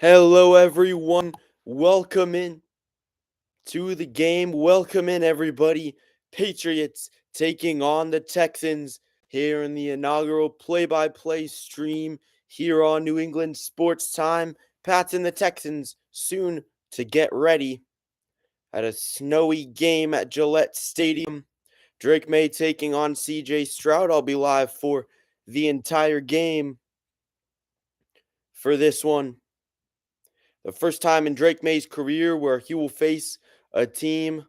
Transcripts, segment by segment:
Hello, everyone. Welcome in to the game. Welcome in, everybody. Patriots taking on the Texans here in the inaugural play-by-play stream here on New England Sports Time. Pats and the Texans soon to get ready at a snowy game at Gillette Stadium. Drake May taking on CJ Stroud. I'll be live for the entire game for this one. The first time in Drake May's career where he will face a team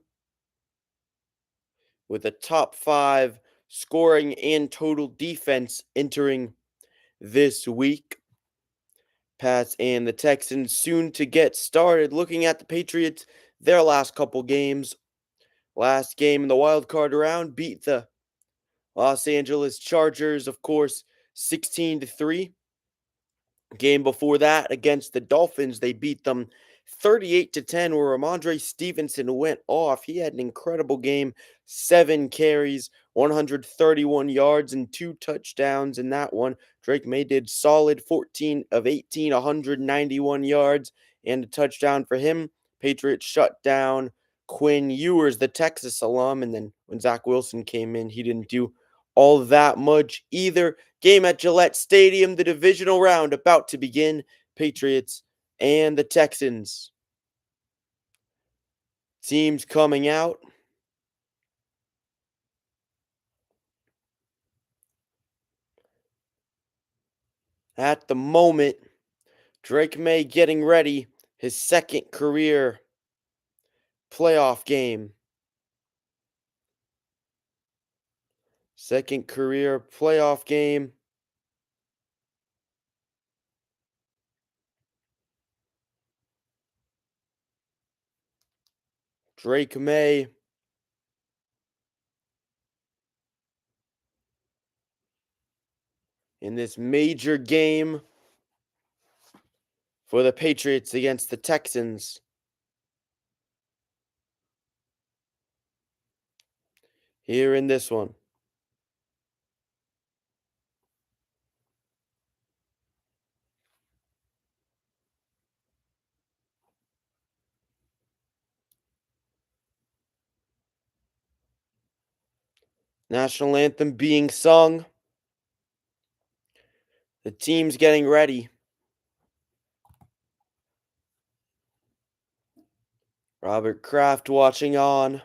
with a top 5 scoring and total defense entering this week. Pats and the Texans soon to get started. Looking at the Patriots, their last couple games. Last game in the wild card round beat the Los Angeles Chargers, of course, 16-3. Game before that against the Dolphins, they beat them 38-10, where Ramondre Stevenson went off. He had an incredible game, 7 carries, 131 yards, and 2 touchdowns in that one. Drake May did solid, 14 of 18, 191 yards, and a touchdown for him. Patriots shut down Quinn Ewers, the Texas alum, and then when Zach Wilson came in, he didn't do all that much either. Game at Gillette Stadium, the divisional round about to begin. Patriots and the Texans. Teams coming out. At the moment, Drake May getting ready, his second career playoff game. Second career playoff game. Drake May in this major game for the Patriots against the Texans. Here in this one. National anthem being sung. The team's getting ready. Robert Kraft watching on.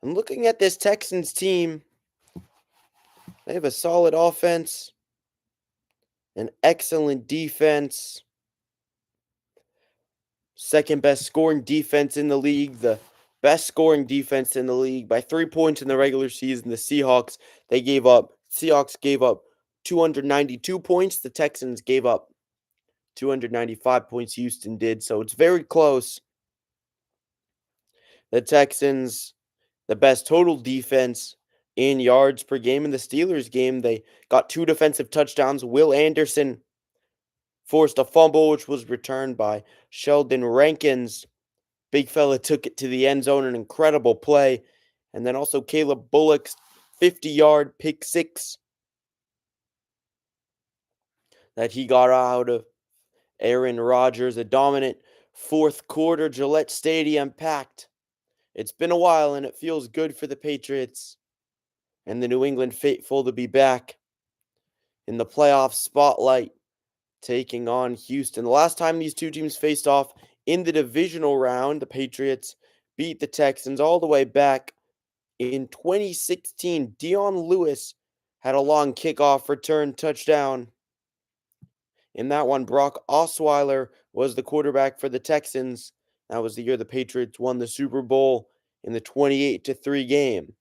And looking at this Texans team, they have a solid offense, an excellent defense, second best scoring defense in the league, the best scoring defense in the league by 3 points in the regular season. The Seahawks gave up 292 points. The Texans gave up 295 points. Houston did, so it's very close. The Texans, the best total defense in yards per game. In the Steelers game, they got 2 defensive touchdowns. Will Anderson forced a fumble, which was returned by Sheldon Rankins. Big fella took it to the end zone, an incredible play. And then also Caleb Bullock's 50-yard pick six that he got out of Aaron Rodgers. A dominant fourth quarter. Gillette Stadium packed. It's been a while, and it feels good for the Patriots and the New England faithful to be back in the playoff spotlight, taking on Houston. The last time these two teams faced off in the divisional round, the Patriots beat the Texans all the way back in 2016. Dion Lewis had a long kickoff return touchdown. In that one, Brock Osweiler was the quarterback for the Texans. That was the year the Patriots won the Super Bowl in the 28-3 game.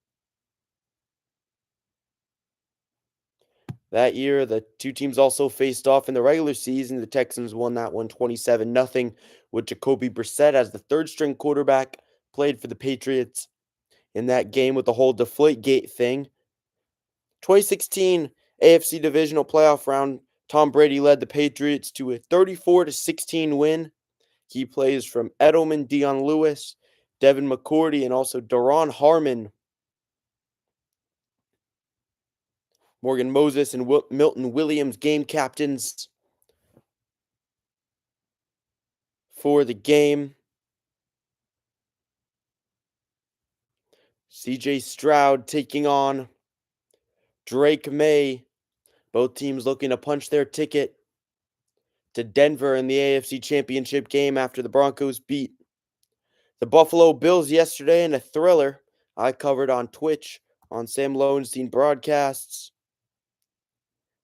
That year, the two teams also faced off in the regular season. The Texans won that one 27-0, with Jacoby Brissett as the third-string quarterback, played for the Patriots in that game with the whole Deflategate thing. 2016 AFC Divisional Playoff round, Tom Brady led the Patriots to a 34-16 win. Key plays from Edelman, Dion Lewis, Devin McCourty, and also Daron Harmon. Morgan Moses and Milton Williams, game captains. for the game. CJ Stroud taking on Drake May. Both teams looking to punch their ticket to Denver in the AFC Championship game after the Broncos beat the Buffalo Bills yesterday in a thriller I covered on Twitch on Sam Lowenstein broadcasts.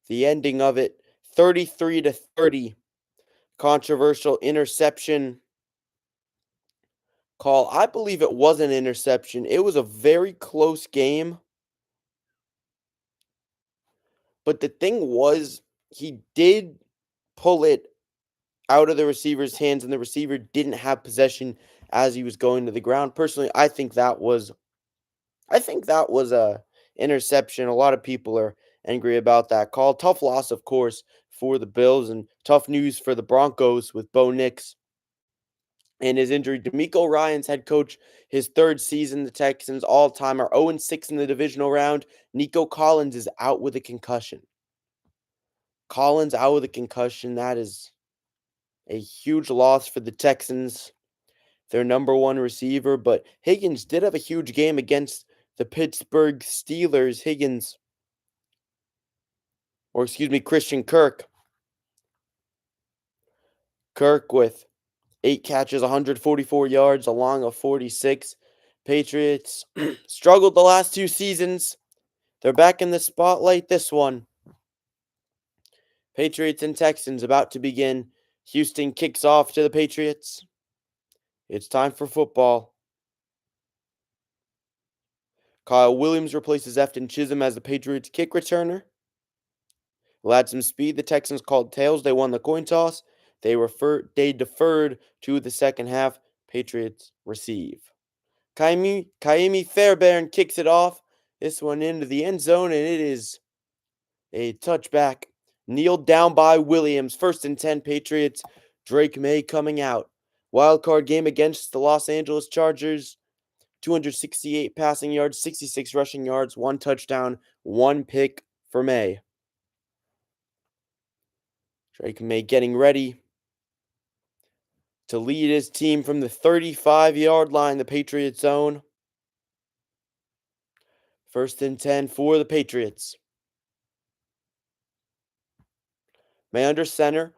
The ending of it, 33-30. Controversial interception call. I believe it was an interception. It was a very close game. But the thing was, he did pull it out of the receiver's hands, and the receiver didn't have possession as he was going to the ground. Personally, I think that was a interception. A lot of people are angry about that call. Tough loss, of course, for the Bills, and tough news for the Broncos with Bo Nix and his injury. DeMeco Ryans head coach, his third season. The Texans all time are 0-6 in the divisional round. Nico Collins is out with a concussion. Collins out with a concussion. That is a huge loss for the Texans, their number one receiver. But Higgins did have a huge game against the Pittsburgh Steelers. Christian Kirk. Kirk with 8 catches, 144 yards, along of 46. Patriots struggled the last 2 seasons. They're back in the spotlight this one. Patriots and Texans about to begin. Houston kicks off to the Patriots. It's time for football. Kyle Williams replaces Efton Chisholm as the Patriots kick returner. Will add some speed. The Texans called tails. They won the coin toss. They deferred to the second half. Patriots receive. Kaimi Fairbairn kicks it off. This one into the end zone, and it is a touchback. Kneeled down by Williams. 1st and 10 Patriots. Drake May coming out. Wild card game against the Los Angeles Chargers. 268 passing yards, 66 rushing yards, 1 touchdown, 1 pick for May. Drake May getting ready to lead his team from the 35-yard line, the Patriots zone. 1st and 10 for the Patriots. May under center.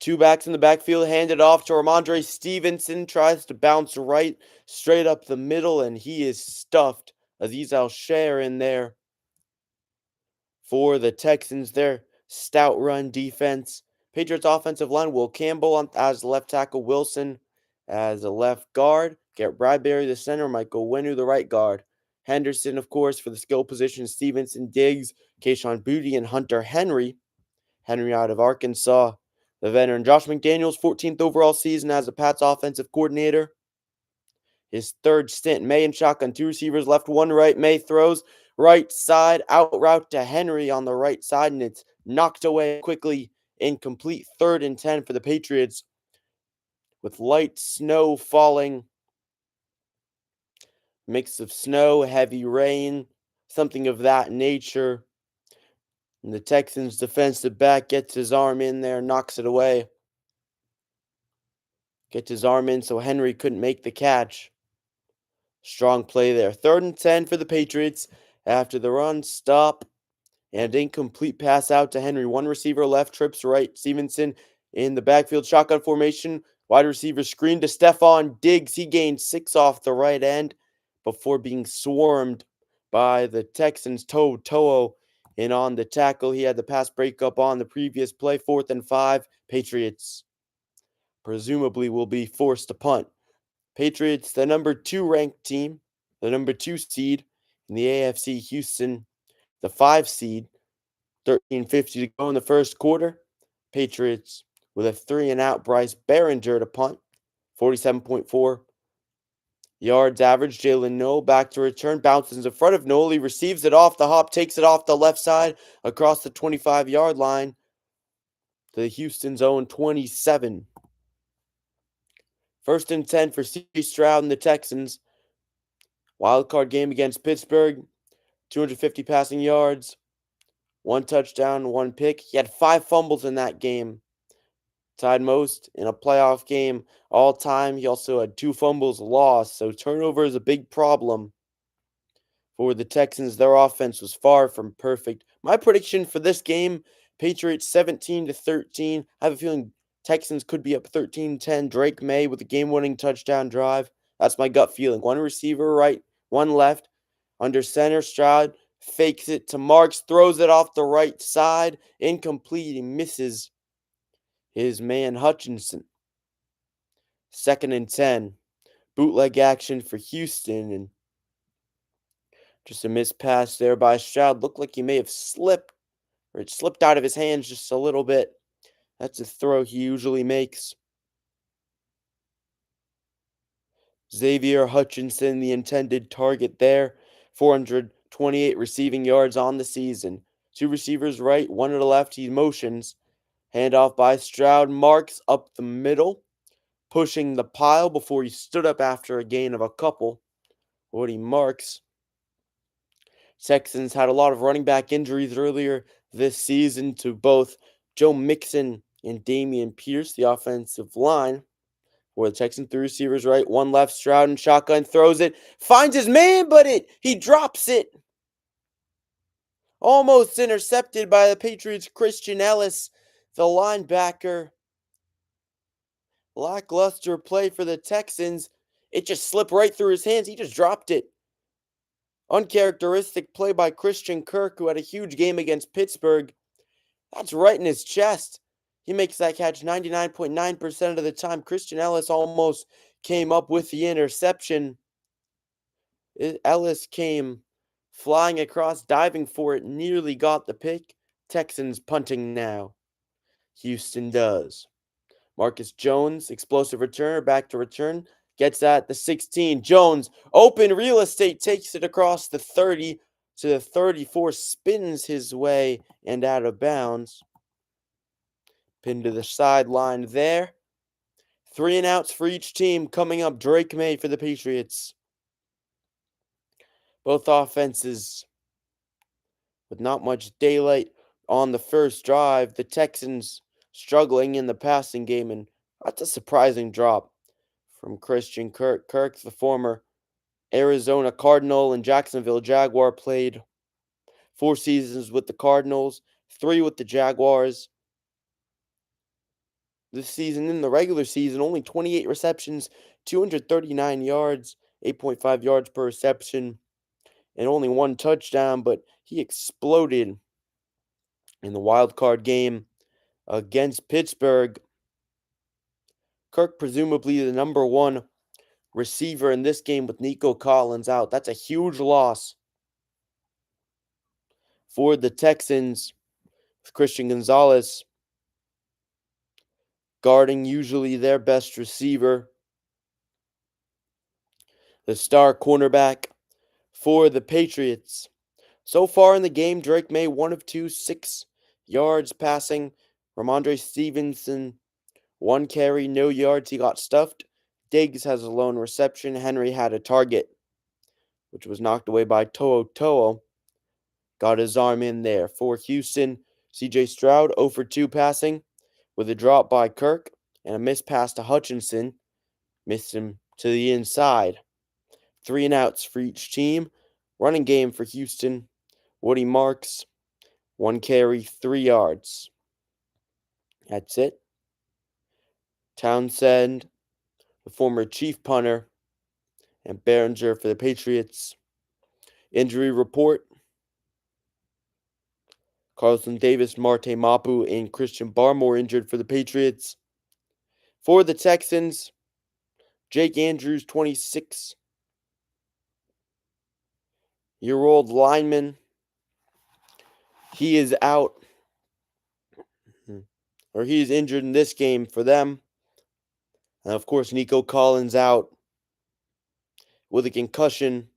2 backs in the backfield, handed off to Ramondre Stevenson. Tries to bounce right straight up the middle, and he is stuffed. Aziz Al-Share in there for the Texans. Their stout run defense. Patriots offensive line, Will Campbell as left tackle, Wilson as a left guard, Garrett Bradbury the center, Michael Wenu the right guard. Henderson, of course, for the skill position, Stevenson, Diggs, Kayshon Boutte, and Hunter Henry. Henry out of Arkansas. The veteran Josh McDaniels, 14th overall season as a Pats offensive coordinator. His 3rd stint, May in shotgun, 2 receivers left, 1 right. May throws right side, out route to Henry on the right side, and it's knocked away quickly. Incomplete. 3rd and 10 for the Patriots with light snow falling. Mix of snow, heavy rain, something of that nature. And the Texans defensive back gets his arm in there, knocks it away. Gets his arm in so Henry couldn't make the catch. Strong play there. 3rd and 10 for the Patriots after the run stop and incomplete pass out to Henry. 1 receiver left, trips right. Stevenson in the backfield, shotgun formation. Wide receiver screen to Stephon Diggs. He gained 6 off the right end before being swarmed by the Texans. To'o in on the tackle. He had the pass breakup on the previous play. 4th and 5. Patriots presumably will be forced to punt. Patriots, the number 2 ranked team, the number 2 seed in the AFC. Houston, the 5 seed. 13:50 to go in the first quarter. Patriots with a 3-and-out. Bryce Behringer to punt. 47.4 yards average. Jalen Noel back to return. Bounces in front of Noel. He receives it off the hop. Takes it off the left side across the 25-yard line to the Houston's own 27. 1st and 10 for C.J. Stroud and the Texans. Wild card game against Pittsburgh. 250 passing yards. 1 touchdown, 1 pick. He had 5 fumbles in that game. tied most in a playoff game all time. He also had 2 fumbles lost, so turnover is a big problem for the Texans. Their offense was far from perfect. My prediction for this game, Patriots 17-13. I have a feeling Texans could be up 13-10. Drake May with a game-winning touchdown drive. That's my gut feeling. One receiver right, one left. Under center, Stroud fakes it to Marks, throws it off the right side, incomplete. He misses his man Hutchinson. 2nd and 10. Bootleg action for Houston, and just a missed pass there by Stroud. Looked like he may have slipped, or it slipped out of his hands just a little bit. That's a throw he usually makes. Xavier Hutchinson, the intended target there. 428 receiving yards on the season. 2 receivers right, 1 to the left. He motions. Handoff by Stroud. Marks up the middle, pushing the pile before he stood up after a gain of a couple. Woody Marks. Texans had a lot of running back injuries earlier this season to both Joe Mixon and Damian Pierce, the offensive line. For the Texans, 3 receivers right, 1 left. Stroud and shotgun throws it, finds his man, but he drops it. Almost intercepted by the Patriots' Christian Ellis, the linebacker. Lackluster play for the Texans. It just slipped right through his hands. He just dropped it. Uncharacteristic play by Christian Kirk, who had a huge game against Pittsburgh. That's right in his chest. He makes that catch 99.9% of the time. Christian Ellis almost came up with the interception. Ellis came flying across, diving for it, nearly got the pick. Texans punting now. Houston does. Marcus Jones, explosive returner, back to return. Gets at the 16. Jones, open real estate, takes it across the 30 to the 34, spins his way and out of bounds. Pinned to the sideline there. 3 and outs for each team coming up. Drake May for the Patriots. Both offenses with not much daylight on the first drive. The Texans struggling in the passing game, and that's a surprising drop from Christian Kirk. Kirk, the former Arizona Cardinal and Jacksonville Jaguar, played 4 seasons with the Cardinals, 3 with the Jaguars. This season, in the regular season, only 28 receptions, 239 yards, 8.5 yards per reception, and only 1 touchdown, but he exploded in the wild card game against Pittsburgh. Kirk, presumably the number 1 receiver in this game with Nico Collins out. That's a huge loss for the Texans, with Christian Gonzalez guarding usually their best receiver. The star cornerback for the Patriots. So far in the game, Drake May 1 of 2, 6 yards passing. Ramondre Stevenson, 1 carry, no yards. He got stuffed. Diggs has a lone reception. Henry had a target, which was knocked away by To'o. Got his arm in there. For Houston, C.J. Stroud 0 for 2 passing with a drop by Kirk and a missed pass to Hutchinson. Missed him to the inside. 3 and outs for each team. Running game for Houston. Woody Marks, 1 carry, 3 yards. That's it. Townsend, the former chief punter, and Behringer for the Patriots. Injury report. Carlson Davis, Marte Mapu, and Christian Barmore injured for the Patriots. For the Texans, Jake Andrews, 26-year-old lineman. He is out, or he is injured in this game for them. And of course, Nico Collins out with a concussion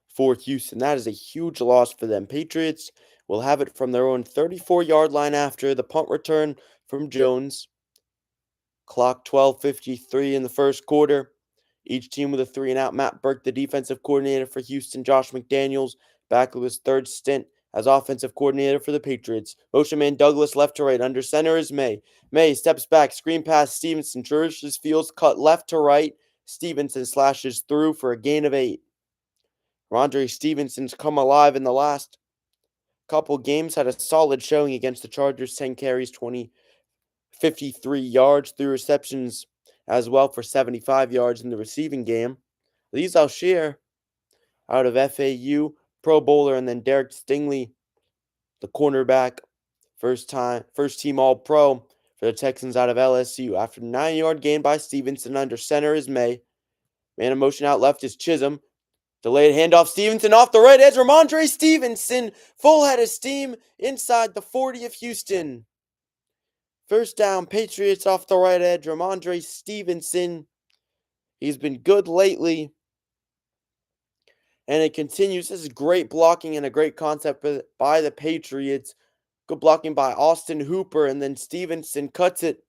for Houston. That is a huge loss for them. Patriots will have it from their own 34-yard line after the punt return from Jones. Clock 12:53 in the first quarter. Each team with a 3 and out. Matt Burke, the defensive coordinator for Houston. Josh McDaniels, back with his 3rd stint as offensive coordinator for the Patriots. Motion man Douglas left to right. Under center is May. May steps back. Screen pass Stevenson. Traverses fields. Cut left to right. Stevenson slashes through for a gain of 8. Rondre Stevenson's come alive in the last couple games. Had a solid showing against the Chargers. 10 carries, 53 yards, 3 receptions as well for 75 yards in the receiving game. These I'll share out of FAU, Pro Bowler, and then Derek Stingley, the cornerback, first team All-Pro for the Texans out of LSU. After 9-yard gain by Stevenson, under center is May. Man in motion out left is Chisholm. Delayed handoff, Stevenson off the right edge. Ramondre Stevenson, full head of steam inside the 40 of Houston. First down, Patriots off the right edge. Ramondre Stevenson. He's been good lately. And it continues. This is great blocking and a great concept by the Patriots. Good blocking by Austin Hooper. And then Stevenson cuts it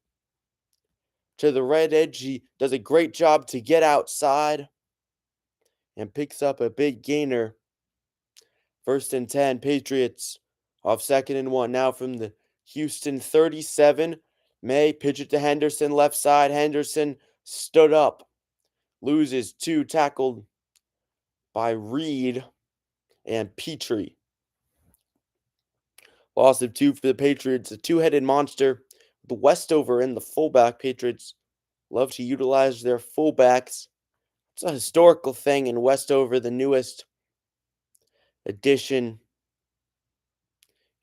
to the right edge. He does a great job to get outside and picks up a big gainer. 1st and 10, Patriots off 2nd and 1. Now from the Houston 37. May pitch it to Henderson, left side. Henderson stood up. Loses 2, tackled by Reed and Petrie. Loss of 2 for the Patriots. A two-headed monster. The Westover in the fullback. Patriots love to utilize their fullbacks. It's a historical thing in Westover, the newest addition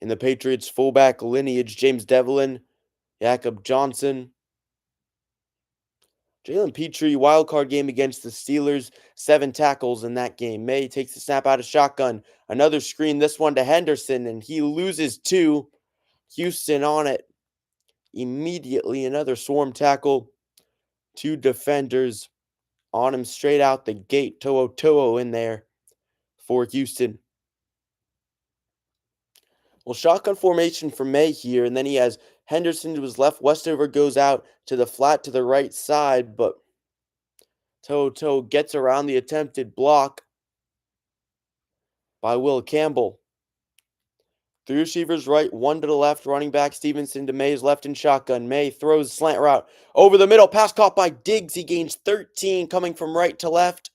in the Patriots fullback lineage. James Devlin, Jakob Johnson. Jalen Petrie, wildcard game against the Steelers. 7 tackles in that game. May takes the snap out of shotgun. Another screen, this one to Henderson, and he loses 2. Houston on it immediately. Another swarm tackle. 2 defenders on him straight out the gate. To'o in there for Houston. Well, shotgun formation for May here, and then he has Henderson to his left. Westover goes out to the flat to the right side, but To'o gets around the attempted block by Will Campbell. 3 receivers right, 1 to the left. Running back Stevenson to May's left in shotgun. May throws slant route over the middle. Pass caught by Diggs. He gains 13 coming from right to left.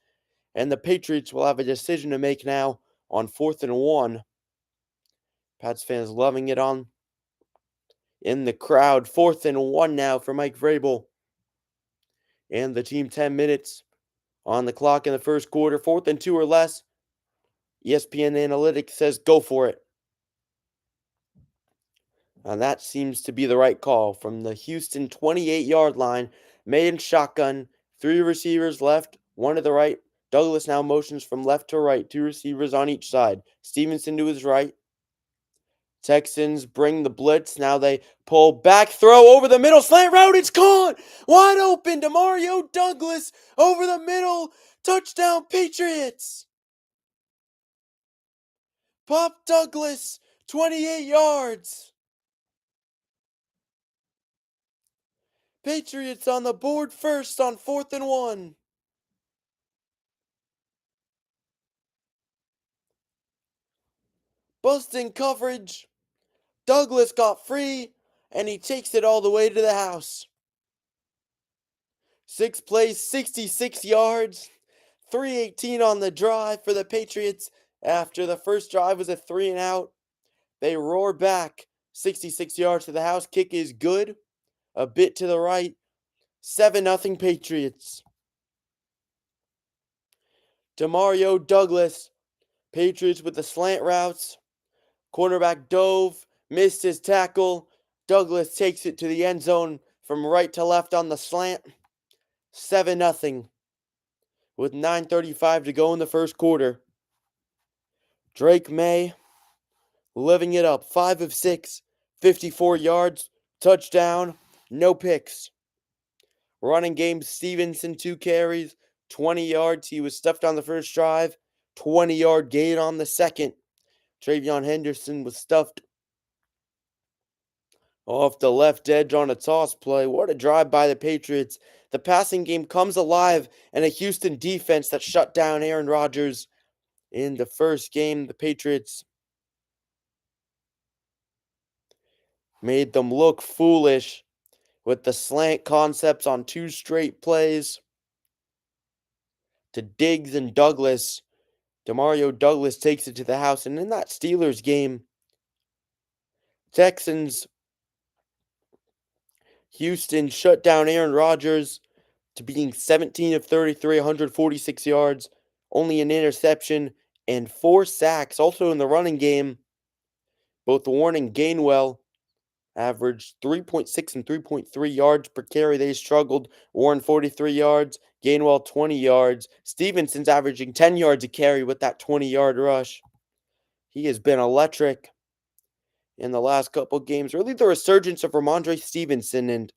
And the Patriots will have a decision to make now on 4th and 1. Pats fans loving it on in the crowd. 4th and 1 now for Mike Vrabel. And the team 10 minutes on the clock in the first quarter. 4th and 2 or less. ESPN Analytics says go for it. And that seems to be the right call. From the Houston 28-yard line, May in shotgun. 3 receivers left, 1 to the right. Douglas now motions from left to right. 2 receivers on each side. Stevenson to his right. Texans bring the blitz. Now they pull back, throw over the middle, slant route. It's caught. Wide open. Demario Douglas over the middle. Touchdown, Patriots. Pop Douglas, 28 yards. Patriots on the board first on 4th and 1. Busting coverage. Douglas got free, and he takes it all the way to the house. 6 plays, 66 yards. 3:18 on the drive for the Patriots. After the first drive was a 3 and out, they roar back. 66 yards to the house. Kick is good. A bit to the right. 7-0 Patriots. Demario Douglas. Patriots with the slant routes. Cornerback dove. Missed his tackle. Douglas takes it to the end zone from right to left on the slant. 7-0. With 9:35 to go in the first quarter. Drake May living it up. 5 of 6. 54 yards. Touchdown. No picks. Running game, Stevenson, 2 carries, 20 yards. He was stuffed on the first drive. 20-yard gain on the second. Travion Henderson was stuffed off the left edge on a toss play. What a drive by the Patriots. The passing game comes alive, and a Houston defense that shut down Aaron Rodgers in the first game. The Patriots made them look foolish with the slant concepts on two straight plays to Diggs and Douglas. Demario Douglas takes it to the house, and in that Steelers game, Texans Houston shut down Aaron Rodgers to being 17 of 33, 146 yards, only an interception, and 4 sacks. Also in the running game, both Warren and Gainwell averaged 3.6 and 3.3 yards per carry. They struggled. Warren 43 yards, Gainwell 20 yards. Stevenson's averaging 10 yards a carry with that 20-yard rush. He has been electric in the last couple games. Really the resurgence of Ramondre Stevenson and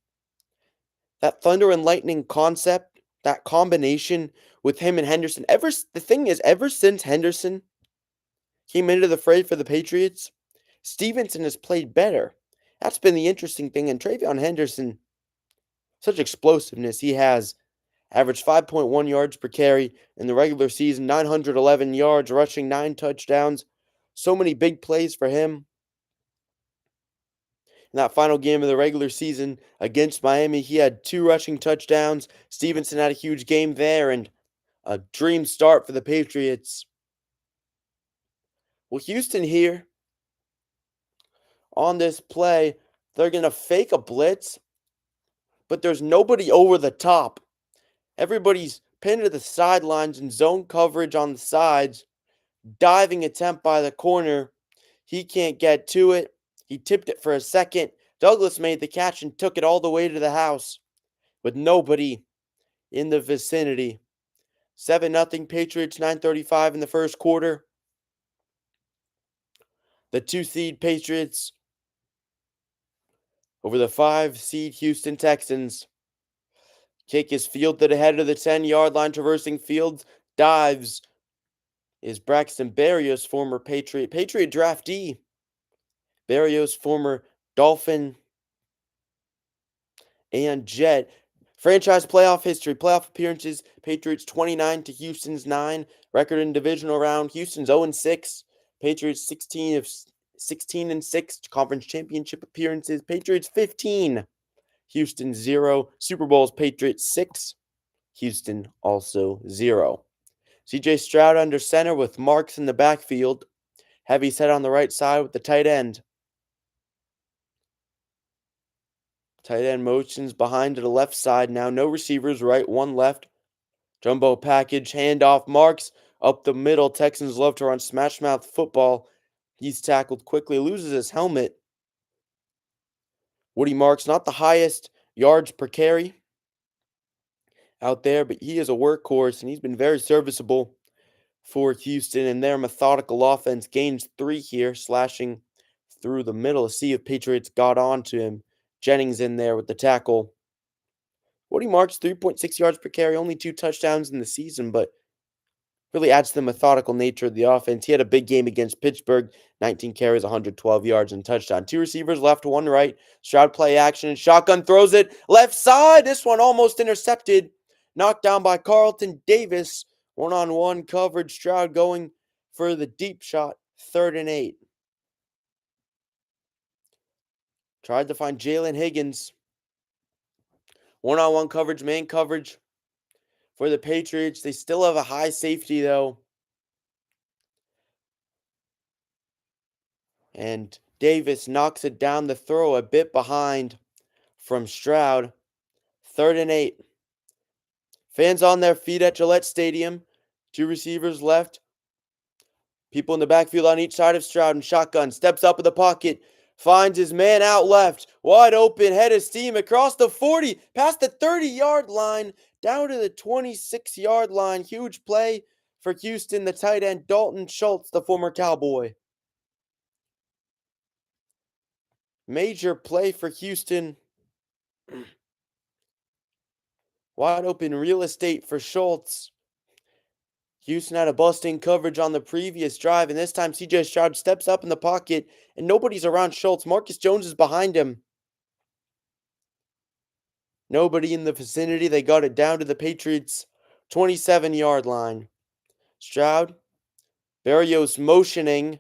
that thunder and lightning concept, that combination with him and Henderson. The thing is, ever since Henderson came into the fray for the Patriots, Stevenson has played better. That's been the interesting thing. And Travion Henderson, such explosiveness he has. Averaged 5.1 yards per carry in the regular season, 911 yards, rushing 9 touchdowns. So many big plays for him. In that final game of the regular season against Miami, he had 2 rushing touchdowns. Stevenson had a huge game there and a dream start for the Patriots. Well, Houston here on this play, they're going to fake a blitz, but there's nobody over the top. Everybody's pinned to the sidelines in zone coverage on the sides. Diving attempt by the corner. He can't get to it. He tipped it for a second. Douglas made the catch and took it all the way to the house with nobody in the vicinity. 7-0 Patriots, 9:35 in the first quarter. The 2-seed Patriots over the 5-seed Houston Texans. Kick is fielded ahead of the 10-yard line, traversing fields. Dives is Braxton Berrios, former Patriot draftee. Berrios, former Dolphin and Jet. Franchise playoff history, playoff appearances, Patriots 29 to Houston's 9. Record in divisional round, Houston's 0-6. Patriots 16-6. Conference championship appearances, Patriots 15. Houston 0. Super Bowls, Patriots 6. Houston also 0. CJ Stroud under center with Marks in the backfield. Heavy set on the right side with the tight end. Tight end motions behind to the left side now. No receivers, right, 1 left. Jumbo package, handoff, Marks up the middle. Texans love to run smash mouth football. He's tackled quickly, loses his helmet. Woody Marks, not the highest yards per carry out there, but he is a workhorse, and he's been very serviceable for Houston, and their methodical offense gains 3 here, slashing through the middle. A sea of Patriots got onto him. Jennings in there with the tackle. Woody Marks, 3.6 yards per carry, only 2 touchdowns in the season, but really adds to the methodical nature of the offense. He had a big game against Pittsburgh, 19 carries, 112 yards, and touchdown. 2 receivers left, 1 right. Stroud play action, and shotgun throws it left side. This one almost intercepted. Knocked down by Carlton Davis. 1-on-1 coverage. Stroud going for the deep shot, 3rd and 8. Tried to find Jalen Higgins. 1-on-1 coverage, man coverage for the Patriots. They still have a high safety, though. And Davis knocks it down the throw, a bit behind from Stroud. 3rd and 8. Fans on their feet at Gillette Stadium. 2 receivers left. People in the backfield on each side of Stroud, and shotgun steps up in the pocket. Finds his man out left. Wide open, head of steam across the 40, past the 30-yard line, down to the 26-yard line. Huge play for Houston, the tight end Dalton Schultz, the former Cowboy. Major play for Houston. Wide open real estate for Schultz. Houston had a busting coverage on the previous drive, and this time CJ Stroud steps up in the pocket, and nobody's around Schultz. Marcus Jones is behind him. Nobody in the vicinity. They got it down to the Patriots' 27-yard line. Stroud, Berrios motioning,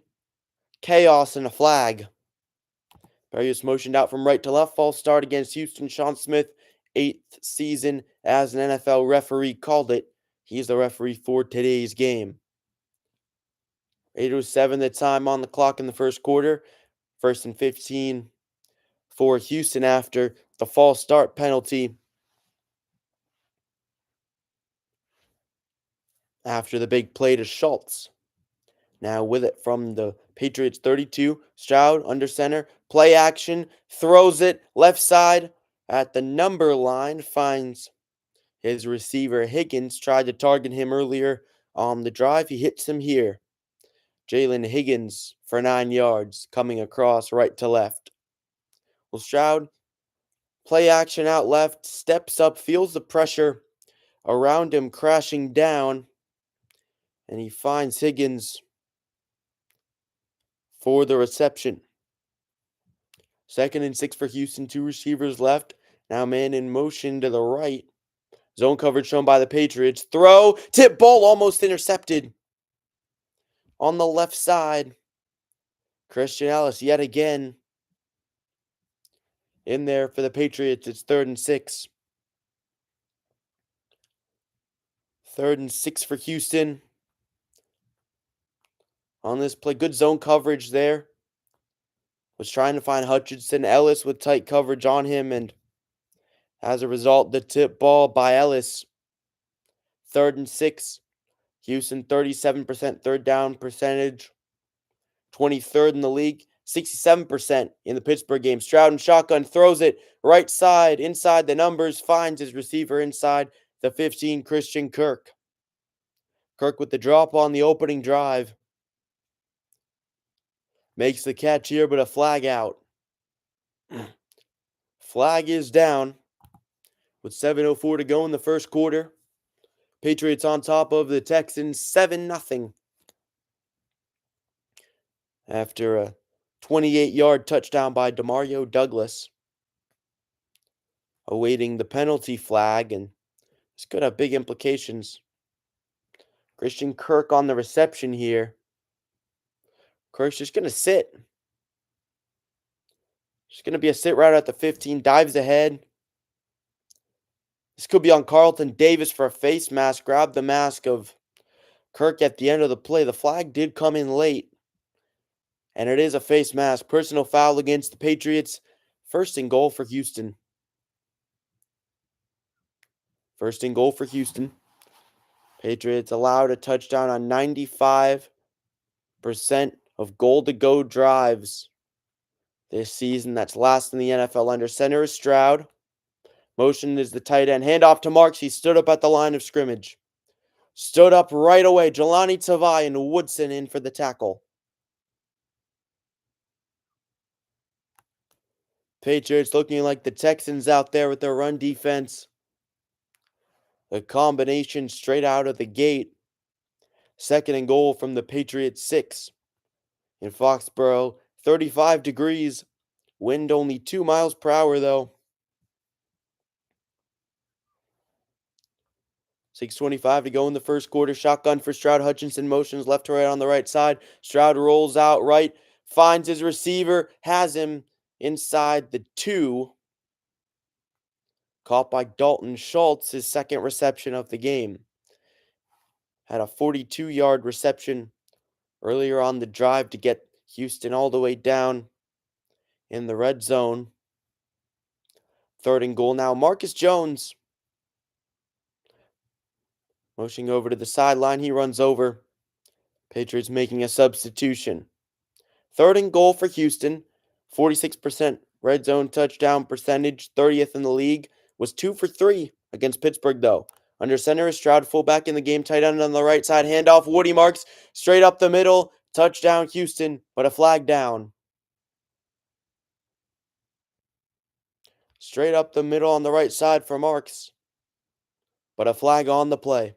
chaos and a flag. Patriots motioned out from right to left. False start against Houston. Sean Smith, 8th season as an NFL referee, called it. He's the referee for today's game. 8:07 the time on the clock in the first quarter. 1st and 15 for Houston after the false start penalty. After the big play to Schultz. Now with it from the Patriots 32. Stroud under center. Play action. Throws it left side at the number line. Finds his receiver Higgins. Tried to target him earlier on the drive. He hits him here. Jalen Higgins for 9 yards. Coming across right to left. Well, Stroud, play action out left. Steps up. Feels the pressure around him crashing down. And he finds Higgins for the reception. 2nd and 6 for Houston. 2 receivers left. Now man in motion to the right. Zone coverage shown by the Patriots. Throw. Tip ball almost intercepted. On the left side. Christian Ellis yet again. In there for the Patriots. It's 3rd and 6. 3rd and 6 for Houston. On this play. Good zone coverage there. Was trying to find Hutchinson. Ellis with tight coverage on him, and as a result, the tip ball by Ellis. 3rd and 6. Houston 37% third down percentage. 23rd in the league. 67% in the Pittsburgh game. Stroud and shotgun throws it right side inside the numbers. Finds his receiver inside the 15, Christian Kirk. Kirk with the drop on the opening drive. Makes the catch here, but a flag out. Flag is down with 7:04 to go in the first quarter. Patriots on top of the Texans 7-0. After a 28-yard touchdown by Demario Douglas. Awaiting the penalty flag, and this could have big implications. Christian Kirk on the reception here. Kirk's just going to sit. Just going to be a sit right at the 15. Dives ahead. This could be on Carlton Davis for a face mask. Grabbed the mask of Kirk at the end of the play. The flag did come in late. And it is a face mask. Personal foul against the Patriots. 1st and goal for Houston. 1st and goal for Houston. Patriots allowed a touchdown on 95% of goal-to-go drives this season. That's last in the NFL. Under center is Stroud. Motion is the tight end. Handoff to Marks. He stood up at the line of scrimmage. Stood up right away. Jelani Tavai and Woodson in for the tackle. Patriots looking like the Texans out there with their run defense. A combination straight out of the gate. 2nd and goal from the Patriots 6. In Foxborough, 35 degrees. Wind only 2 miles per hour though. 6:25 to go in the first quarter. Shotgun for Stroud. Hutchinson motions left to right on the right side. Stroud rolls out right. Finds his receiver. Has him inside the 2. Caught by Dalton Schultz, his 2nd reception of the game. Had a 42-yard reception earlier on the drive to get Houston all the way down in the red zone. 3rd and goal now. Marcus Jones. Motioning over to the sideline. He runs over. Patriots making a substitution. 3rd and goal for Houston. 46% red zone touchdown percentage. 30th in the league. Was 2 for 3 against Pittsburgh though. Under center is Stroud, fullback in the game, tight end on the right side. Handoff, Woody Marks, straight up the middle. Touchdown, Houston, but a flag down. Straight up the middle on the right side for Marks, but a flag on the play.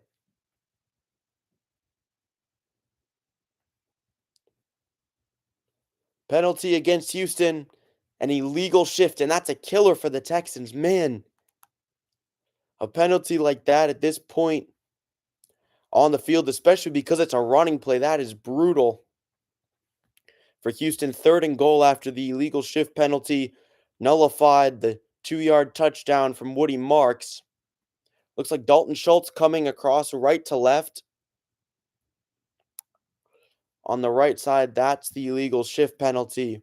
Penalty against Houston, an illegal shift, and that's a killer for the Texans. Man, a penalty like that at this point on the field, especially because it's a running play, that is brutal for Houston, 3rd and goal after the illegal shift penalty nullified the 2-yard touchdown from Woody Marks. Looks like Dalton Schultz coming across right to left. On the right side, that's the illegal shift penalty.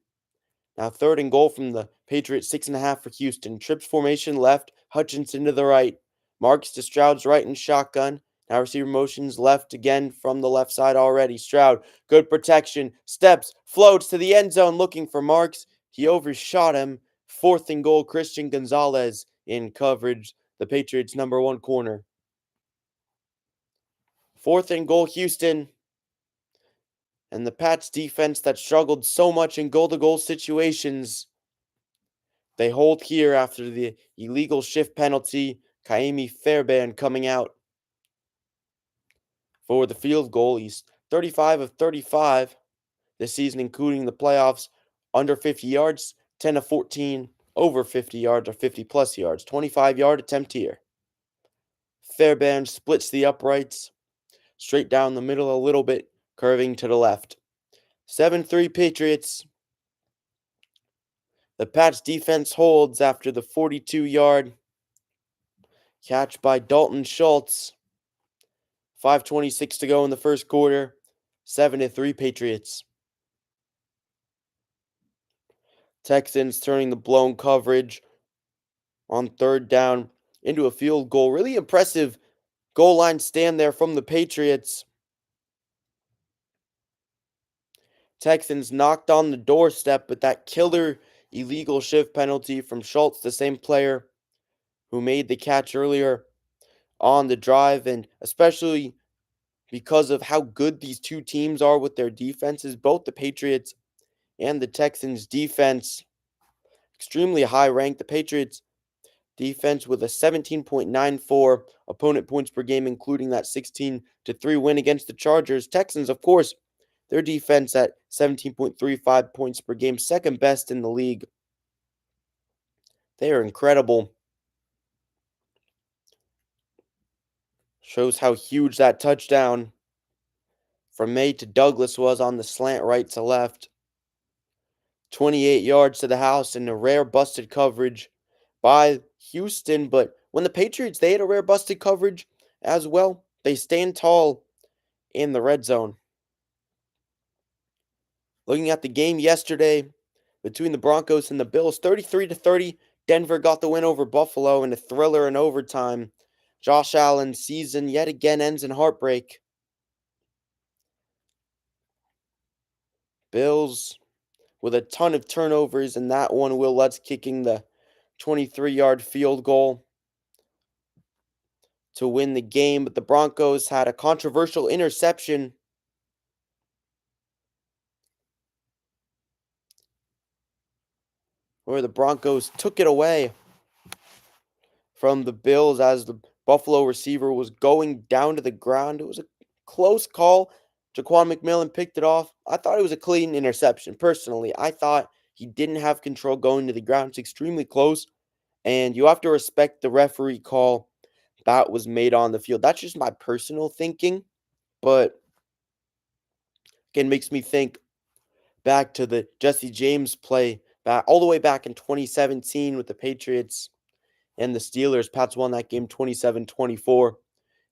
Now 3rd and goal from the Patriots, 6.5 for Houston. Trips formation left, Hutchinson to the right. Marks to Stroud's right in shotgun. Now receiver motions left again from the left side already. Stroud, good protection, steps, floats to the end zone looking for Marks. He overshot him. 4th and goal, Christian Gonzalez in coverage, the Patriots' number 1 corner. 4th and goal, Houston. And the Pats defense that struggled so much in goal-to-goal situations, they hold here after the illegal shift penalty. Kaimi Fairbairn coming out for the field goal. He's 35 of 35 this season, including the playoffs, under 50 yards, 10 of 14 over 50 yards or 50-plus yards. 25-yard attempt here. Fairbairn splits the uprights, straight down the middle a little bit, curving to the left. 7-3 Patriots. The Pats defense holds after the 42-yard catch by Dalton Schultz. 5:26 to go in the first quarter. 7-3 Patriots. Texans turning the blown coverage on 3rd down into a field goal. Really impressive goal line stand there from the Patriots. Texans knocked on the doorstep, but that killer illegal shift penalty from Schultz, the same player who made the catch earlier on the drive, and especially because of how good these two teams are with their defenses, both the Patriots and the Texans defense extremely high ranked. The Patriots defense with a 17.94 opponent points per game, including that 16-3 win against the Chargers. Texans, of course, their defense at 17.35 points per game, second best in the league. They are incredible. Shows how huge that touchdown from May to Douglas was on the slant right to left. 28 yards to the house and a rare busted coverage by Houston. But when the Patriots, they had a rare busted coverage as well. They stand tall in the red zone. Looking at the game yesterday between the Broncos and the Bills, 33-30, Denver got the win over Buffalo in a thriller in overtime. Josh Allen's season yet again ends in heartbreak. Bills with a ton of turnovers in that one. Will Lutz kicking the 23-yard field goal to win the game, but the Broncos had a controversial interception where the Broncos took it away from the Bills as the Buffalo receiver was going down to the ground. It was a close call. Jaquan McMillan picked it off. I thought it was a clean interception. Personally, I thought he didn't have control going to the ground. It's extremely close, and you have to respect the referee call that was made on the field. That's just my personal thinking, but again, makes me think back to the Jesse James play back all the way back in 2017 with the Patriots and the Steelers. Pats won that game 27-24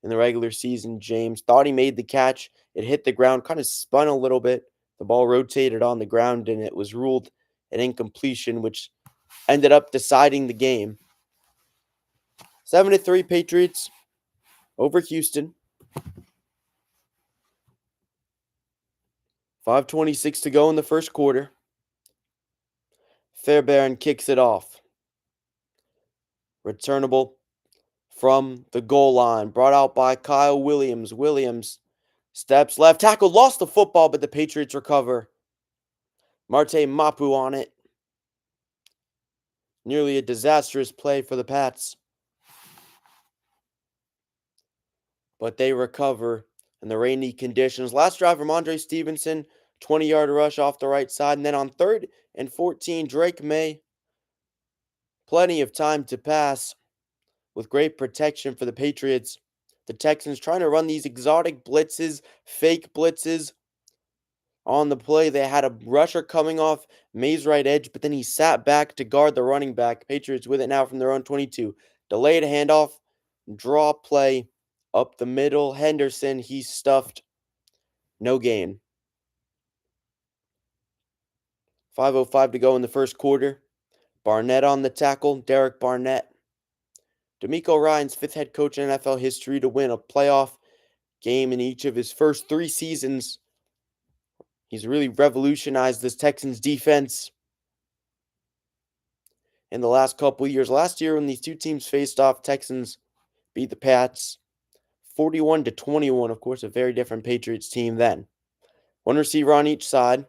in the regular season. James thought he made the catch. It hit the ground, kind of spun a little bit. The ball rotated on the ground, and it was ruled an incompletion, which ended up deciding the game. 7-3 Patriots over Houston. 5:26 to go in the first quarter. Fairbairn kicks it off. Returnable from the goal line. Brought out by Kyle Williams. Williams steps left tackle. Lost the football, but the Patriots recover. Marte Mapu on it. Nearly a disastrous play for the Pats. But they recover in the rainy conditions. Last drive from Andre Stevenson. 20-yard rush off the right side. And then on 3rd and 14, Drake May. Plenty of time to pass with great protection for the Patriots. The Texans trying to run these exotic blitzes, fake blitzes, On the play, they had a rusher coming off May's right edge, but then he sat back to guard the running back. Patriots with it now from their own 22. Delayed handoff, draw play up the middle. Henderson, he's stuffed. No gain. 5:05 to go in the first quarter. Barnett on the tackle. Derek Barnett. DeMeco Ryans' fifth head coach in NFL history to win a playoff game in each of his first 3 seasons. He's really revolutionized this Texans defense in the last couple of years. Last year, when these two teams faced off, Texans beat the Pats 41-21. Of course, a very different Patriots team then. One receiver on each side.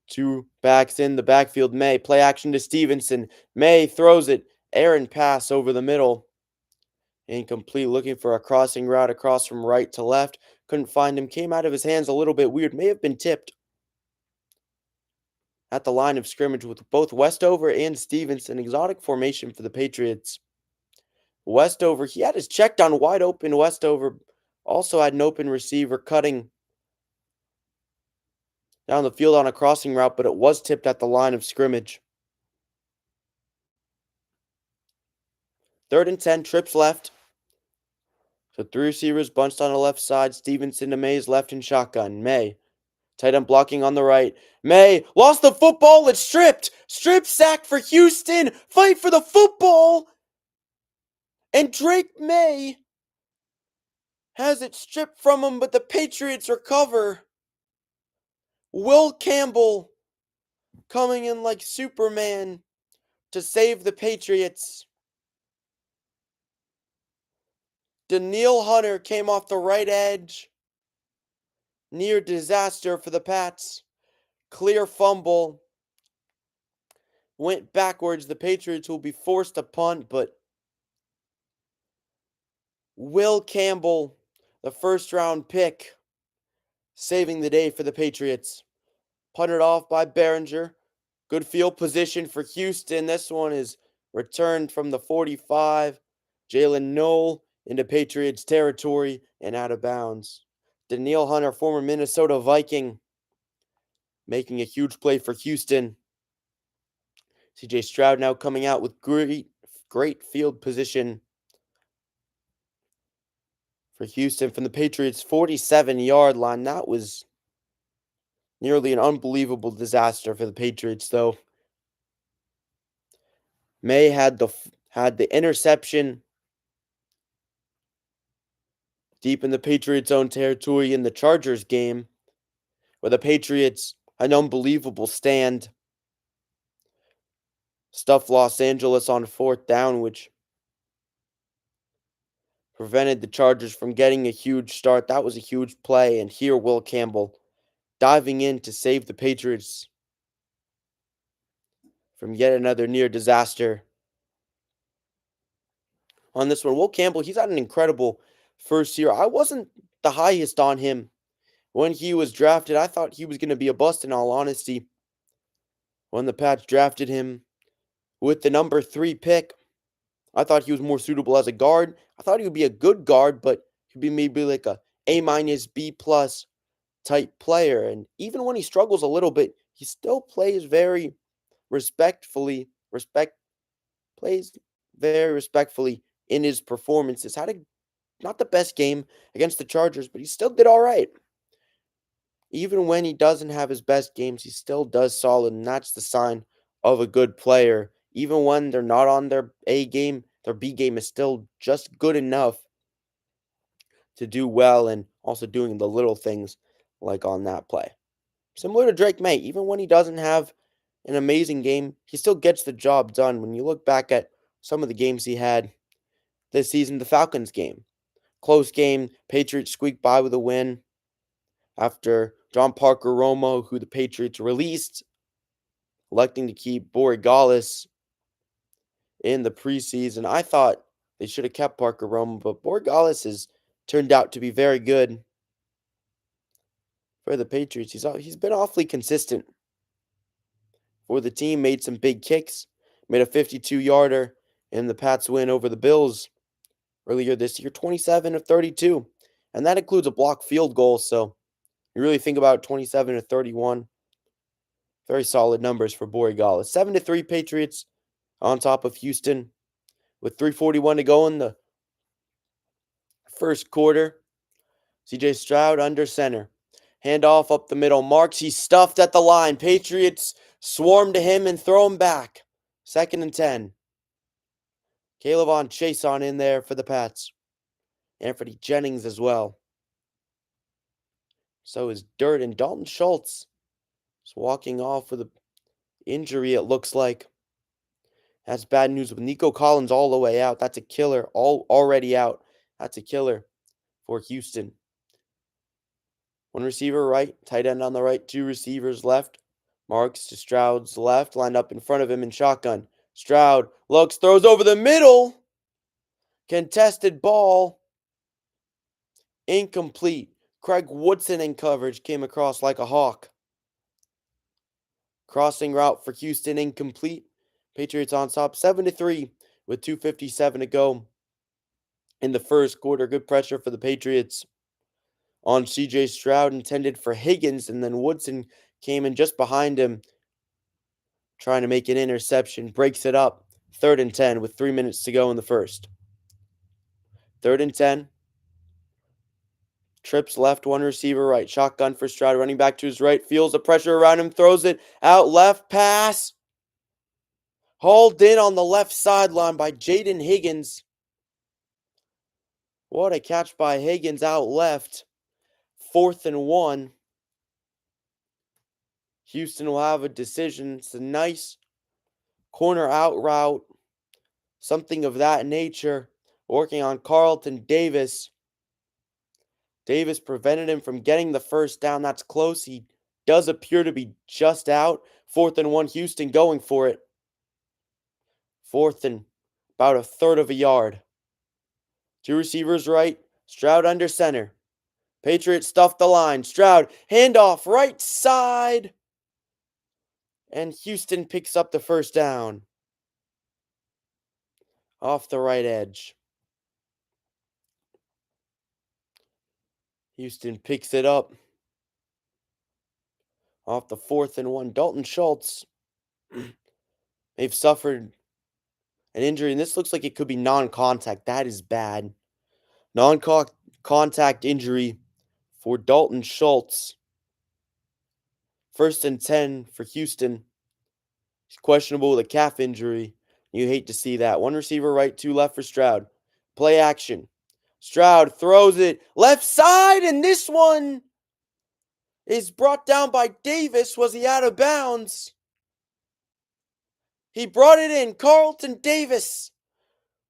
Two backs in the backfield. May, play action to Stevenson. May throws it. Errant pass over the middle. Incomplete, looking for a crossing route across from right to left. Couldn't find him. Came out of his hands a little bit weird. May have been tipped at the line of scrimmage with both Westover and Stevenson. Exotic formation for the Patriots. Westover, he had his check down wide open. Westover also had an open receiver cutting down the field on a crossing route, but it was tipped at the line of scrimmage. 3rd and 10, trips left. So 3 receivers bunched on the left side. Stevenson to May's left in shotgun. May, tight end blocking on the right. May lost the football. It's stripped. Strip sack for Houston. Fight for the football. And Drake May has it stripped from him, but the Patriots recover. Will Campbell coming in like Superman to save the Patriots. Danielle Hunter came off the right edge. Near disaster for the Pats. Clear fumble. Went backwards. The Patriots will be forced to punt, but Will Campbell, the first-round pick, saving the day for the Patriots. Punted off by Behringer. Good field position for Houston. This one is returned from the 45. Jalen Noel into Patriots territory and out of bounds. Danielle Hunter, former Minnesota Viking, making a huge play for Houston. CJ Stroud now coming out with great field position for Houston from the Patriots' 47-yard line. That was nearly an unbelievable disaster for the Patriots, though. May had the interception deep in the Patriots' own territory in the Chargers game, where the Patriots had an unbelievable stand. Stuffed Los Angeles on 4th down, which prevented the Chargers from getting a huge start. That was a huge play, and here Will Campbell diving in to save the Patriots from yet another near disaster. On this one, Will Campbell, he's had an incredible first year. I wasn't the highest on him when he was drafted. I thought he was going to be a bust, in all honesty. When the Pats drafted him with the number 3 pick, I thought he was more suitable as a guard. I thought he would be a good guard, but he'd be maybe like a A-, B+ type player. And even when he struggles a little bit, he still plays very respectfully in his performances. Had not the best game against the Chargers, but he still did all right. Even when he doesn't have his best games, he still does solid, and that's the sign of a good player. Even when they're not on their A game, their B game is still just good enough to do well, and also doing the little things like on that play. Similar to Drake May, even when he doesn't have an amazing game, he still gets the job done. When you look back at some of the games he had this season, the Falcons game, close game, Patriots squeaked by with a win after John Parker Romo, who the Patriots released, electing to keep Borregales in the preseason. I thought they should have kept Parker Romo, but Borregales has turned out to be very good for the Patriots. He's been awfully consistent for the team, made some big kicks, made a 52-yarder in the Pats win over the Bills earlier this year, 27 of 32. And that includes a blocked field goal, so You really think about 27 to 31. Very solid numbers for Borregales. 7-3 Patriots on top of Houston with 3:41 to go in the first quarter. CJ Stroud under center. Handoff up the middle. Marks. He's stuffed at the line. Patriots swarm to him and throw him back. 2nd and 10. Caleb Chase on in there for the Pats. Anthony Jennings as well. So is Dirt, and Dalton Schultz is walking off with an injury, it looks like. That's bad news with Nico Collins all the way out. That's a killer. Already out. That's a killer for Houston. One receiver right, tight end on the right, 2 receivers left. Marks to Stroud's left, lined up in front of him in shotgun. Stroud looks, throws over the middle. Contested ball. Incomplete. Craig Woodson in coverage, came across like a hawk. Crossing route for Houston, incomplete. Patriots on top, 7-3 with 2:57 to go in the first quarter. Good pressure for the Patriots on CJ Stroud, intended for Higgins, and then Woodson came in just behind him, trying to make an interception. Breaks it up. 3rd and 10 with 3 minutes to go in the first. 3rd and 10. Trips left, 1 receiver right. Shotgun for Stroud, running back to his right. Feels the pressure around him, throws it out left. Pass. Hauled in on the left sideline by Jaden Higgins. What a catch by Higgins out left. 4th and 1. Houston will have a decision. It's a nice corner out route. Something of that nature. Working on Carlton Davis. Davis prevented him from getting the first down. That's close. He does appear to be just out. 4th and 1. Houston going for it. 4th and about a third of a yard. 2 receivers right. Stroud under center. Patriots stuff the line. Stroud, handoff right side. And Houston picks up the first down. Off the right edge. Houston picks it up. Off the 4th and 1. Dalton Schultz. They've suffered an injury, and this looks like it could be non-contact. That is bad. Non-contact injury for Dalton Schultz. 1st and 10 for Houston. He's questionable with a calf injury. You hate to see that. 1 receiver right, 2 left for Stroud. Play action. Stroud throws it left side, and this one is brought down by Davis. Was he out of bounds? He brought it in. Carlton Davis.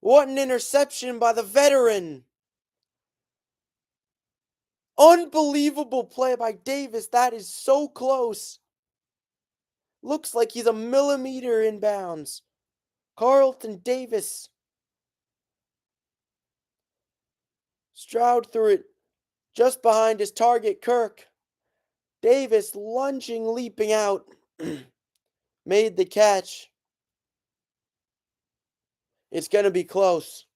What an interception by the veteran. Unbelievable play by Davis. That is so close. Looks like he's a millimeter in bounds. Carlton Davis. Stroud threw it just behind his target, Kirk. Davis lunging, leaping out. Made the catch. It's going to be close.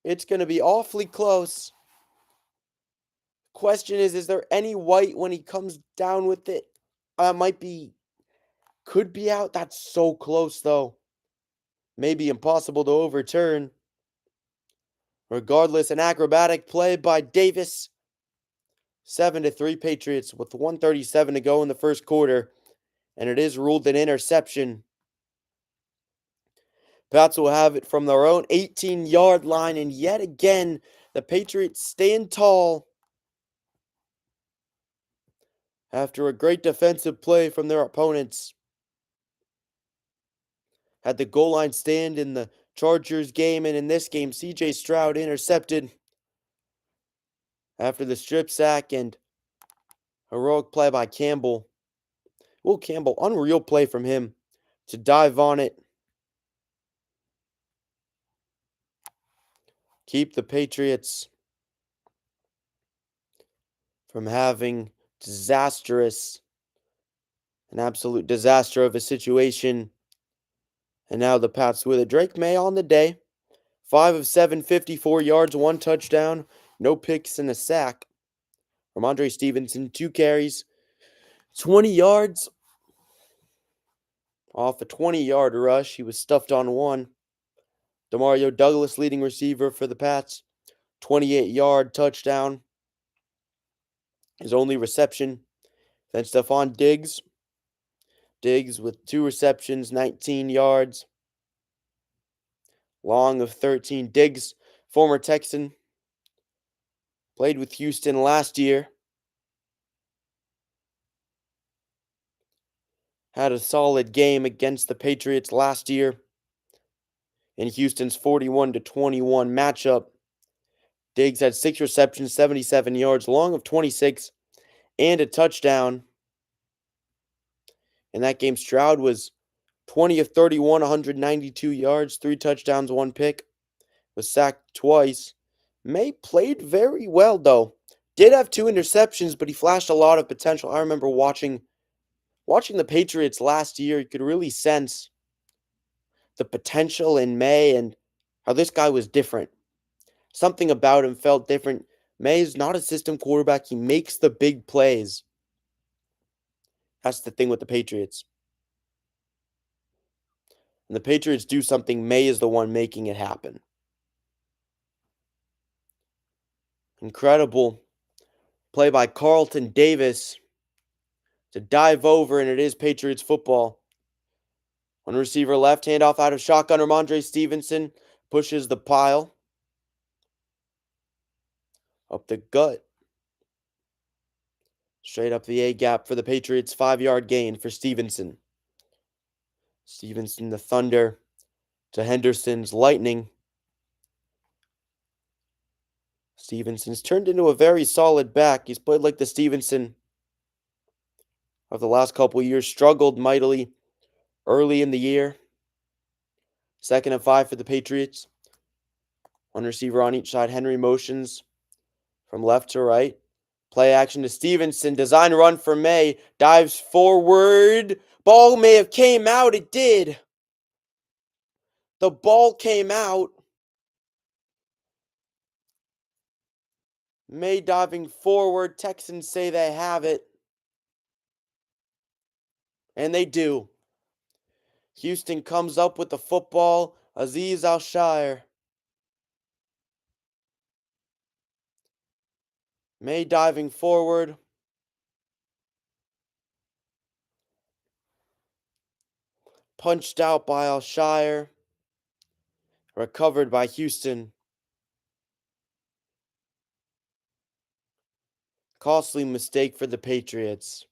It's going to be awfully close. Question is there any white when he comes down with it? Could be out. That's so close, though. Maybe impossible to overturn. Regardless, an acrobatic play by Davis. 7-3 Patriots with 1:37 to go in the first quarter. And it is ruled an interception. Pats will have it from their own 18-yard line. And yet again, the Patriots stand tall after a great defensive play from their opponents. Had the goal line stand in the Chargers game, and in this game, CJ Stroud intercepted after the strip sack and heroic play by Campbell. Will Campbell, unreal play from him to dive on it. Keep the Patriots from having an absolute disaster of a situation. And now the Pats with it. Drake May on the day. 5 of 7, 54 yards, 1 touchdown, no picks and a sack. Ramondre Stevenson, 2 carries, 20 yards. Off a 20-yard rush, he was stuffed on one. Demario Douglas, leading receiver for the Pats, 28-yard touchdown. His only reception. Then Stephon Diggs. Diggs with 2 receptions, 19 yards. Long of 13. Diggs, former Texan, played with Houston last year. Had a solid game against the Patriots last year in Houston's 41-21 matchup. Diggs had 6 receptions, 77 yards, long of 26, and a touchdown. In that game, Stroud was 20 of 31, 192 yards, 3 touchdowns, 1 pick. Was sacked twice. May played very well, though. Did have 2 interceptions, but he flashed a lot of potential. I remember watching the Patriots last year. You could really sense the potential in May and how this guy was different. Something about him felt different. May is not a system quarterback. He makes the big plays. That's the thing with the Patriots. When the Patriots do something, May is the one making it happen. Incredible play by Carlton Davis to dive over, and it is Patriots football. One receiver left, handoff out of shotgun. Ramondre Stevenson pushes the pile up the gut. Straight up the A-gap for the Patriots. 5-yard gain for Stevenson. Stevenson, the Thunder, to Henderson's Lightning. Stevenson's turned into a very solid back. He's played like the Stevenson of the last couple of years. Struggled mightily early in the year. 2nd and 5 for the Patriots. One receiver on each side. Henry motions from left to right. Play action to Stevenson. Design run for May. Dives forward. Ball may have came out. It did. The ball came out. May diving forward. Texans say they have it. And they do. Houston comes up with the football. Azeez Al-Shaair. May diving forward. Punched out by Al-Shaair. Recovered by Houston. Costly mistake for the Patriots.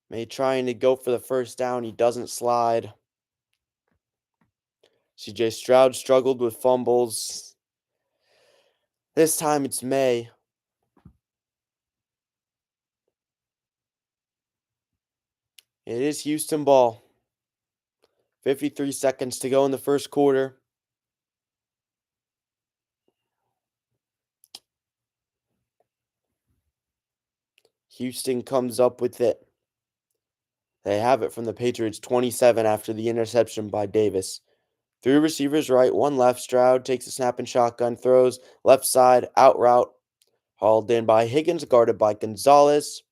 May trying to go for the first down. He doesn't slide. CJ Stroud struggled with fumbles. This time it's May. It is Houston ball. 53 seconds to go in the first quarter. Houston comes up with it. They have it from the Patriots, 27 after the interception by Davis. 3 receivers right, 1 left. Stroud takes a snap and shotgun, throws left side, out route. Hauled in by Higgins, guarded by Gonzalez.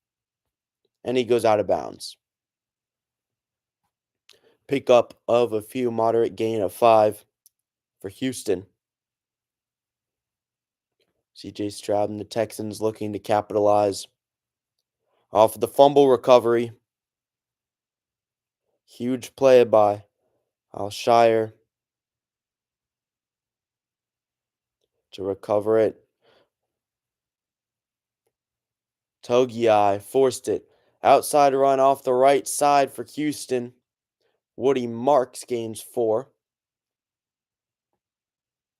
And he goes out of bounds. Pickup of a few, moderate gain of 5 for Houston. CJ Stroud and the Texans looking to capitalize off of the fumble recovery. Huge play by Al-Shaair to recover it. Togiai forced it. Outside run off the right side for Houston. Woody Marks gains 4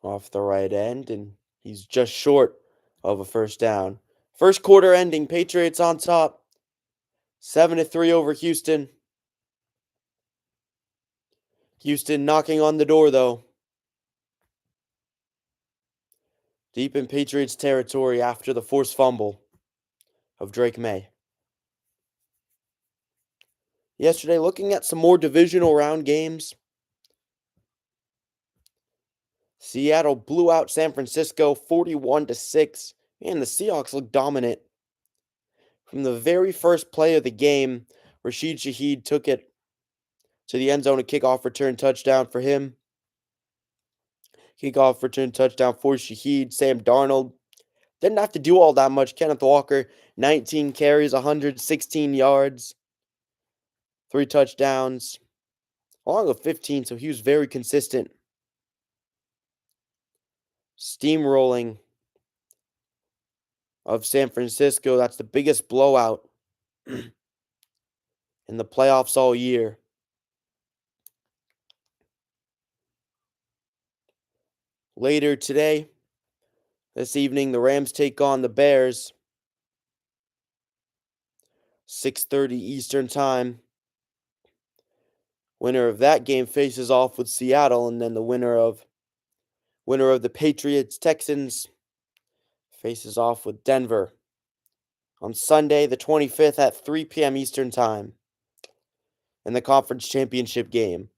off the right end, and he's just short of a first down. First quarter ending, Patriots on top. 7-3 over Houston. Houston knocking on the door, though. Deep in Patriots territory after the forced fumble of Drake May. Yesterday, looking at some more divisional round games. Seattle blew out San Francisco 41-6. Man, the Seahawks look dominant From the very first play of the game, Rashid Shaheed took it to the end zone, a kickoff return touchdown for him. Kickoff return touchdown for Shaheed. Sam Darnold didn't have to do all that much. Kenneth Walker, 19 carries, 116 yards, 3 touchdowns, along with 15, so he was very consistent. Steamrolling of San Francisco. That's the biggest blowout in the playoffs all year. Later today, this evening, the Rams take on the Bears. 6:30 Eastern Time. Winner of that game faces off with Seattle, and then the winner of the Patriots Texans faces off with Denver on Sunday, the 25th at 3 p.m. Eastern Time in the conference championship game.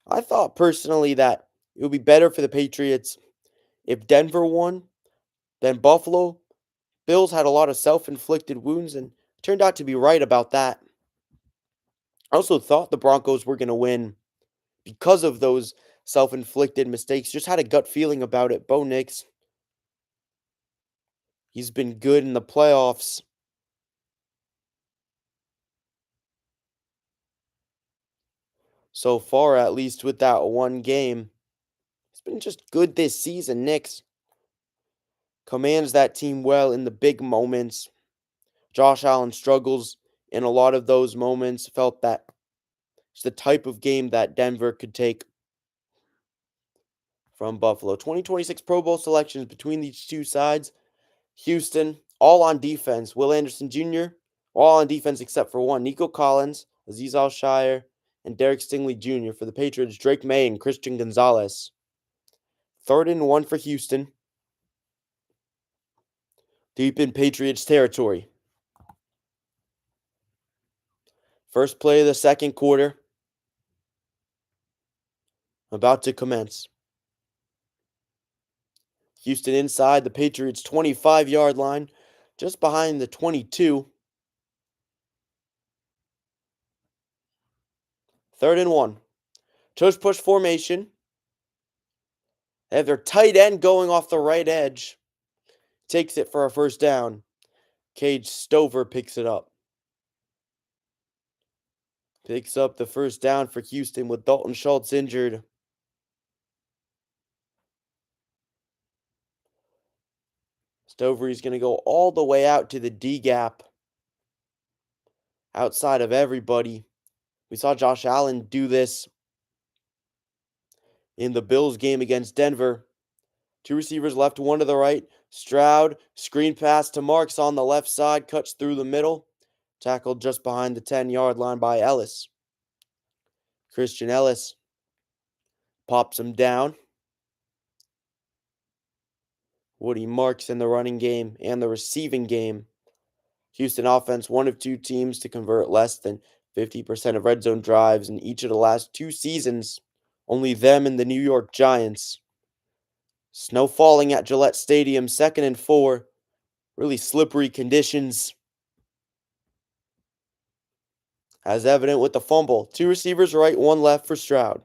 I thought personally that it would be better for the Patriots if Denver won than Buffalo. Bills had a lot of self-inflicted wounds and turned out to be right about that. I also thought the Broncos were going to win because of those self-inflicted mistakes. Just had a gut feeling about it. Bo Nix, he's been good in the playoffs. So far, at least with that one game. It's been just good this season. Nix commands that team well in the big moments. Josh Allen struggles in a lot of those moments. Felt that it's the type of game that Denver could take from Buffalo. 2026 Pro Bowl selections between these two sides. Houston, all on defense. Will Anderson Jr., all on defense except for one. Nico Collins, Azeez Al-Shire, and Derek Stingley Jr. For the Patriots, Drake May and Christian Gonzalez. 3rd and 1 for Houston. Deep in Patriots territory. First play of the second quarter about to commence. Houston inside the Patriots' 25-yard line, just behind the 22. 3rd and 1. Tush push formation. They have their tight end going off the right edge. Takes it for a first down. Cage Stover picks it up. Picks up the first down for Houston with Dalton Schultz injured. Stover is going to go all the way out to the D gap. Outside of everybody. We saw Josh Allen do this in the Bills game against Denver. 2 receivers left, 1 to the right. Stroud, screen pass to Marks on the left side, cuts through the middle. Tackled just behind the 10-yard line by Ellis. Christian Ellis pops him down. Woody Marks in the running game and the receiving game. Houston offense, one of 2 teams to convert less than 50% of red zone drives in each of the last 2 seasons. Only them and the New York Giants. Snow falling at Gillette Stadium, 2nd and 4. Really slippery conditions. As evident with the fumble. 2 receivers right, 1 left for Stroud.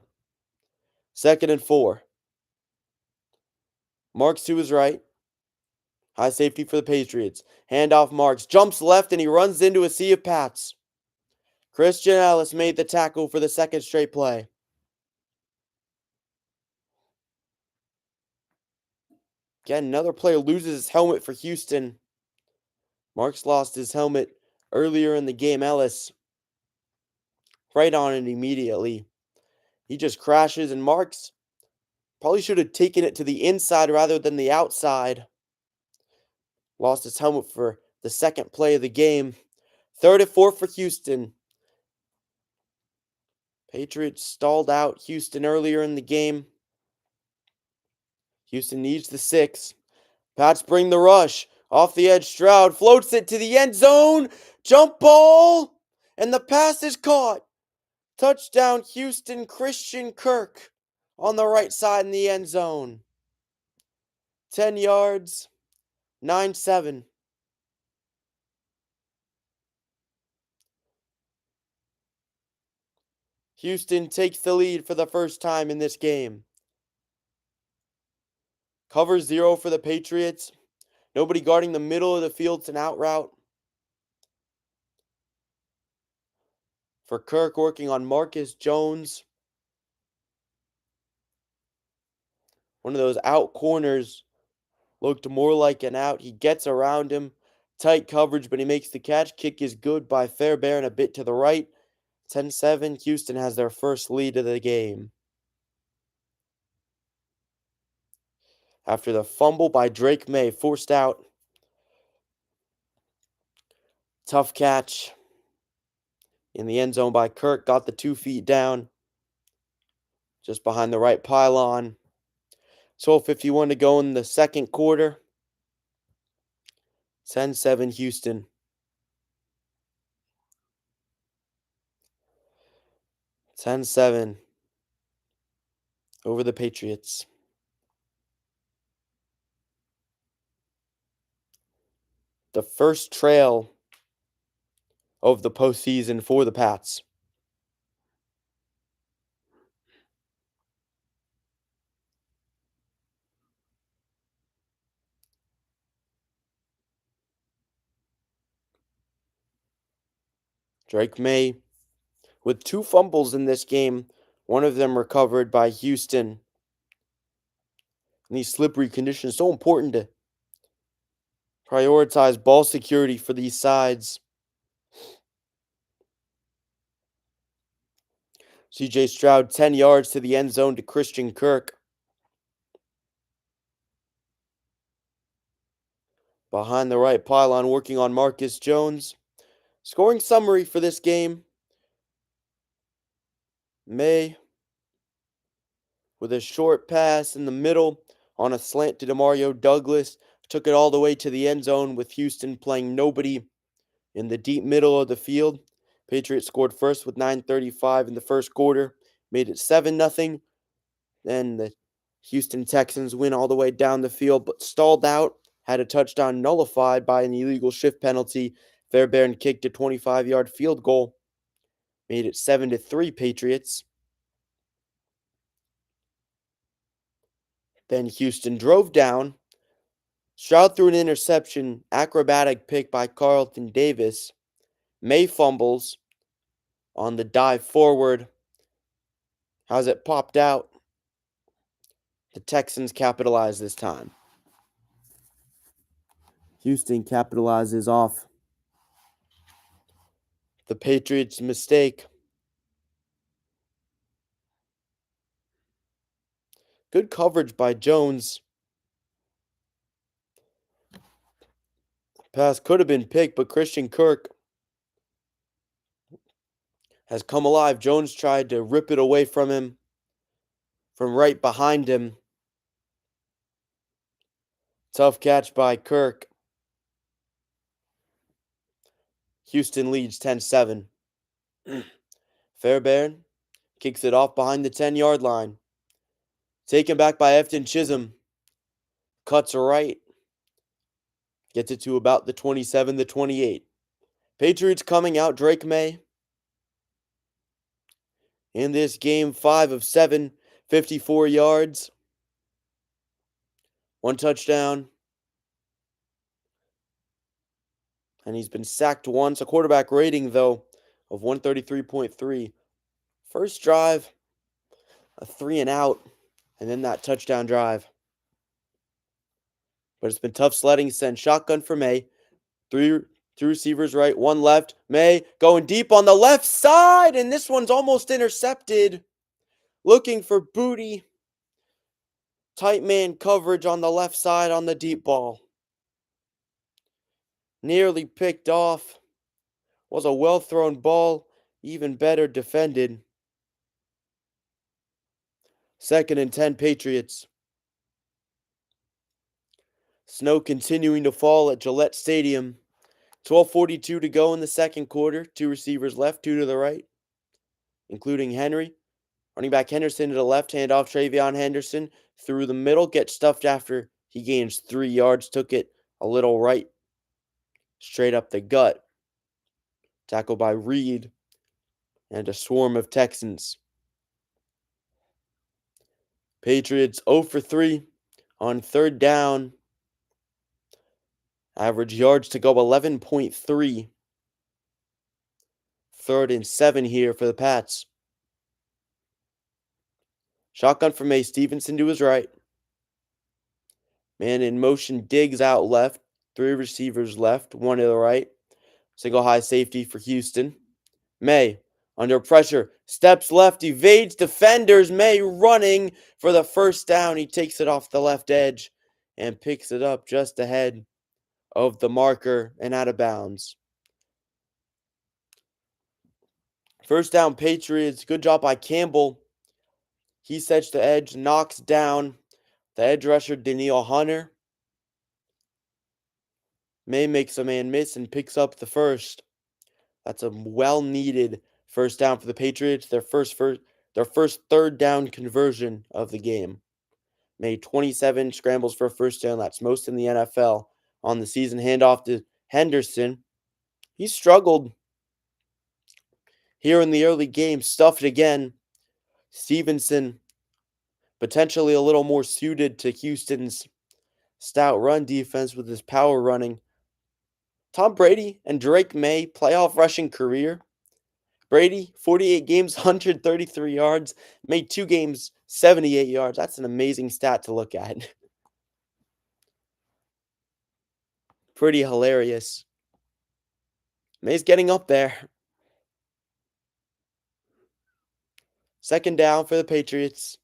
2nd and 4. Marks to his right. High safety for the Patriots. Handoff Marks. Jumps left and he runs into a sea of Pats. Christian Ellis made the tackle for the 2nd straight play. Again, another player loses his helmet for Houston. Marks lost his helmet earlier in the game. Ellis right on it immediately. He just crashes, and Marks probably should have taken it to the inside rather than the outside. Lost his helmet for the 2nd play of the game. 3rd and 4 for Houston. Patriots stalled out Houston earlier in the game. Houston needs the 6. Pats bring the rush. Off the edge, Stroud floats it to the end zone. Jump ball. And the pass is caught. Touchdown Houston, Christian Kirk on the right side in the end zone. 10 yards, 9-7. Houston takes the lead for the first time in this game. Cover 0 for the Patriots. Nobody guarding the middle of the field. It's an out route for Kirk, working on Marcus Jones. One of those out corners looked more like an out. He gets around him. Tight coverage, but he makes the catch. Kick is good by Fairbairn, a bit to the right. 10-7. Houston has their first lead of the game. After the fumble by Drake May, forced out. Tough catch in the end zone by Kirk. Got the 2 feet down, just behind the right pylon. 12:51 to go in the second quarter. 10-7 Houston. 10-7 over the Patriots. The first trail of the postseason for the Pats. Drake May with 2 fumbles in this game, one of them recovered by Houston. In these slippery conditions, so important to prioritize ball security for these sides. CJ Stroud, 10 yards to the end zone to Christian Kirk. Behind the right pylon, working on Marcus Jones. Scoring summary for this game. May with a short pass in the middle on a slant to Demario Douglas. Took it all the way to the end zone with Houston playing nobody in the deep middle of the field. Patriots scored first with 9:35 in the first quarter. Made it 7-0. Then the Houston Texans win all the way down the field, but stalled out. Had a touchdown nullified by an illegal shift penalty. Fairbairn kicked a 25-yard field goal. Made it 7-3 Patriots. Then Houston drove down. Stroud threw an interception. Acrobatic pick by Carlton Davis. May fumbles on the dive forward. How's it popped out? The Texans capitalize this time. Houston capitalizes off the Patriots' mistake. Good coverage by Jones. Pass could have been picked, but Christian Kirk has come alive. Jones tried to rip it away from him, from right behind him. Tough catch by Kirk. Houston leads 10-7. Fairbairn kicks it off behind the 10-yard line. Taken back by Efton Chisholm. Cuts right. Gets it to about the 27, the 28. Patriots coming out. Drake May. In this game, 5 of 7, 54 yards. 1 touchdown. And he's been sacked once. A quarterback rating, though, of 133.3. First drive, a 3 and out, and then that touchdown drive. But it's been tough sledding since. Shotgun for May. 3 receivers right, 1 left. May going deep on the left side, and this one's almost intercepted. Looking for Booty. Tight man coverage on the left side on the deep ball. Nearly picked off. Was a well-thrown ball. Even better defended. 2nd and 10 Patriots. Snow continuing to fall at Gillette Stadium. 12:42 to go in the second quarter. 2 receivers left, 2 to the right, including Henry. Running back Henderson to the left, hand off Travion Henderson. Through the middle, gets stuffed after he gains 3 yards. Took it a little right, straight up the gut. Tackled by Reed. and a swarm of Texans. Patriots 0 for 3 on third down. Average yards to go 11.3. 3rd and 7 here for the Pats. Shotgun from May. Stevenson to his right. Man in motion, Diggs out left. 3 receivers left, 1 to the right. Single high safety for Houston. May under pressure, steps left, evades defenders. May running for the first down. He takes it off the left edge and picks it up just ahead of the marker and out of bounds. First down, Patriots. Good job by Campbell. He sets the edge, knocks down the edge rusher, Danielle Hunter. May makes a man miss and picks up the first. That's a well-needed first down for the Patriots. Their first third down conversion of the game. May 27 scrambles for a first down. That's most in the NFL on the season. Handoff to Henderson. He struggled here in the early game. Stuffed again. Stevenson potentially a little more suited to Houston's stout run defense with his power running. Tom Brady and Drake May playoff rushing career. Brady, 48 games, 133 yards, made 2 games, 78 yards. That's an amazing stat to look at. Pretty hilarious. May's getting up there. Second down for the Patriots.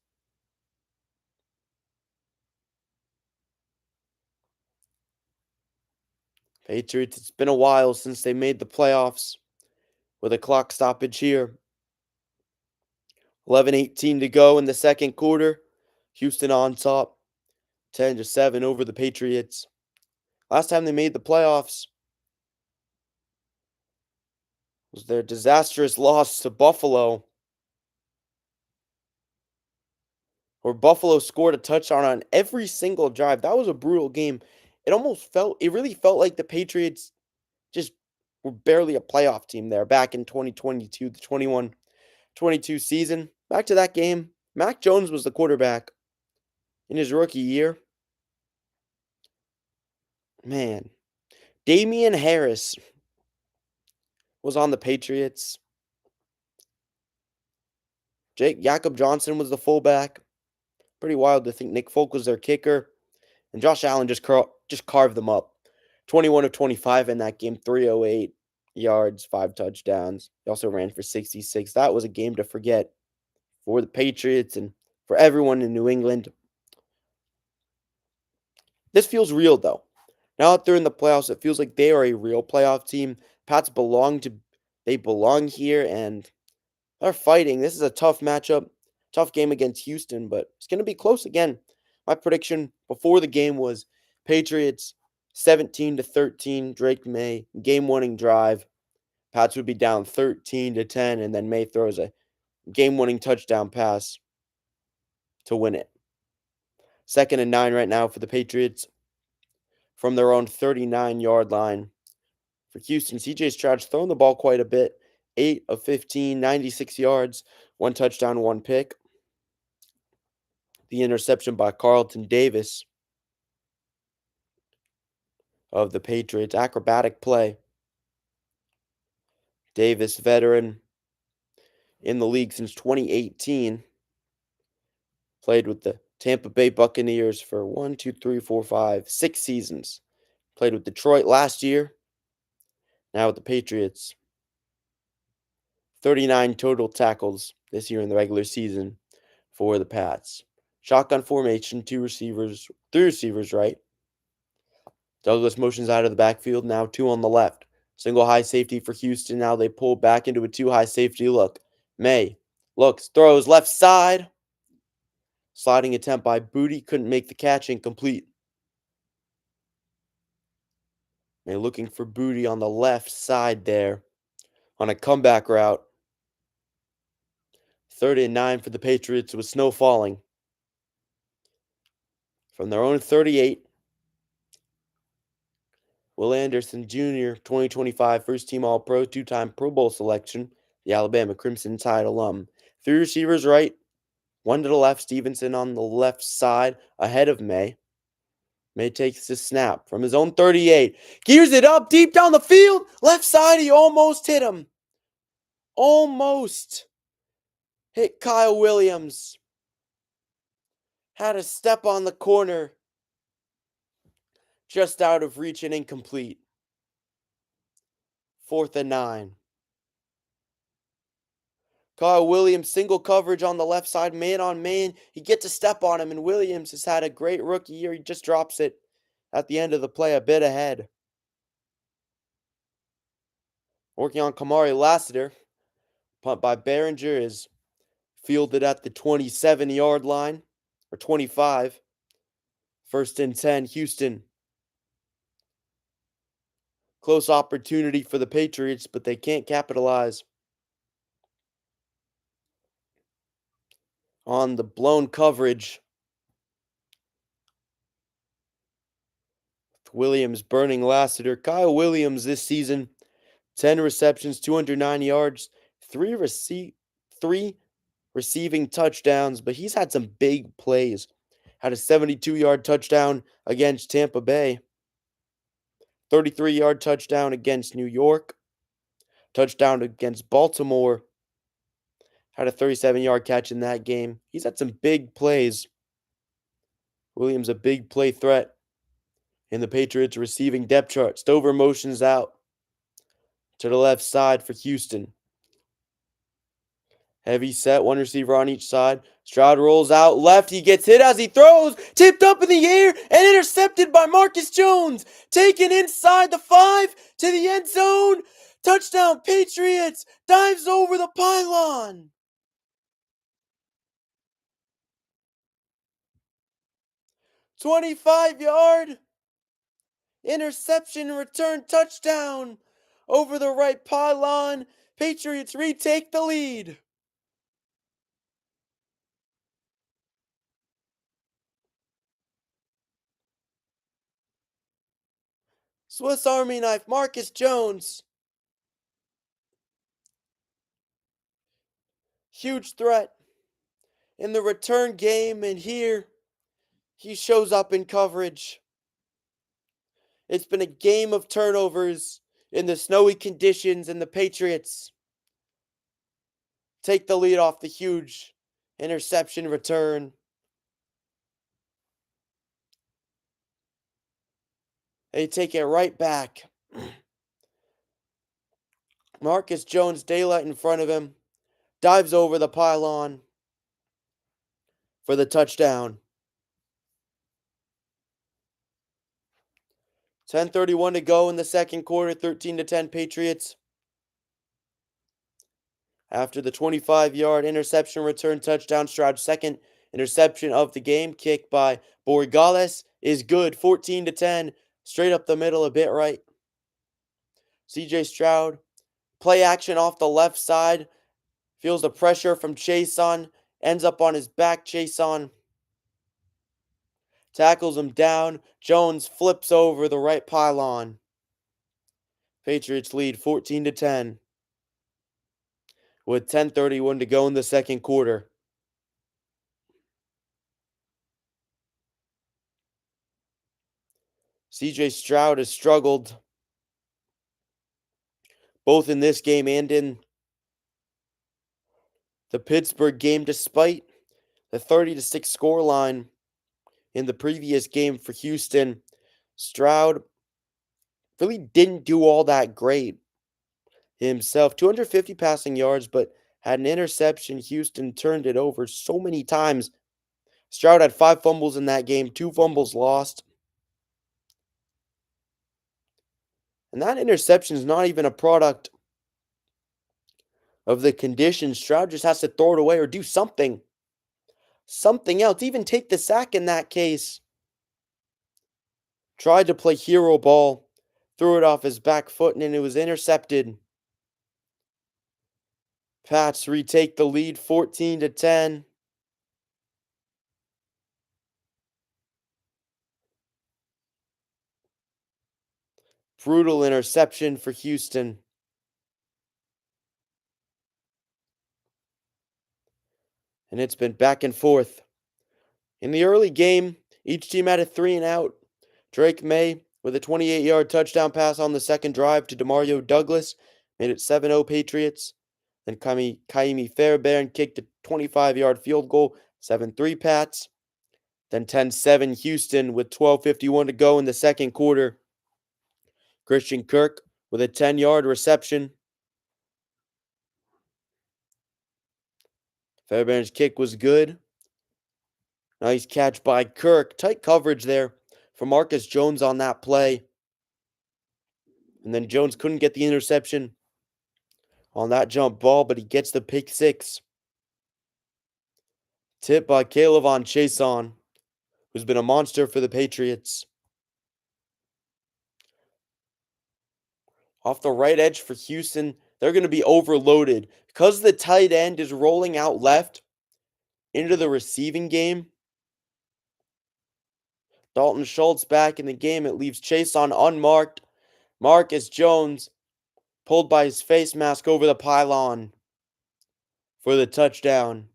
Patriots, it's been a while since they made the playoffs with a clock stoppage here. 11:18 to go in the second quarter. Houston on top, 10-7 over the Patriots. Last time they made the playoffs was their disastrous loss to Buffalo, where Buffalo scored a touchdown on every single drive. That was a brutal game. It really felt like the Patriots just were barely a playoff team there back in 2022, the 21-22 season. Back to that game, Mac Jones was the quarterback in his rookie year. Man, Damian Harris was on the Patriots. Jakob Johnson was the fullback. Pretty wild to think Nick Folk was their kicker. And Josh Allen just carved them up. 21 of 25 in that game, 308 yards, 5 touchdowns. He also ran for 66. That was a game to forget for the Patriots and for everyone in New England. This feels real, though. Now that they're in the playoffs, it feels like they are a real playoff team. Pats belong here, and they're fighting. This is a tough matchup, tough game against Houston, but it's going to be close again. My prediction before the game was Patriots 17-13, Drake May, game-winning drive. Pats would be down 13-10, and then May throws a game-winning touchdown pass to win it. 2nd and 9 right now for the Patriots from their own 39-yard line. For Houston, C.J. Stroud's thrown the ball quite a bit. 8 of 15, 96 yards, 1 touchdown, 1 pick. The interception by Carlton Davis of the Patriots. Acrobatic play. Davis, veteran in the league since 2018. Played with the Tampa Bay Buccaneers for 6 seasons. Played with Detroit last year. Now with the Patriots. 39 total tackles this year in the regular season for the Pats. Shotgun formation, 3 receivers right. Douglas motions out of the backfield, now 2 on the left. Single high safety for Houston. Now they pull back into a 2 high safety look. May looks, throws left side. Sliding attempt by Booty, couldn't make the catch, incomplete. May looking for Booty on the left side there on a comeback route. 3rd and 9 for the Patriots with snow falling. From their own 38, Will Anderson Jr., 2025 first-team All-Pro, 2-time Pro Bowl selection, the Alabama Crimson Tide alum. Three receivers right, one to the left, Stevenson on the left side ahead of May. May takes the snap from his own 38. Gears it up deep down the field. Left side, he almost hit him. Almost hit Kyle Williams. Had a step on the corner. Just out of reach and incomplete. 4th and 9. Kyle Williams, single coverage on the left side, man on man. He gets a step on him, and Williams has had a great rookie year. He just drops it at the end of the play, a bit ahead. Working on Kamari Lassiter. Punt by Behringer is fielded at the 27-yard line, or 25. 1st and 10, Houston. Close opportunity for the Patriots, but they can't capitalize on the blown coverage. Williams burning Lassiter. Kyle Williams this season, 10 receptions, 209 yards, three receiving touchdowns, but he's had some big plays. Had a 72-yard touchdown against Tampa Bay. 33-yard touchdown against New York. Touchdown against Baltimore. Had a 37-yard catch in that game. He's had some big plays. Williams a big play threat in the Patriots receiving depth chart. Stover motions out to the left side for Houston. Heavy set, one receiver on each side. Stroud rolls out left. He gets hit as he throws. Tipped up in the air and intercepted by Marcus Jones. Taken inside the 5 to the end zone. Touchdown Patriots. Dives over the pylon. 25-yard interception return touchdown over the right pylon. Patriots retake the lead. Swiss Army knife, Marcus Jones. Huge threat in the return game, and here he shows up in coverage. It's been a game of turnovers in the snowy conditions, and the Patriots take the lead off the huge interception return. They take it right back. Marcus Jones, daylight in front of him, dives over the pylon for the touchdown. 10:31 to go in the second quarter, 13-10 Patriots. After the 25-yard interception return touchdown, Stroud's second interception of the game, kick by Borregales, is good. 14-10, straight up the middle, a bit right. CJ Stroud, play action off the left side, feels the pressure from Chason, ends up on his back. Chason tackles him down. Jones flips over the right pylon. Patriots lead 14-10 with 10:31 to go in the second quarter. CJ Stroud has struggled both in this game and in the Pittsburgh game, despite the 30-6 scoreline in the previous game for Houston. Stroud really didn't do all that great himself. 250 passing yards, but had an interception. Houston turned it over so many times. Stroud had 5 fumbles in that game, 2 fumbles lost. And that interception is not even a product of the conditions. Stroud just has to throw it away or do something. Something else. Even take the sack in that case. Tried to play hero ball. Threw it off his back foot and it was intercepted. Pats retake the lead 14-10. Brutal interception for Houston. and it's been back and forth. In the early game, each team had a 3-and-out. Drake May, with a 28-yard touchdown pass on the second drive to Demario Douglas, made it 7-0 Patriots. Then Kaimi Fairbairn kicked a 25-yard field goal, 7-3 Pats. Then 10-7 Houston with 12:51 to go in the second quarter. Christian Kirk with a 10-yard reception. Fairbairn's kick was good. Nice catch by Kirk. Tight coverage there for Marcus Jones on that play. And then Jones couldn't get the interception on that jump ball, but he gets the pick six. Tip by Kayvon Chason, who's been a monster for the Patriots. Off the right edge for Houston, they're going to be overloaded. Because the tight end is rolling out left into the receiving game, Dalton Schultz back in the game. It leaves Chason unmarked. Marcus Jones pulled by his face mask over the pylon for the touchdown.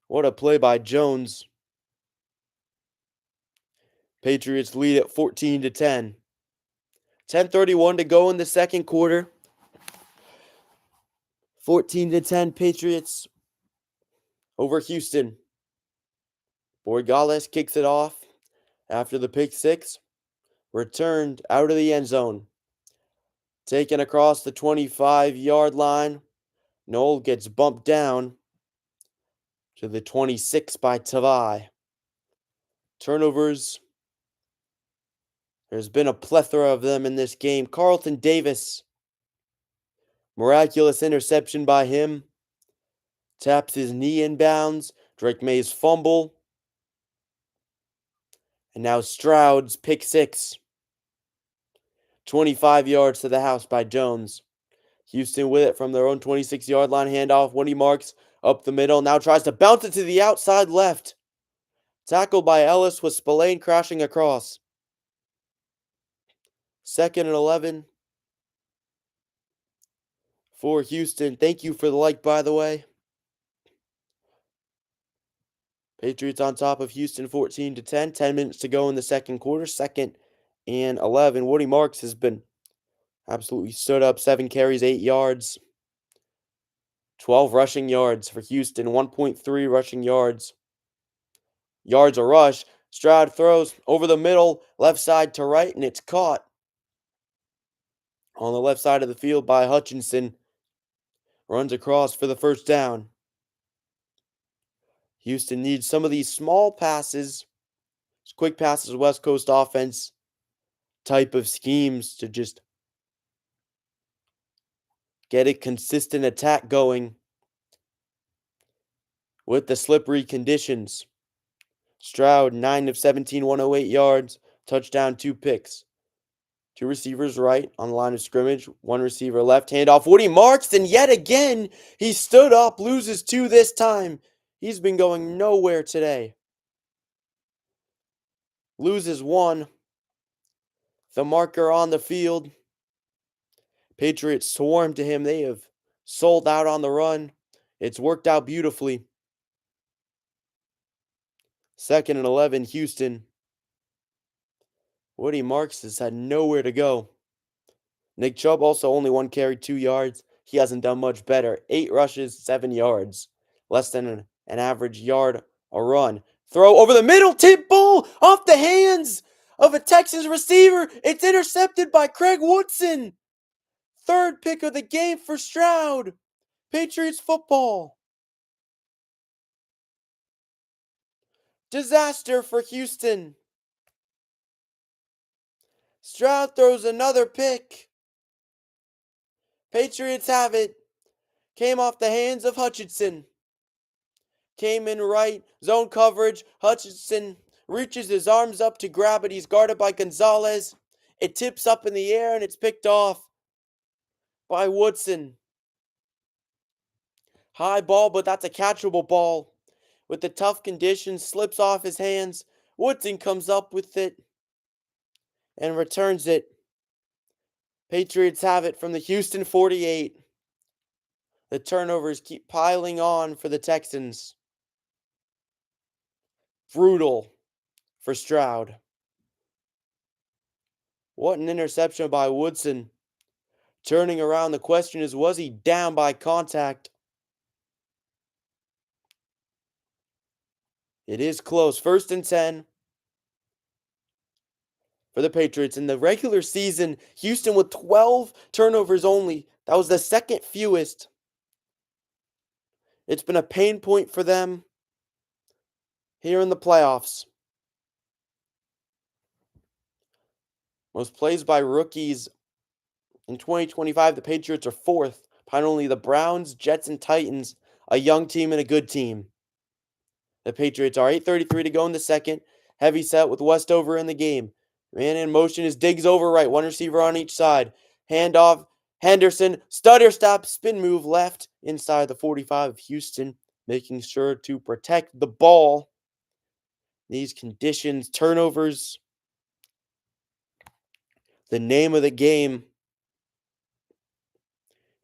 What a play by Jones. Patriots lead at 14-10. 10:31 to go in the second quarter. 14-10 Patriots over Houston. Borregales kicks it off after the pick six. Returned out of the end zone. Taken across the 25-yard line. Noel gets bumped down to the 26 by Tavai. Turnovers. There's been a plethora of them in this game. Carlton Davis. Miraculous interception by him. Taps his knee inbounds. Drake May's fumble. And now Stroud's pick six. 25 yards to the house by Jones. Houston with it from their own 26-yard line. Handoff. Woody Marks up the middle. Now tries to bounce it to the outside left. Tackled by Ellis with Spillane crashing across. 2nd and 11 for Houston. Thank you for the like, by the way. Patriots on top of Houston 14-10. 10 minutes to go in the second quarter. 2nd and 11. Woody Marks has been absolutely stood up. 7 carries, 8 yards. 12 rushing yards for Houston. 1.3 rushing yards. Yards a rush. Stroud throws over the middle, left side to right, and it's caught on the left side of the field by Hutchinson. Runs across for the first down. Houston needs some of these small passes, quick passes, West Coast offense type of schemes to just get a consistent attack going with the slippery conditions. Stroud, 9 of 17, 108 yards, touchdown, 2 picks. 2 receivers right on the line of scrimmage, 1 receiver left, handoff. Woody Marks, and yet again, he stood up, loses 2 this time. He's been going nowhere today. Loses 1. The marker on the field. Patriots swarm to him. They have sold out on the run. It's worked out beautifully. 2nd and 11, Houston. Woody Marks has had nowhere to go. Nick Chubb also only 1 carry, 2 yards. He hasn't done much better. 8 rushes, 7 yards. Less than an average yard a run. Throw over the middle, tip ball off the hands of a Texans receiver. It's intercepted by Craig Woodson. 3rd pick of the game for Stroud. Patriots football. Disaster for Houston. Stroud throws another pick. Patriots have it. Came off the hands of Hutchinson. Came in right. Zone coverage. Hutchinson reaches his arms up to grab it. He's guarded by Gonzalez. It tips up in the air and it's picked off by Woodson. High ball, but that's a catchable ball. With the tough conditions, slips off his hands. Woodson comes up with it and returns it. Patriots have it from the Houston 48. The turnovers keep piling on for the Texans. Brutal for Stroud. What an interception by Woodson. Turning around, the question is, was he down by contact? It is close. 1st and 10 for the Patriots. In the regular season, Houston with 12 turnovers only. That was the second fewest. It's been a pain point for them here in the playoffs. Most plays by rookies in 2025, the Patriots are 4th, behind only the Browns, Jets, and Titans, a young team and a good team. The Patriots are 8:33 to go in the second. Heavy set with Westover in the game. Man in motion is Diggs over right. One receiver on each side. Handoff. Henderson. Stutter stop. Spin move left inside the 45 of Houston. Making sure to protect the ball. These conditions. Turnovers. The name of the game.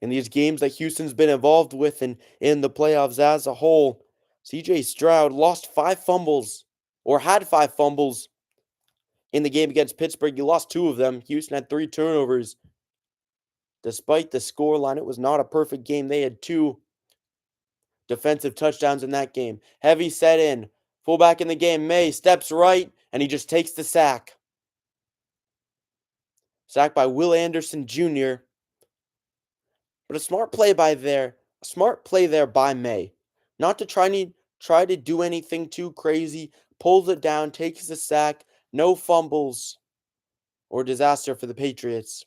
In these games that Houston's been involved with and in the playoffs as a whole. CJ Stroud lost 5 fumbles. Or had 5 fumbles. In the game against Pittsburgh, you lost 2 of them. Houston had 3 turnovers. Despite the scoreline, it was not a perfect game. They had 2 defensive touchdowns in that game. Heavy set in. Fullback in the game, May steps right, and he just takes the sack. Sacked by Will Anderson Jr. But a smart play there by May. Not to try to do anything too crazy. Pulls it down, takes the sack, no fumbles or disaster for the Patriots.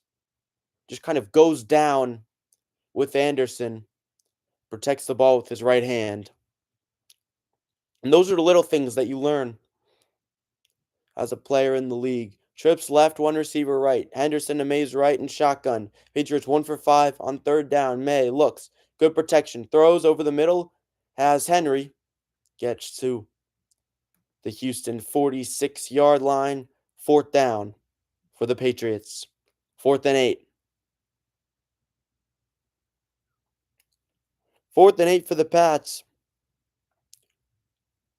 Just kind of goes down with Anderson, protects the ball with his right hand. And those are the little things that you learn as a player in the league. Trips left, one receiver right. Henderson to May's right and shotgun. Patriots 1 for 5 on 3rd down. May looks. Good protection. Throws over the middle. Has Henry. Gets to the Houston 46-yard line. 4th down for the Patriots. 4th and 8. 4th and 8 for the Pats.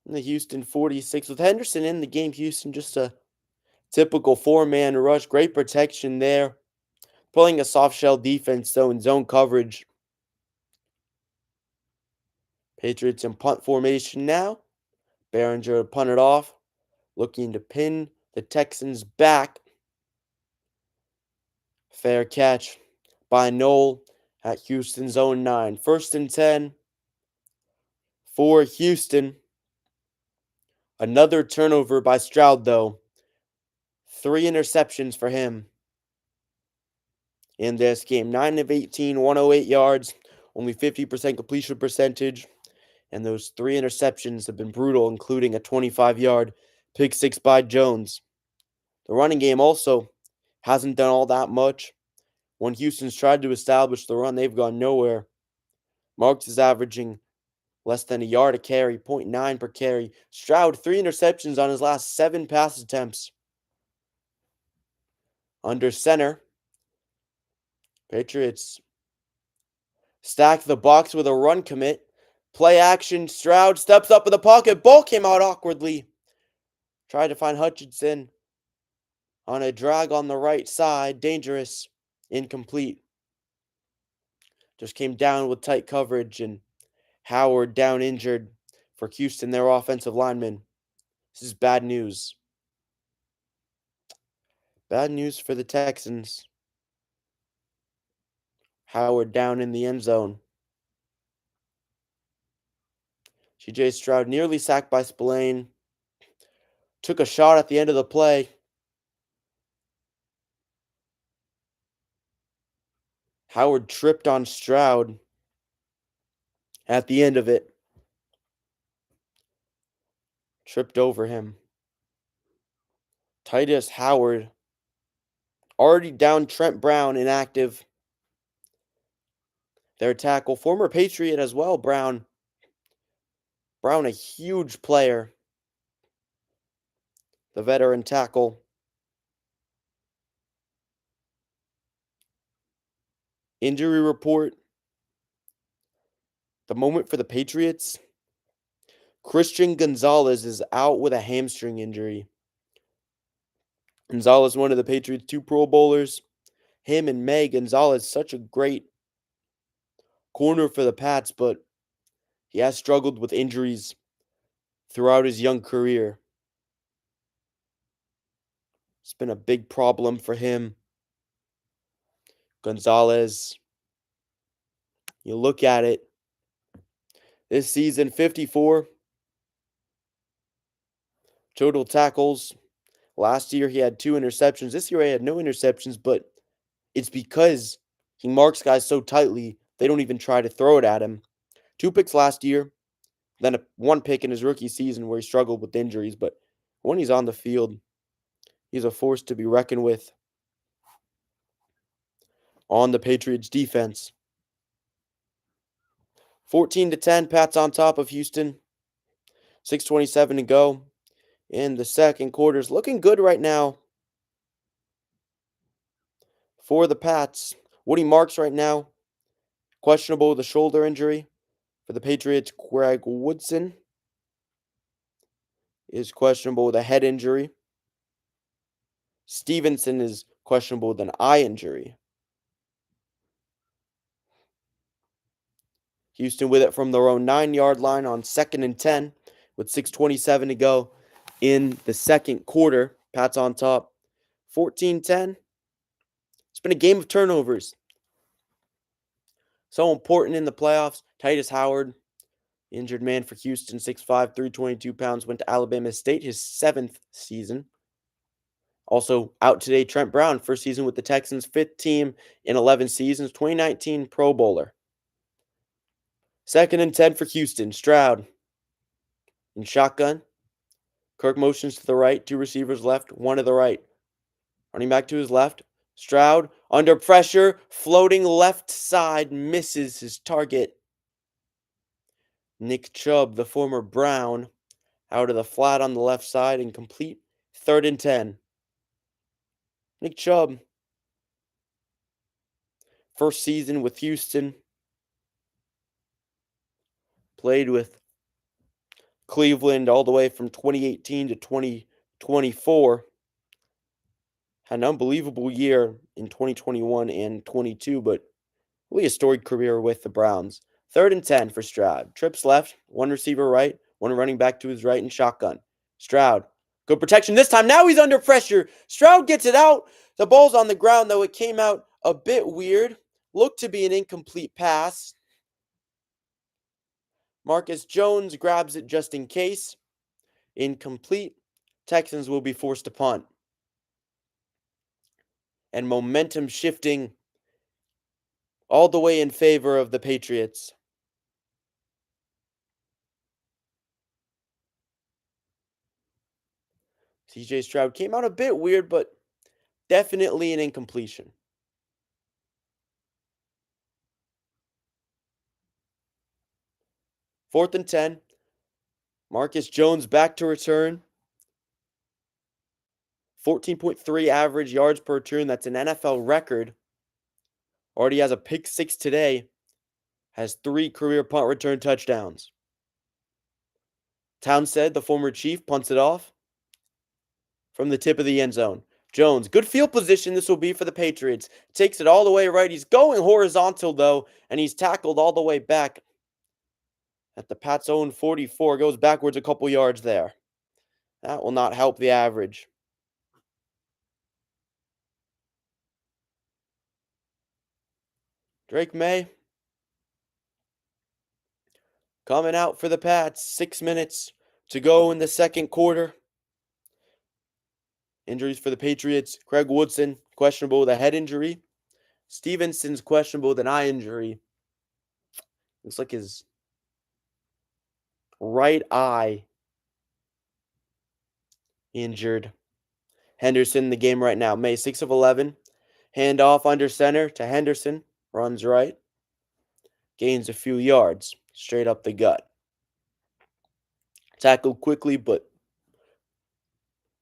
In the Houston 46. With Henderson in the game, Houston just a typical 4-man rush. Great protection there. Pulling a soft shell defense, though, in zone coverage. Patriots in punt formation now. Behringer punted off. Looking to pin the Texans back. Fair catch by Knoll at Houston's own 9. 1st and 10 for Houston. Another turnover by Stroud, though. 3 interceptions for him in this game. 9 of 18, 108 yards, only 50% completion percentage. And those 3 interceptions have been brutal, including a 25-yard pick 6 by Jones. The running game also hasn't done all that much. When Houston's tried to establish the run, they've gone nowhere. Marks is averaging less than a yard a carry, 0.9 per carry. Stroud, 3 interceptions on his last 7 pass attempts. Under center, Patriots stack the box with a run commit. Play action, Stroud steps up in the pocket. Ball came out awkwardly. Tried to find Hutchinson on a drag on the right side. Dangerous. Incomplete. Just came down with tight coverage, and Howard down injured for Houston, their offensive lineman. This is bad news. Bad news for the Texans. Howard down in the end zone. CJ Stroud nearly sacked by Spillane. Took a shot at the end of the play. Howard tripped on Stroud at the end of it. Tripped over him. Titus Howard already down. Trent Brown inactive. Their tackle, former Patriot as well, Brown. Brown, a huge player. The veteran tackle. Injury report the moment for the Patriots. Christian Gonzalez is out with a hamstring injury. Gonzalez, one of the Patriots' two Pro Bowlers. Him and May Gonzalez, such a great corner for the Pats, but he has struggled with injuries throughout his young career. It's been a big problem for him. Gonzalez, you look at it, this season 54 total tackles. Last year he had 2 interceptions. This year he had no interceptions, but it's because he marks guys so tightly, they don't even try to throw it at him. 2 picks last year, then 1 pick in his rookie season where he struggled with injuries, but when he's on the field, he's a force to be reckoned with on the Patriots defense. 14-10, Pats on top of Houston. 6:27 to go in the second quarter. Is looking good right now for the Pats. Woody Marks right now, questionable with a shoulder injury. For the Patriots, Greg Woodson is questionable with a head injury. Stevenson is questionable with an eye injury. Houston with it from their own 9-yard line on 2nd and 10 with 6:27 to go in the second quarter. Pats on top, 14-10. It's been a game of turnovers. So important in the playoffs. Titus Howard, injured man for Houston, 6'5", 322 pounds, went to Alabama State, his 7th season. Also out today, Trent Brown, first season with the Texans, 5th team in 11 seasons, 2019 Pro Bowler. 2nd and 10 for Houston. Stroud in shotgun. Kirk motions to the right, 2 receivers left, 1 to the right. Running back to his left. Stroud under pressure, floating left side, misses his target. Nick Chubb, the former Brown, out of the flat on the left side, incomplete. 3rd and 10. Nick Chubb, first season with Houston, played with Cleveland all the way from 2018 to 2024. Had an unbelievable year in 2021 and 22, but really a storied career with the Browns. 3rd and 10 for Stroud. Trips left, 1 receiver right, 1 running back to his right in shotgun. Stroud, good protection this time. Now he's under pressure. Stroud gets it out. The ball's on the ground, though. It came out a bit weird. Looked to be an incomplete pass. Marcus Jones grabs it just in case. Incomplete. Texans will be forced to punt. And momentum shifting all the way in favor of the Patriots. CJ Stroud came out a bit weird, but definitely an incompletion. 4th and 10. Marcus Jones back to return. 14.3 average yards per return. That's an NFL record. Already has a pick 6 today. Has 3 career punt return touchdowns. Townsend, the former Chief, punts it off from the tip of the end zone. Jones, good field position this will be for the Patriots. Takes it all the way right. He's going horizontal, though, and he's tackled all the way back at the Pats' own 44. Goes backwards a couple yards there. That will not help the average. Drake May coming out for the Pats. 6 minutes to go in the second quarter. Injuries for the Patriots. Craig Woodson, questionable with a head injury. Stevenson's questionable with an eye injury. Looks like his right eye injured. Henderson in the game right now. May 6 of 11. Hand off under center to Henderson. Runs right. Gains a few yards. Straight up the gut. Tackled quickly, but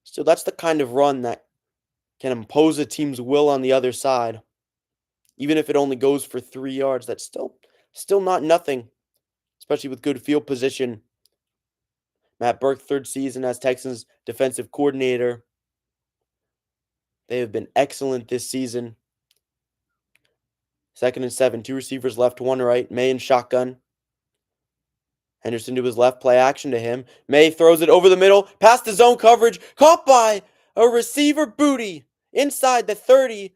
still, that's the kind of run that can impose a team's will on the other side. Even if it only goes for 3 yards, that's still not nothing especially with good field position. Matt Burke, third season as Texans defensive coordinator. They have been excellent this season. 2nd and 7, two receivers left, one right. May in shotgun. Henderson to his left, play action to him. May throws it over the middle, past the zone coverage, caught by a receiver Booty inside the 30.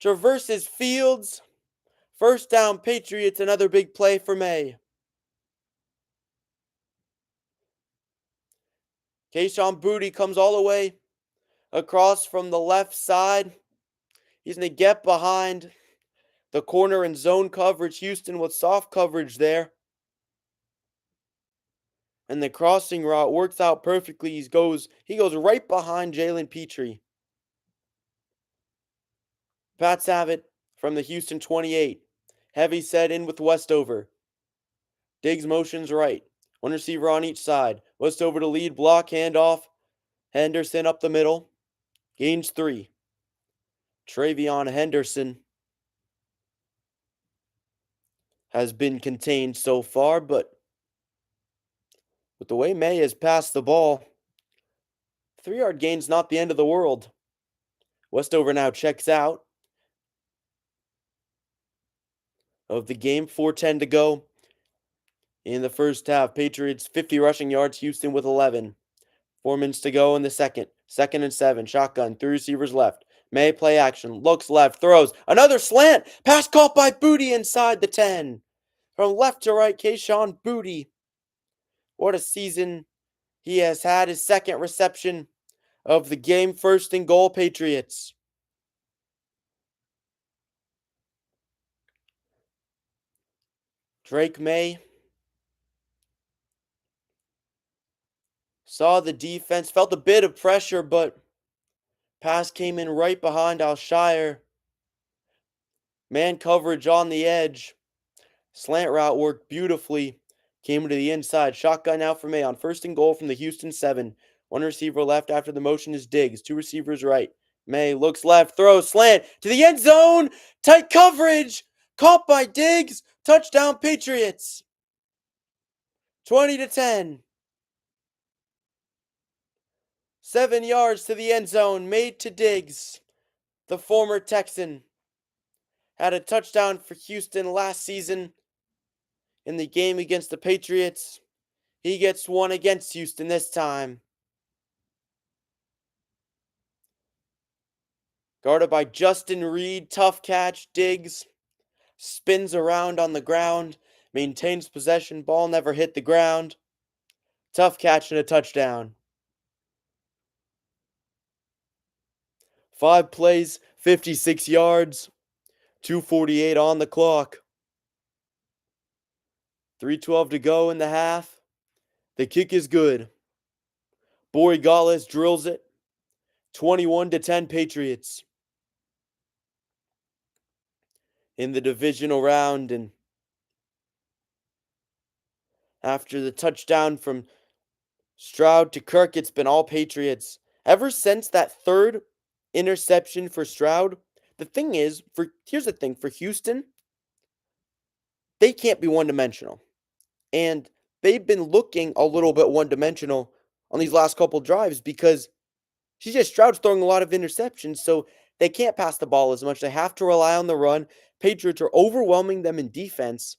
Traverses Fields. First down, Patriots. Another big play for May. Kayshon Booty comes all the way across from the left side. He's going to get behind the corner and zone coverage. Houston with soft coverage there. And the crossing route works out perfectly. He goes right behind Jalen Petrie. Pats have it from the Houston 28. Heavy set in with Westover. Diggs motions right. One receiver on each side. Westover to lead, block, handoff. Henderson up the middle. Gains 3. Travion Henderson has been contained so far, but with the way May has passed the ball, 3-yard gain's not the end of the world. Westover now checks out of the game. 4:10 to go in the first half. Patriots 50 rushing yards, Houston with 11. 4 minutes to go in the second. 2nd and 7, shotgun, 3 receivers left. May play action, looks left, throws. Another slant, pass caught by Booty inside the 10. From left to right, Kayshon Booty. What a season he has had. His second reception of the game. 1st and goal, Patriots. Drake May saw the defense, felt a bit of pressure, but pass came in right behind Alshire. Man coverage on the edge. Slant route worked beautifully. Came to the inside. Shotgun out for May on 1st and goal from the Houston 7. One receiver left after the motion is Diggs. 2 receivers right. May looks left, throws, slant to the end zone. Tight coverage. Caught by Diggs. Touchdown Patriots. 20-10. 7 yards to the end zone. Made to Diggs. The former Texan had a touchdown for Houston last season in the game against the Patriots. He gets one against Houston this time. Guarded by Justin Reed. Tough catch. Diggs spins around on the ground. Maintains possession. Ball never hit the ground. Tough catch and a touchdown. 5 plays, 56 yards. 2:48 on the clock. 3:12 to go in the half. The kick is good. Borregales drills it. 21-10 Patriots. In the divisional round, and after the touchdown from Stroud to Kirk, it's been all Patriots. Ever since that third interception for Stroud, here's the thing, for Houston, they can't be one-dimensional. And they've been looking a little bit one-dimensional on these last couple drives because CJ Stroud's throwing a lot of interceptions, so they can't pass the ball as much. They have to rely on the run. Patriots are overwhelming them in defense.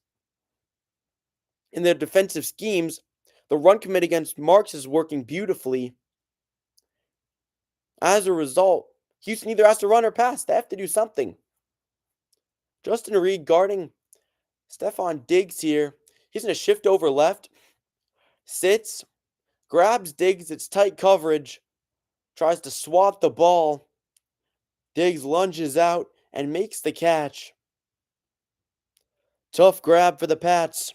In their defensive schemes, the run commit against Marks is working beautifully. As a result, Houston either has to run or pass. They have to do something. Justin Reed guarding Stephon Diggs here. He's going to shift over left. Sits. Grabs Diggs. It's tight coverage. Tries to swat the ball. Diggs lunges out and makes the catch. Tough grab for the Pats.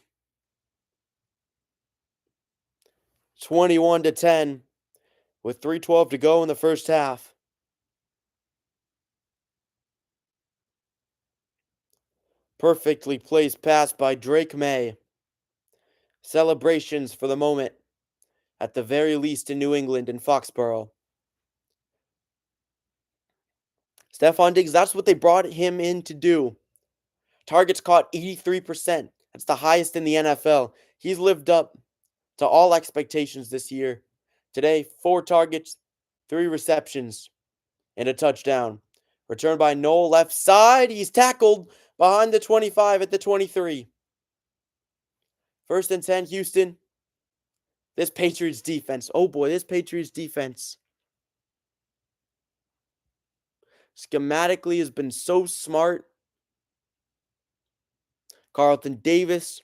21-10 with 3:12 to go in the first half. Perfectly placed pass by Drake May. Celebrations for the moment, at the very least in New England and Foxborough. Stephon Diggs, that's what they brought him in to do. Targets caught 83%. That's the highest in the NFL. He's lived up to all expectations this year. Today, 4 targets, 3 receptions, and a touchdown. Returned by Noel left side. He's tackled behind the 25 at the 23. First and 10, Houston. This Patriots defense. Oh boy, this Patriots defense schematically has been so smart. Carlton Davis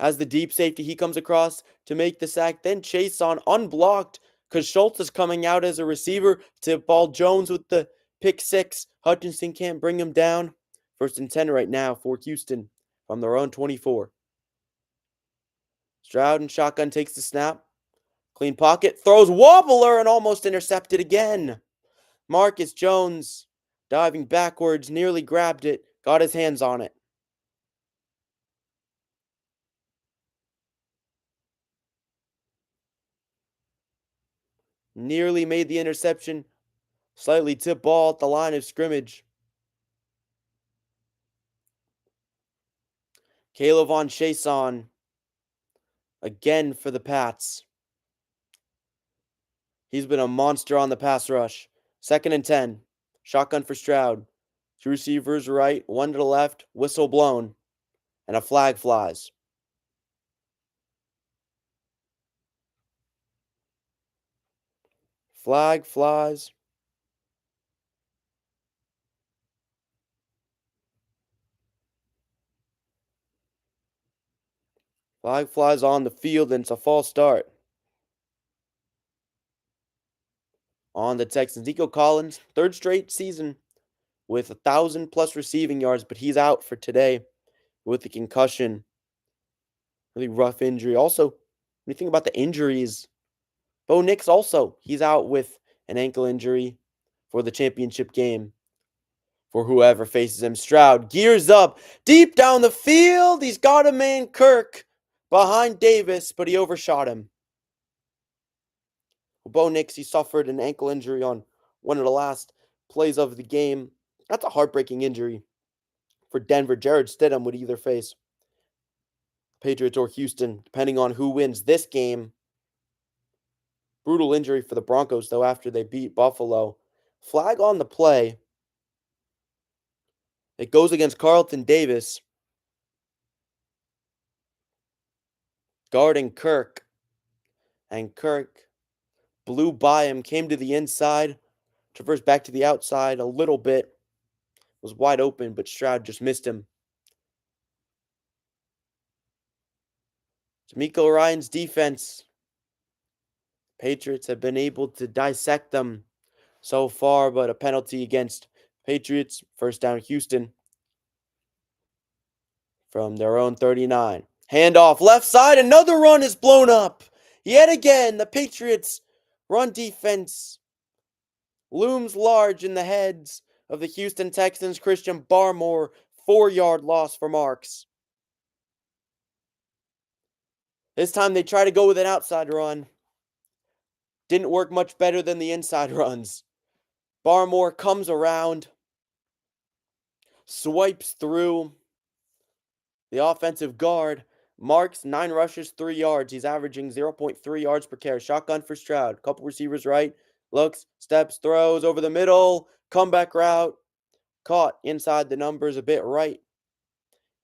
has the deep safety. He comes across to make the sack. Then Chase on unblocked because Schultz is coming out as a receiver to ball Jones with the pick 6. Hutchinson can't bring him down. First and 10 right now for Houston from their own 24. Stroud and shotgun takes the snap. Clean pocket. Throws wobbler and almost intercepted again. Marcus Jones diving backwards, nearly grabbed it, got his hands on it. Nearly made the interception. Slightly tipped ball at the line of scrimmage. Caleb Von Chason again for the Pats. He's been a monster on the pass rush. Second and 10. Shotgun for Stroud. 2 receivers right, 1 to the left, whistle blown, and a flag flies. Flag flies. Flag flies on the field, and it's a false start. On the Texans, Nico Collins, 3rd straight season with 1,000+ receiving yards, but he's out for today with a concussion. Really rough injury. Also, when you think about the injuries, Bo Nix also, he's out with an ankle injury for the championship game for whoever faces him. Stroud gears up deep down the field. He's got a man, Kirk, behind Davis, but he overshot him. Bo Nix, he suffered an ankle injury on one of the last plays of the game. That's a heartbreaking injury for Denver. Jared Stidham would either face Patriots or Houston, depending on who wins this game. Brutal injury for the Broncos, though, after they beat Buffalo. Flag on the play. It goes against Carlton Davis, guarding Kirk. And Kirk blew by him, came to the inside, traversed back to the outside a little bit. Was wide open, but Stroud just missed him. D'Amico Ryan's defense. Patriots have been able to dissect them so far, but a penalty against Patriots. First down, Houston. From their own 39. Handoff, left side, another run is blown up. Yet again, the Patriots' run defense looms large in the heads of the Houston Texans. Christian Barmore, 4-yard loss for Marks. This time they try to go with an outside run. Didn't work much better than the inside runs. Barmore comes around, swipes through the offensive guard. Marks, 9 rushes, 3 yards. He's averaging 0.3 yards per carry. Shotgun for Stroud. Couple receivers right. Looks, steps, throws over the middle. Comeback route. Caught inside the numbers a bit right.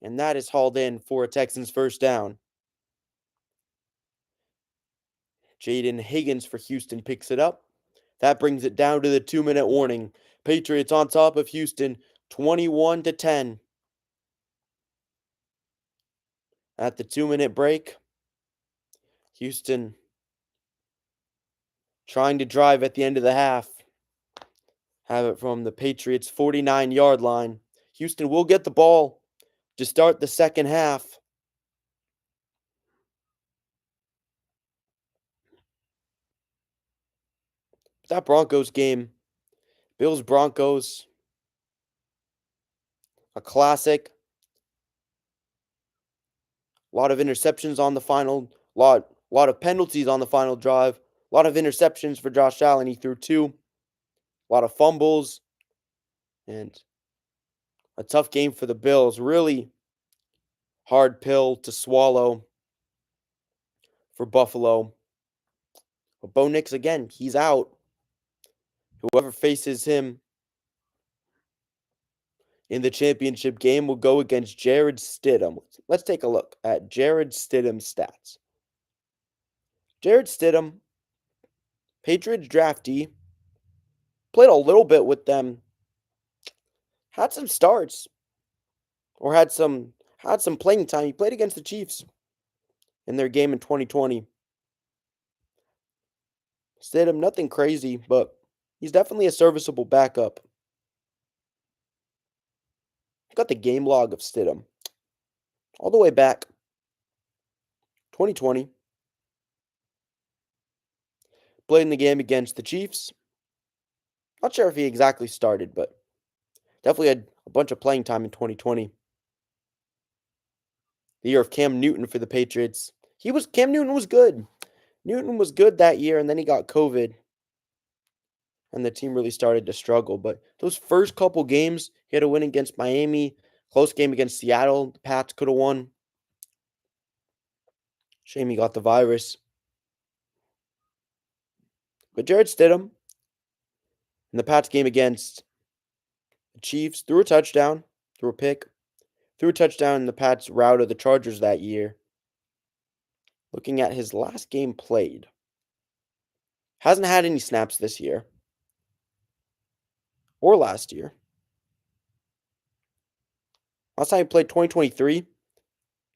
And that is hauled in for a Texans first down. Jaden Higgins for Houston picks it up. That brings it down to the 2-minute warning. Patriots on top of Houston, 21-10. At the 2-minute break, Houston trying to drive at the end of the half. Have it from the Patriots' 49-yard line. Houston will get the ball to start the second half. That Broncos game, Bills-Broncos, a classic. A lot of interceptions on the final, lot of penalties on the final drive. A lot of interceptions for Josh Allen. He threw 2. A lot of fumbles. And a tough game for the Bills. Really Hard pill to swallow for Buffalo. But Bo Nix, again, he's out. Whoever faces him in the championship game will go against Jared Stidham. Let's take a look at Jared Stidham's stats. Jared Stidham, Patriots draftee, played a little bit with them, had some starts, or had some playing time. He played against the Chiefs in their game in 2020. Stidham, nothing crazy, but he's definitely a serviceable backup. Got the game log of Stidham all the way back 2020. Played in the game against the Chiefs. Not sure if he exactly started, but definitely had a bunch of playing time in 2020. The year of Cam Newton for the Patriots. Cam Newton was good. Newton was good that year, and then he got COVID, and the team really started to struggle. But those first couple games, he had a win against Miami, close game against Seattle. The Pats could have won. Shame he got the virus. But Jared Stidham, in the Pats game against the Chiefs, threw a touchdown, threw a pick, threw a touchdown in the Pats' rout of the Chargers that year. Looking at his last game played, hasn't had any snaps this year or last year. Last time he played 2023,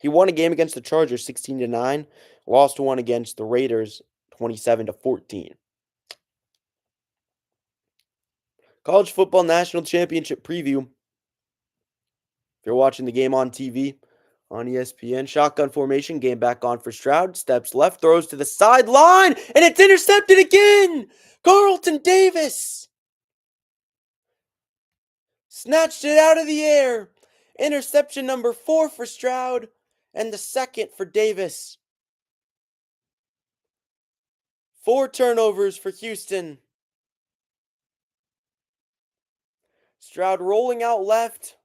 he won a game against the Chargers 16-9, lost one against the Raiders 27-14. College Football National Championship preview. If you're watching the game on TV, on ESPN, shotgun formation, game back on for Stroud, steps left, throws to the sideline, and it's intercepted again! Carlton Davis snatched it out of the air. Interception number 4 for Stroud, and the second for Davis. 4 turnovers for Houston. Stroud rolling out left.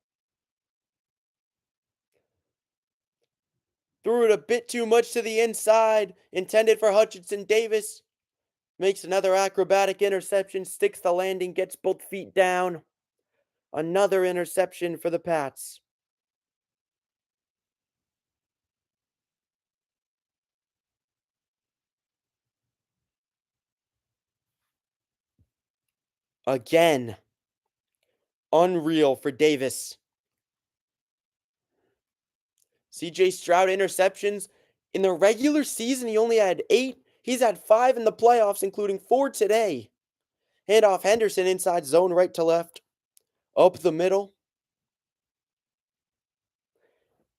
Threw it a bit too much to the inside. Intended for Hutchinson. Davis makes another acrobatic interception. Sticks the landing. Gets both feet down. Another interception for the Pats. Again. Unreal for Davis. CJ Stroud interceptions. In the regular season, he only had 8. He's had 5 in the playoffs, including 4 today. Handoff Henderson inside zone right to left. Up the middle.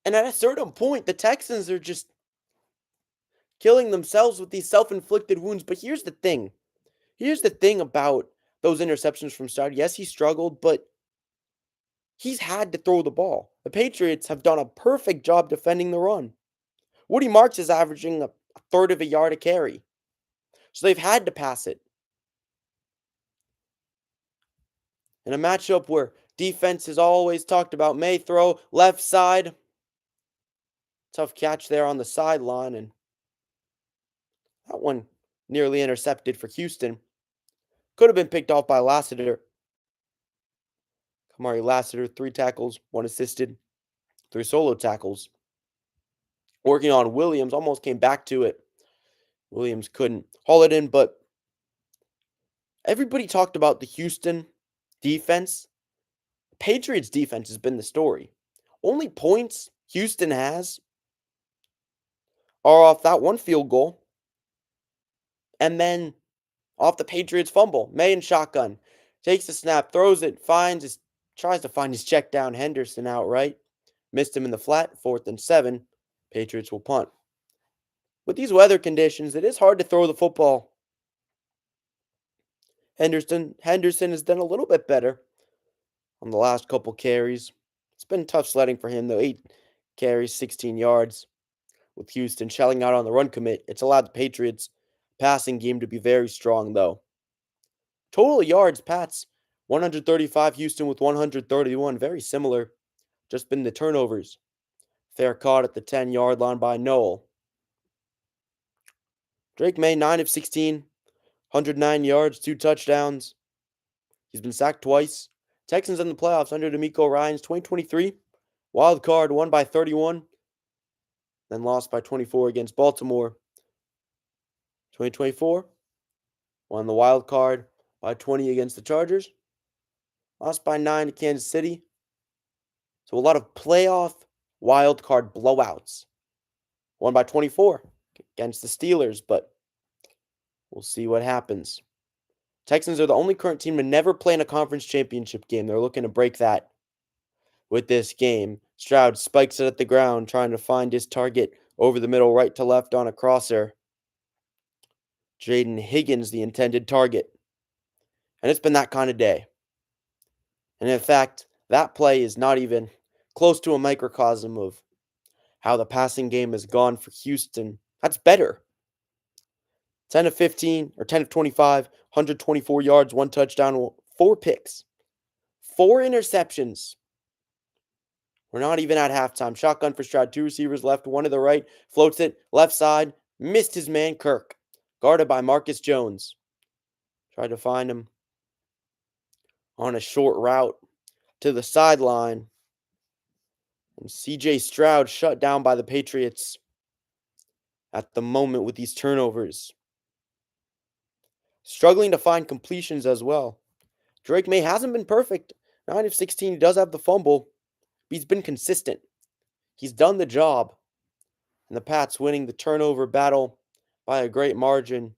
And at a certain point, the Texans are just killing themselves with these self-inflicted wounds. But here's the thing. Here's the thing about those interceptions from Stroud. Yes, he struggled, but he's had to throw the ball. The Patriots have done a perfect job defending the run. Woody Marks is averaging a third of a yard a carry. So they've had to pass it. In a matchup where defense is always talked about, may throw left side. Tough catch there on the sideline, and that one nearly intercepted for Houston. Could have been picked off by Lassiter. Kamari Lassiter, 3 tackles, 1 assisted, 3 solo tackles. Working on Williams, almost came back to it. Williams couldn't haul it in, but everybody talked about the Houston defense. Patriots defense has been the story. Only points Houston has are off that one field goal, and then off the Patriots fumble. May in shotgun. Takes the snap, throws it, tries to find his check down Henderson outright. Missed him in the flat, 4th and 7. Patriots will punt. With these weather conditions, it is hard to throw the football. Henderson has done a little bit better on the last couple carries. It's been tough sledding for him, though. 8 carries, 16 yards. With Houston shelling out on the run commit, it's allowed the Patriots' passing game to be very strong, though. Total yards, Pats, 135, Houston with 131. Very similar. Just been the turnovers. Fair caught at the 10-yard line by Noel. Drake May, 9 of 16, 109 yards, 2 touchdowns. He's been sacked twice. Texans in the playoffs under D'Amico Ryans 2023. Wild card, won by 31, then lost by 24 against Baltimore. 2024, won the wild card by 20 against the Chargers. Lost by 9 to Kansas City. So a lot of playoff wild card blowouts. Won by 24 against the Steelers, but we'll see what happens. Texans are the only current team to never play in a conference championship game. They're looking to break that with this game. Stroud spikes it at the ground, trying to find his target over the middle, right to left on a crosser. Jaden Higgins, the intended target. And it's been that kind of day. And in fact, that play is not even close to a microcosm of how the passing game has gone for Houston. That's better. 10 of 15, or 10 of 25, 124 yards, 1 touchdown, 4 picks, 4 interceptions. We're not even at halftime. Shotgun for Stroud, 2 receivers left, 1 to the right, floats it, left side, missed his man Kirk, guarded by Marcus Jones. Tried to find him on a short route to the sideline. And CJ Stroud shut down by the Patriots at the moment with these turnovers. Struggling to find completions as well. Drake May hasn't been perfect. 9 of 16, he does have the fumble. But he's been consistent. He's done the job. And the Pats winning the turnover battle by a great margin.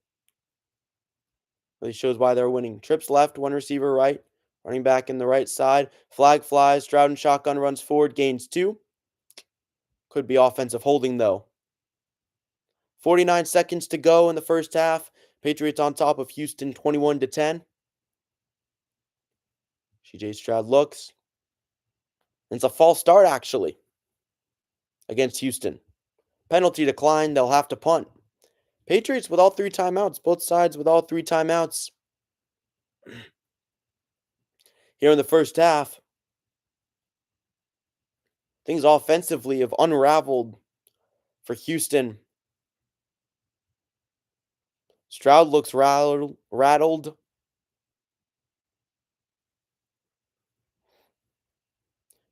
Really shows why they're winning. Trips left, 1 receiver right. Running back in the right side. Flag flies. Stroud and shotgun runs forward. Gains 2. Could be offensive holding though. 49 seconds to go in the first half. Patriots on top of Houston 21-10. CJ Stroud looks. It's a false start actually against Houston. Penalty declined. They'll have to punt. Patriots with all 3 timeouts. Both sides with all 3 timeouts. Here in the first half, things offensively have unraveled for Houston. Stroud looks rattled.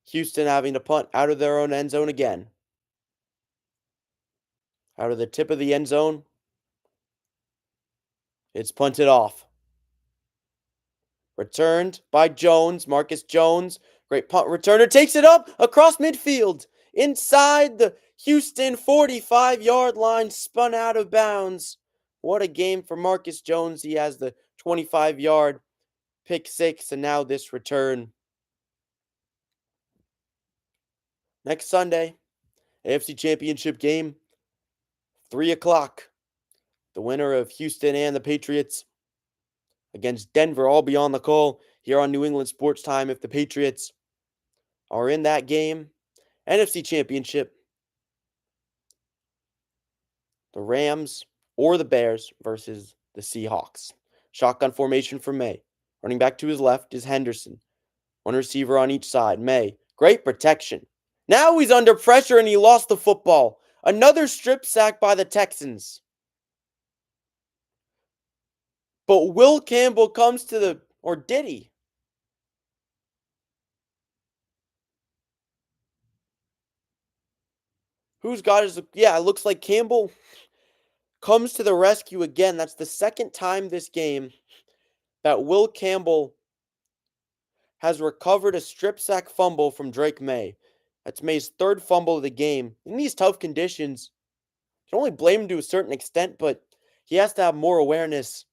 Houston having to punt out of their own end zone again. Out of the tip of the end zone. It's punted off. Returned by Jones. Marcus Jones. Great punt returner. Takes it up across midfield. Inside the Houston 45-yard line. Spun out of bounds. What a game for Marcus Jones. He has the 25-yard pick 6. And now this return. Next Sunday, AFC Championship game. 3 o'clock. The winner of Houston and the Patriots against Denver, all be on the call here on New England Sports Time. If the Patriots are in that game, NFC Championship, the Rams or the Bears versus the Seahawks. Shotgun formation for May. Running back to his left is Henderson. 1 receiver on each side. May, great protection. Now he's under pressure and he lost the football. Another strip sack by the Texans. But Will Campbell comes to the, or did he? Who's got his, yeah, it looks like Campbell comes to the rescue again. That's the second time this game that Will Campbell has recovered a strip sack fumble from Drake May. That's May's 3rd fumble of the game. In these tough conditions, you can only blame him to a certain extent, but he has to have more awareness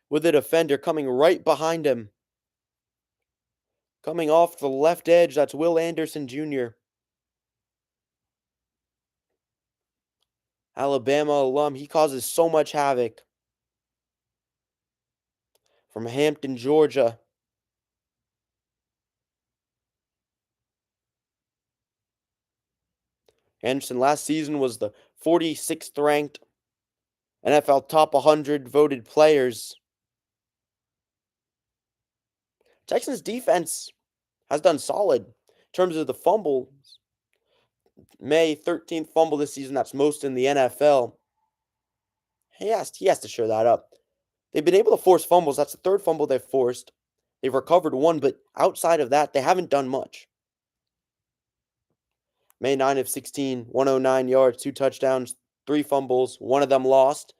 with the defender coming right behind him. Coming off the left edge, that's Will Anderson Jr. Alabama alum. He causes so much havoc. From Hampton, Georgia. Anderson last season was the 46th ranked NFL top 100 voted players. Texans defense has done solid in terms of the fumbles. May 13th fumble this season. That's most in the NFL. He has to share that up. They've been able to force fumbles. That's the third fumble they've forced. They've recovered one, but outside of that, they haven't done much. May 9 of 16, 109 yards, 2 touchdowns, 3 fumbles, one of them lost.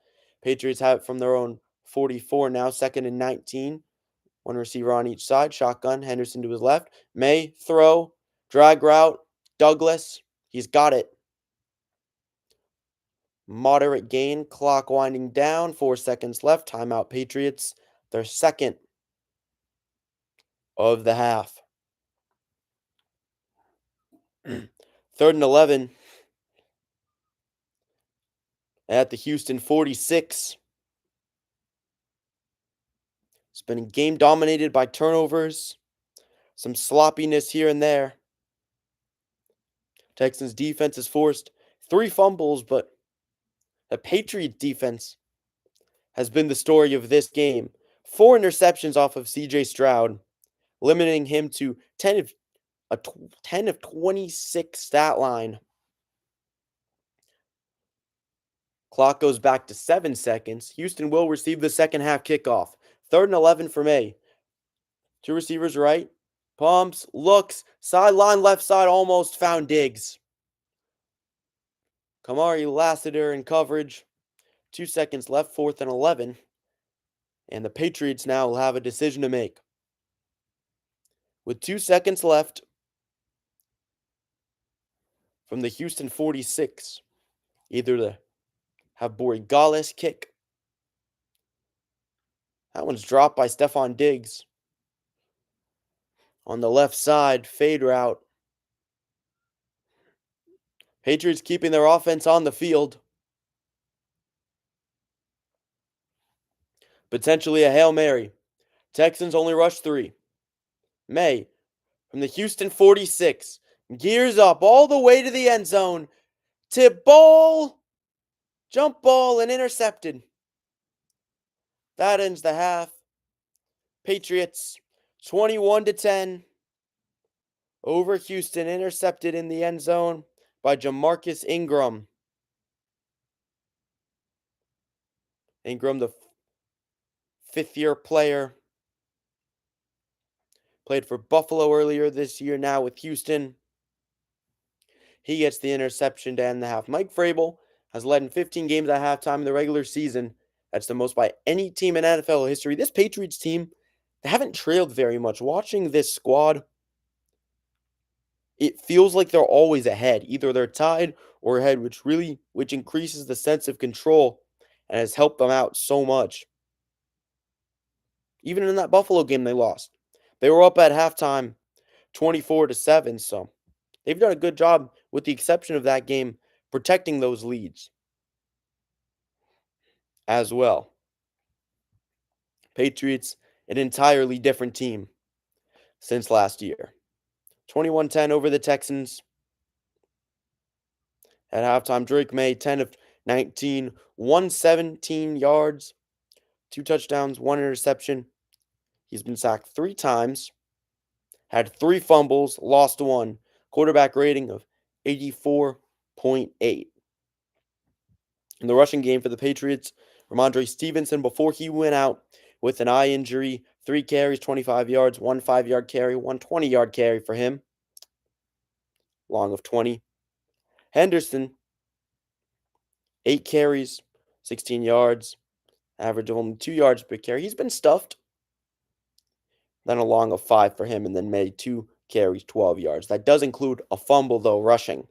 Patriots have it from their own 44 now, 2nd and 19. One receiver on each side, shotgun, Henderson to his left. May, throw, drag route, Douglas, he's got it. Moderate gain, clock winding down, 4 seconds left, timeout Patriots, their second of the half. 3rd and 11 at the Houston 46. It's been a game dominated by turnovers, some sloppiness here and there. Texans defense has forced 3 fumbles, but the Patriots defense has been the story of this game. 4 interceptions off of CJ Stroud, limiting him to 10 of 26 stat line. Clock goes back to 7 seconds. Houston will receive the second half kickoff. 3rd and 11 for May. 2 receivers right. Pumps, looks, sideline left side, almost found Diggs. Kamari Lassiter in coverage. 2 seconds left, 4th and 11. And the Patriots now will have a decision to make. With 2 seconds left from the Houston 46, either to have Borregales kick. That one's dropped by Stephon Diggs. On the left side, fade route. Patriots keeping their offense on the field. Potentially a Hail Mary. Texans only rush 3. May, from the Houston 46, gears up all the way to the end zone. Tip ball, jump ball, and intercepted. That ends the half. Patriots 21-10 over Houston, intercepted in the end zone by Jamarcus Ingram. Ingram, the 5th-year player, played for Buffalo earlier this year, now with Houston. He gets the interception to end the half. Mike Vrabel has led in 15 games at halftime in the regular season. That's the most by any team in NFL history. This Patriots team, they haven't trailed very much. Watching this squad, it feels like they're always ahead. Either they're tied or ahead, which increases the sense of control and has helped them out so much. Even in that Buffalo game they lost. They were up at halftime 24-7, so they've done a good job, with the exception of that game, protecting those leads as well. Patriots, an entirely different team since last year. 21-10 over the Texans. At halftime, Drake May, 10 of 19, 117 yards, 2 touchdowns, 1 interception. He's been sacked 3 times, had 3 fumbles, lost 1. Quarterback rating of 84.8. In the rushing game for the Patriots, Ramondre Stevenson, before he went out with an eye injury, 3 carries, 25 yards, 1 5-yard carry, 1 20-yard carry for him. Long of 20. Henderson, 8 carries, 16 yards, average of only 2 yards per carry. He's been stuffed. Then a long of 5 for him, and then made 2 carries, 12 yards. That does include a fumble, though, rushing.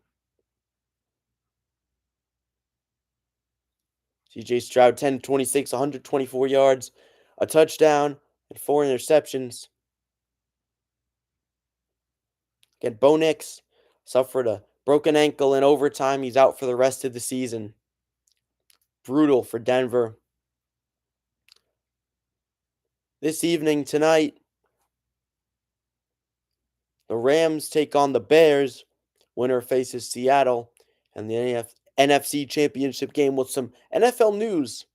CJ Stroud, 10-26, 124 yards, a touchdown, and 4 interceptions. Again, Bo Nix suffered a broken ankle in overtime. He's out for the rest of the season. Brutal for Denver. This evening, tonight, the Rams take on the Bears. Winner faces Seattle. And the NFC Championship game with some NFL news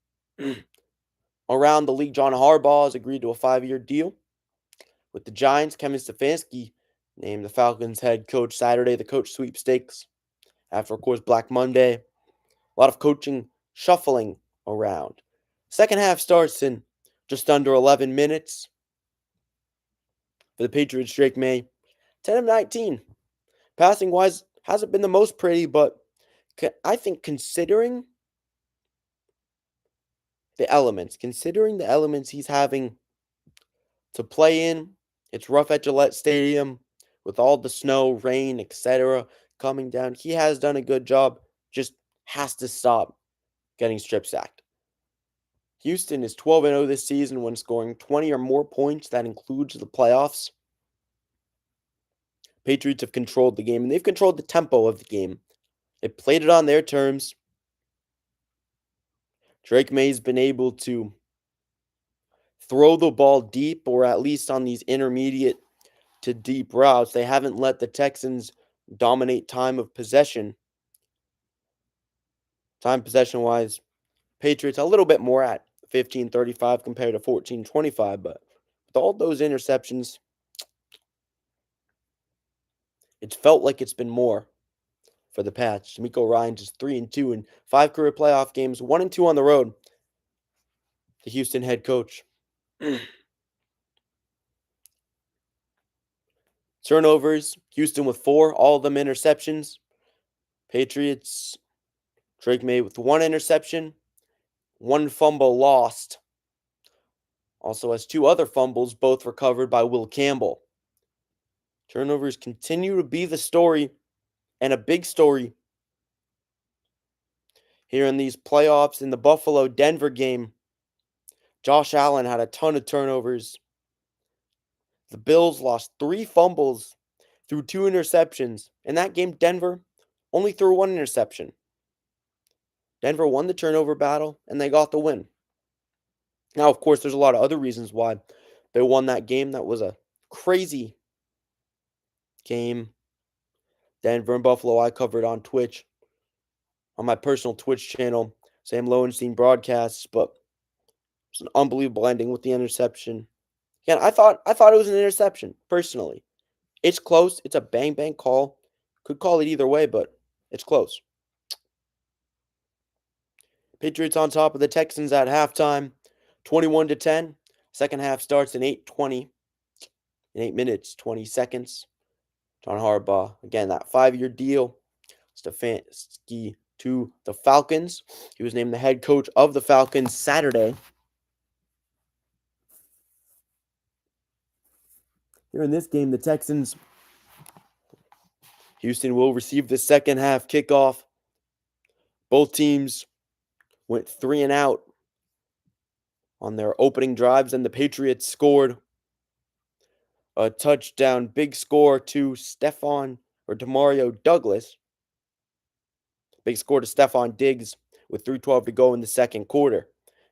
around the league. John Harbaugh has agreed to a 5-year deal with the Giants. Kevin Stefanski named the Falcons head coach Saturday, the coach sweepstakes. after, of course, Black Monday. A lot of coaching shuffling around. Second half starts in just under 11 minutes. For the Patriots, Drake May, 10 of 19. Passing wise, hasn't been the most pretty, but I think considering the elements he's having to play in, it's rough at Gillette Stadium with all the snow, rain, etc. coming down. He has done a good job, just has to stop getting strip sacked. Houston is 12-0 this season when scoring 20 or more points. That includes the playoffs. Patriots have controlled the game, and they've controlled the tempo of the game. They played it on their terms. Drake May's been able to throw the ball deep, or at least on these intermediate to deep routes. They haven't let the Texans dominate time of possession. Time possession wise, Patriots a little bit more at 15-35 compared to 14-25, but with all those interceptions, it's felt like it's been more for the Pats. D'Amico Ryans is 3-2 in 5 career playoff games, 1-2 on the road. The Houston head coach. Turnovers, Houston with 4, all of them interceptions. Patriots, Drake May with 1 interception, 1 fumble lost. Also has 2 other fumbles, both recovered by Will Campbell. Turnovers continue to be the story, and a big story here in these playoffs. In the Buffalo-Denver game, Josh Allen had a ton of turnovers. The Bills lost 3 fumbles through 2 interceptions. In that game, Denver only threw 1 interception. Denver won the turnover battle, and they got the win. Now, of course, there's a lot of other reasons why they won that game. That was a crazy game. Denver and Buffalo, I covered on Twitch, on my personal Twitch channel, Sam Lowenstein Broadcasts, but it's an unbelievable ending with the interception. Again, I thought it was an interception, personally. It's close. It's a bang call. Could call it either way, but it's close. Patriots on top of the Texans at halftime, 21-10. Second half starts in 8:20. In 8 minutes, 20 seconds. John Harbaugh, again, that 5-year deal. Stefanski to the Falcons. He was named the head coach of the Falcons Saturday. Here in this game, the Texans, Houston will receive the second half kickoff. Both teams went 3 and out on their opening drives, and the Patriots scored a touchdown, big score to Demario Douglas. Big score to Stephon Diggs with 3:12 to go in the second quarter.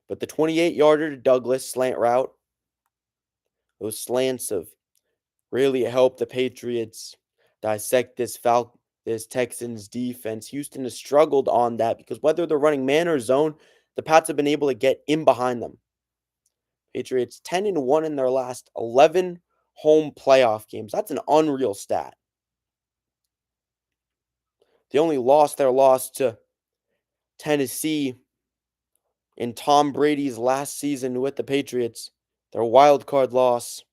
But the 28-yarder to Douglas slant route, those slants have really helped the Patriots dissect this Texans defense. Houston has struggled on that because whether they're running man or zone, the Pats have been able to get in behind them. Patriots 10-1 in their last 11 home playoff games. That's an unreal stat. They only lost their loss to Tennessee in Tom Brady's last season with the Patriots. Their wild card loss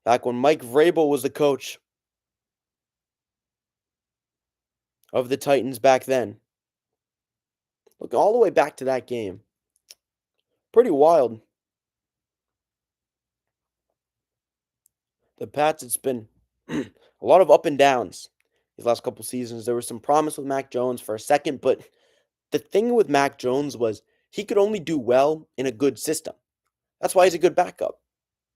back when Mike Vrabel was the coach of the Titans back then. Look all the way back to that game. Pretty wild. The Pats, it's been a lot of up and downs these last couple seasons. There was some promise with Mac Jones for a second, but the thing with Mac Jones was he could only do well in a good system. That's why he's a good backup.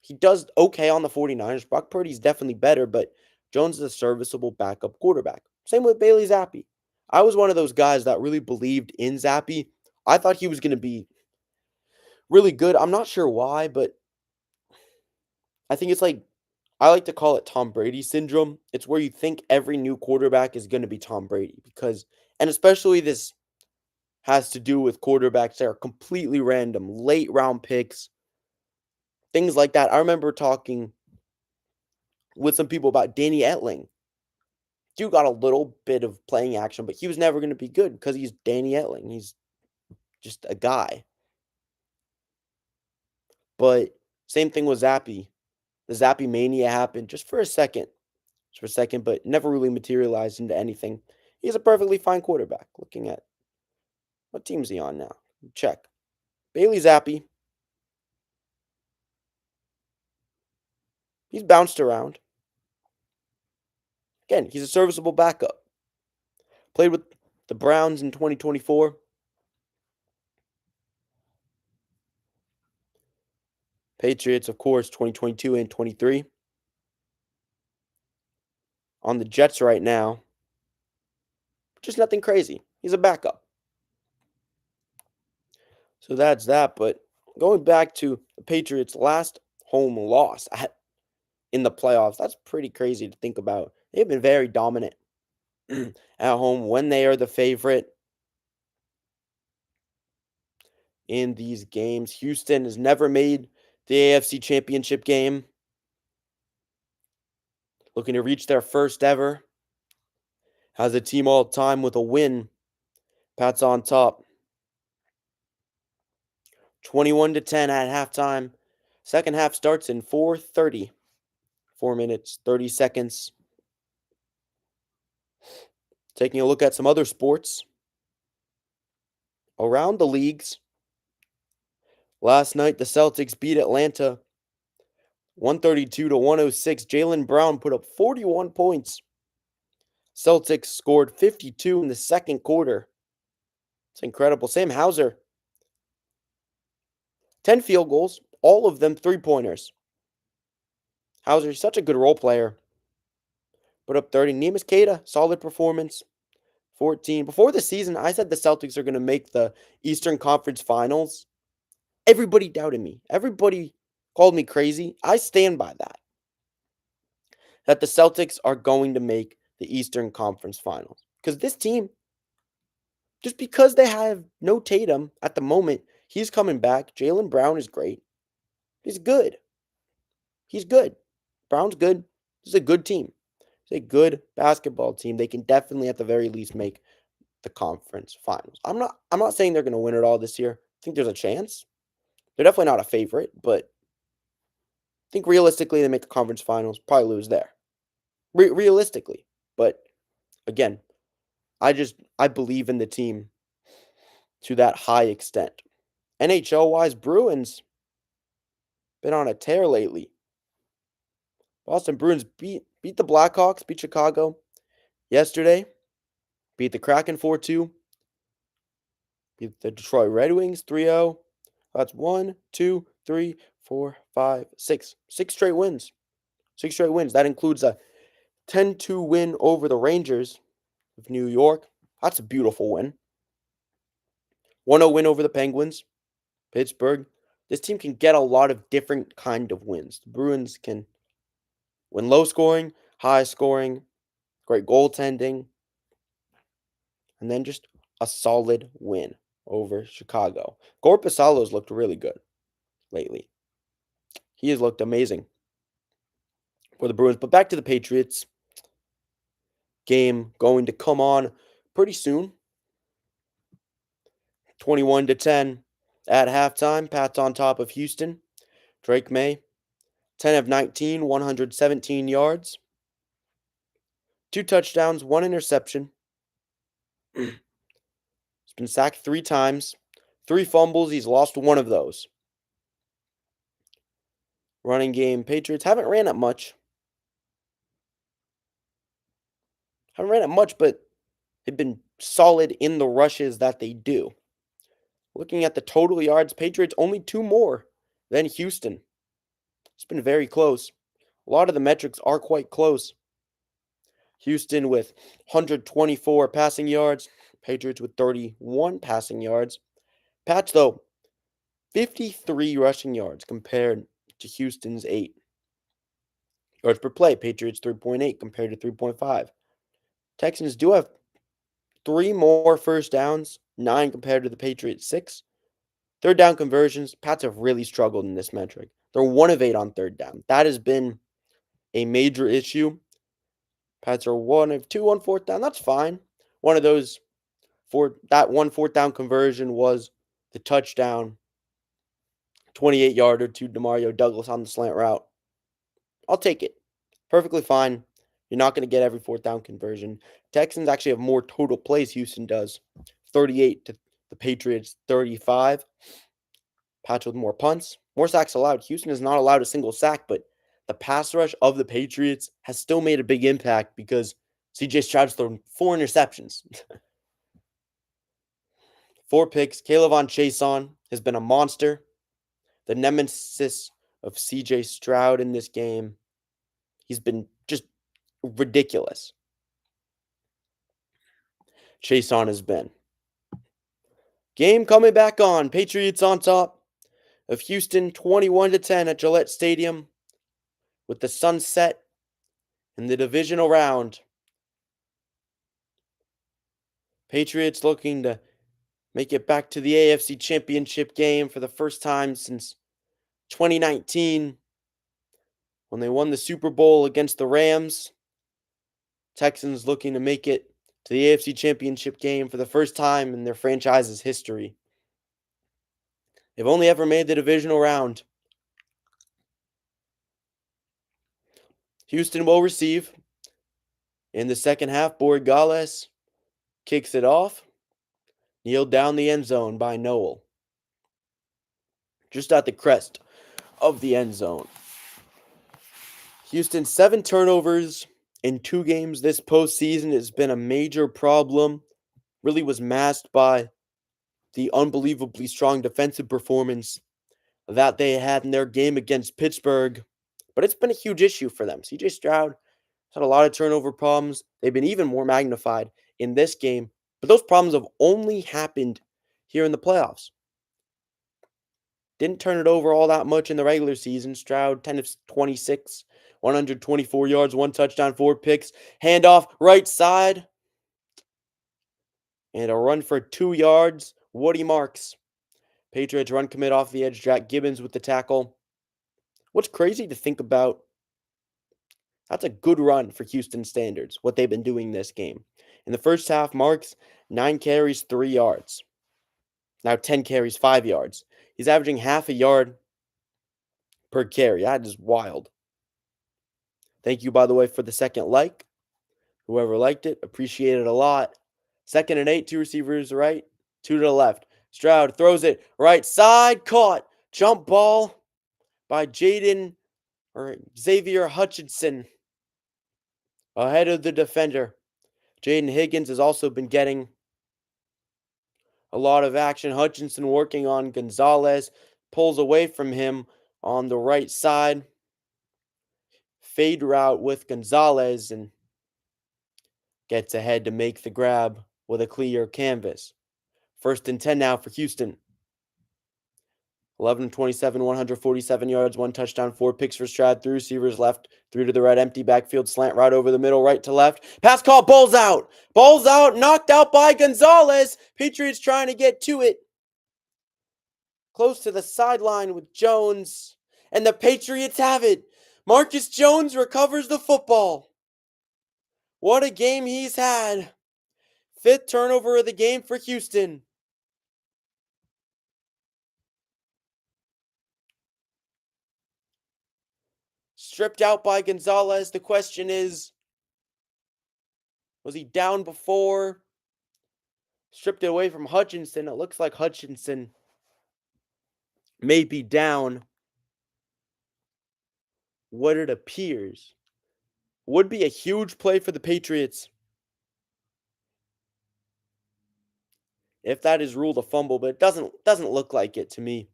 He does okay on the 49ers. Brock Purdy's definitely better, but Jones is a serviceable backup quarterback. Same with Bailey Zappi. I was one of those guys that really believed in Zappi. I thought he was going to be really good. I'm not sure why, but I think it's like, I like to call it Tom Brady syndrome. It's where you think every new quarterback is going to be Tom Brady and especially this has to do with quarterbacks that are completely random, late round picks, things like that. I remember talking with some people about Danny Etling. Stu got a little bit of playing action, but he was never going to be good because he's Danny Etling. He's just a guy. But same thing with Zappy. The Zappy mania happened just for a second, but never really materialized into anything. He's a perfectly fine quarterback. Looking at what team is he on now? Check. Bailey Zappi. He's bounced around. Again, he's a serviceable backup. Played with the Browns in 2024. Patriots, of course, 2022 and 23. On the Jets right now. Just nothing crazy. He's a backup. So that's that. But going back to the Patriots' last home loss in the playoffs, that's pretty crazy to think about. They've been very dominant at home when they are the favorite in these games. Houston has never made the AFC Championship game. Looking to reach their first ever. Has a team all time with a win. Pats on top. 21-10 at halftime. Second half starts in 4:30. 4 minutes, 30 seconds. Taking a look at some other sports around the leagues. Last night, the Celtics beat Atlanta 132-106. Jaylen Brown put up 41 points. Celtics scored 52 in the second quarter. It's incredible. Sam Hauser, 10 field goals, all of them three-pointers. Hauser, such a good role player. Put up 30. Neemias Queta, solid performance. 14. Before the season, I said the Celtics are going to make the Eastern Conference Finals. Everybody doubted me. Everybody called me crazy. I stand by that. That the Celtics are going to make the Eastern Conference Finals. Because this team, just because they have no Tatum at the moment, he's coming back. Jaylen Brown is great. He's good. He's good. Brown's good. This is a good team. It's a good basketball team. They can definitely, at the very least, make the conference finals. I'm not saying they're going to win it all this year. I think there's a chance. They're definitely not a favorite, but I think realistically they make the conference finals, probably lose there. Realistically. But again, I believe in the team to that high extent. NHL wise, Bruins been on a tear lately. Boston Bruins beat the Blackhawks, beat Chicago yesterday, beat the Kraken 4-2, beat the Detroit Red Wings 3-0. That's 1, 2, 3, 4, 5, 6. 6 straight wins. 6 straight wins. That includes a 10-2 win over the Rangers of New York. That's a beautiful win. 1-0 win over the Penguins. Pittsburgh. This team can get a lot of different kind of wins. The Bruins can win low scoring, high scoring, great goaltending, and then just a solid win over Chicago. Korpisalo's looked really good lately. He has looked amazing for the Bruins. But back to the Patriots. Game going to come on pretty soon. 21-10 at halftime. Pats on top of Houston. Drake May, 10 of 19, 117 yards. 2 touchdowns, 1 interception. He's been sacked 3 times. 3 fumbles. He's lost 1 of those. Running game. Patriots haven't ran it much. But they've been solid in the rushes that they do. Looking at the total yards, Patriots only 2 more than Houston. It's been very close. A lot of the metrics are quite close. Houston with 124 passing yards. Patriots with 31 passing yards. Pats, though, 53 rushing yards compared to Houston's 8. Yards per play, Patriots 3.8 compared to 3.5. Texans do have 3 more first downs, 9 compared to the Patriots' 6. Third down conversions, Pats have really struggled in this metric. They're 1 of 8 on third down. That has been a major issue. Pats are 1 of 2 on 4th down. That's fine. One of those that one 4th down conversion was the touchdown 28-yarder to Demario Douglas on the slant route. I'll take it. Perfectly fine. You're not going to get every 4th down conversion. Texans actually have more total plays Houston does. 38 to the Patriots 35. Pats with more punts. More sacks allowed. Houston is not allowed a single sack, but the pass rush of the Patriots has still made a big impact because CJ Stroud's thrown 4 interceptions. 4 picks. Kayvon Chason has been a monster. The nemesis of CJ Stroud in this game. He's been just ridiculous. Chason has been. Game coming back on. Patriots on top of Houston 21-10 at Gillette Stadium with the sunset in the divisional round. Patriots looking to make it back to the AFC Championship game for the first time since 2019 when they won the Super Bowl against the Rams. Texans looking to make it to the AFC Championship game for the first time in their franchise's history. They've only ever made the divisional round. Houston will receive. In the second half, Borregales kicks it off. Kneeled down the end zone by Noel. Just at the crest of the end zone. Houston, 7 turnovers in 2 games this postseason has been a major problem. Really was masked by the unbelievably strong defensive performance that they had in their game against Pittsburgh. But it's been a huge issue for them. CJ Stroud has had a lot of turnover problems. They've been even more magnified in this game. But those problems have only happened here in the playoffs. Didn't turn it over all that much in the regular season. Stroud, 10 of 26, 124 yards, 1 touchdown, 4 picks. Handoff right side. And a run for 2 yards. Woody Marks. Patriots run commit off the edge. Jack Gibbons with the tackle. What's crazy to think about, that's a good run for Houston standards, what they've been doing this game. In the first half, Marks, 9 carries, 3 yards. Now 10 carries, 5 yards. He's averaging half a yard per carry. That is wild. Thank you, by the way, for the second like. Whoever liked it, appreciate it a lot. 2nd and 8, 2 receivers right, 2 to the left. Stroud throws it right side, caught. Jump ball by Xavier Hutchinson ahead of the defender. Jaden Higgins has also been getting a lot of action. Hutchinson working on Gonzalez, pulls away from him on the right side. Fade route with Gonzalez and gets ahead to make the grab with a clear canvas. 1st and 10 now for Houston. 11-27, 147 yards, 1 touchdown, 4 picks for Stroud. 3 receivers left, 3 to the right, empty backfield, slant right over the middle, right to left. Pass call, ball's out. Ball's out, knocked out by Gonzalez. Patriots trying to get to it. Close to the sideline with Jones. And the Patriots have it. Marcus Jones recovers the football. What a game he's had. 5th turnover of the game for Houston. Stripped out by Gonzalez. The question is, was he down before? Stripped it away from Hutchinson. It looks like Hutchinson may be down. What it appears would be a huge play for the Patriots if that is ruled a fumble, but it doesn't look like it to me.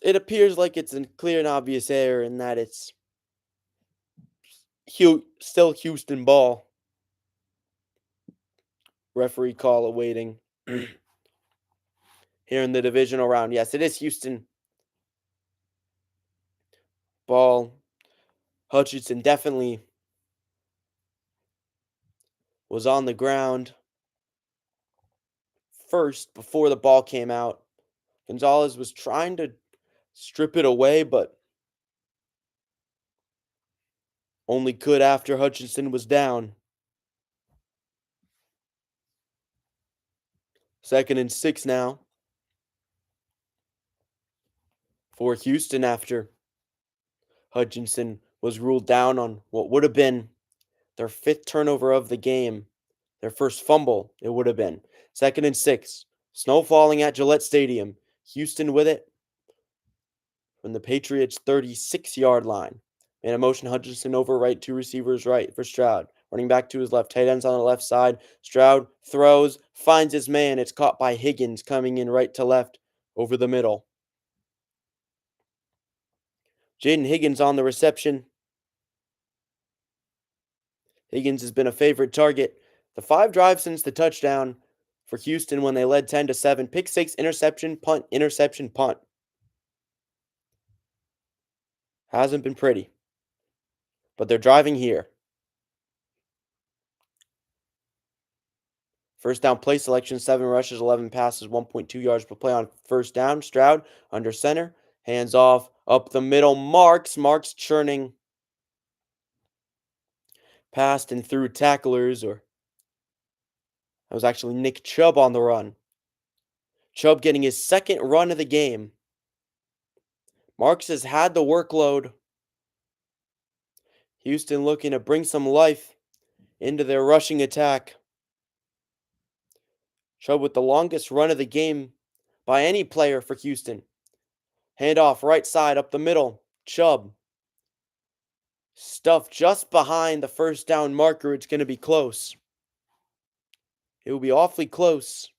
It appears like it's a clear and obvious error in that it's still Houston ball. Referee call awaiting here in the divisional round. Yes, it is Houston ball. Hutchinson definitely was on the ground first before the ball came out. Gonzalez was trying to strip it away, but Only could after Hutchinson was down. 2nd and 6 now for Houston after Hutchinson was ruled down on what would have been their 5th turnover of the game. Their first fumble, it would have been. 2nd and 6. Snow falling at Gillette Stadium. Houston with it from the Patriots' 36-yard line. Man in motion, Hutchinson over right, 2 receivers right for Stroud. Running back to his left, tight ends on the left side. Stroud throws, finds his man. It's caught by Higgins coming in right to left over the middle. Jaden Higgins on the reception. Higgins has been a favorite target. The 5 drives since the touchdown for Houston when they led 10-7. Pick 6, interception, punt, interception, punt. Hasn't been pretty. But they're driving here. First down play selection, 7 rushes, 11 passes, 1.2 yards per play on first down. Stroud under center. Hands off, up the middle. Marks churning. Passed and through tacklers, or that was actually Nick Chubb on the run. Chubb getting his 2nd run of the game. Marks has had the workload. Houston looking to bring some life into their rushing attack. Chubb with the longest run of the game by any player for Houston. Handoff right side up the middle. Chubb. Stuffed just behind the first down marker. It's going to be close. It will be awfully close.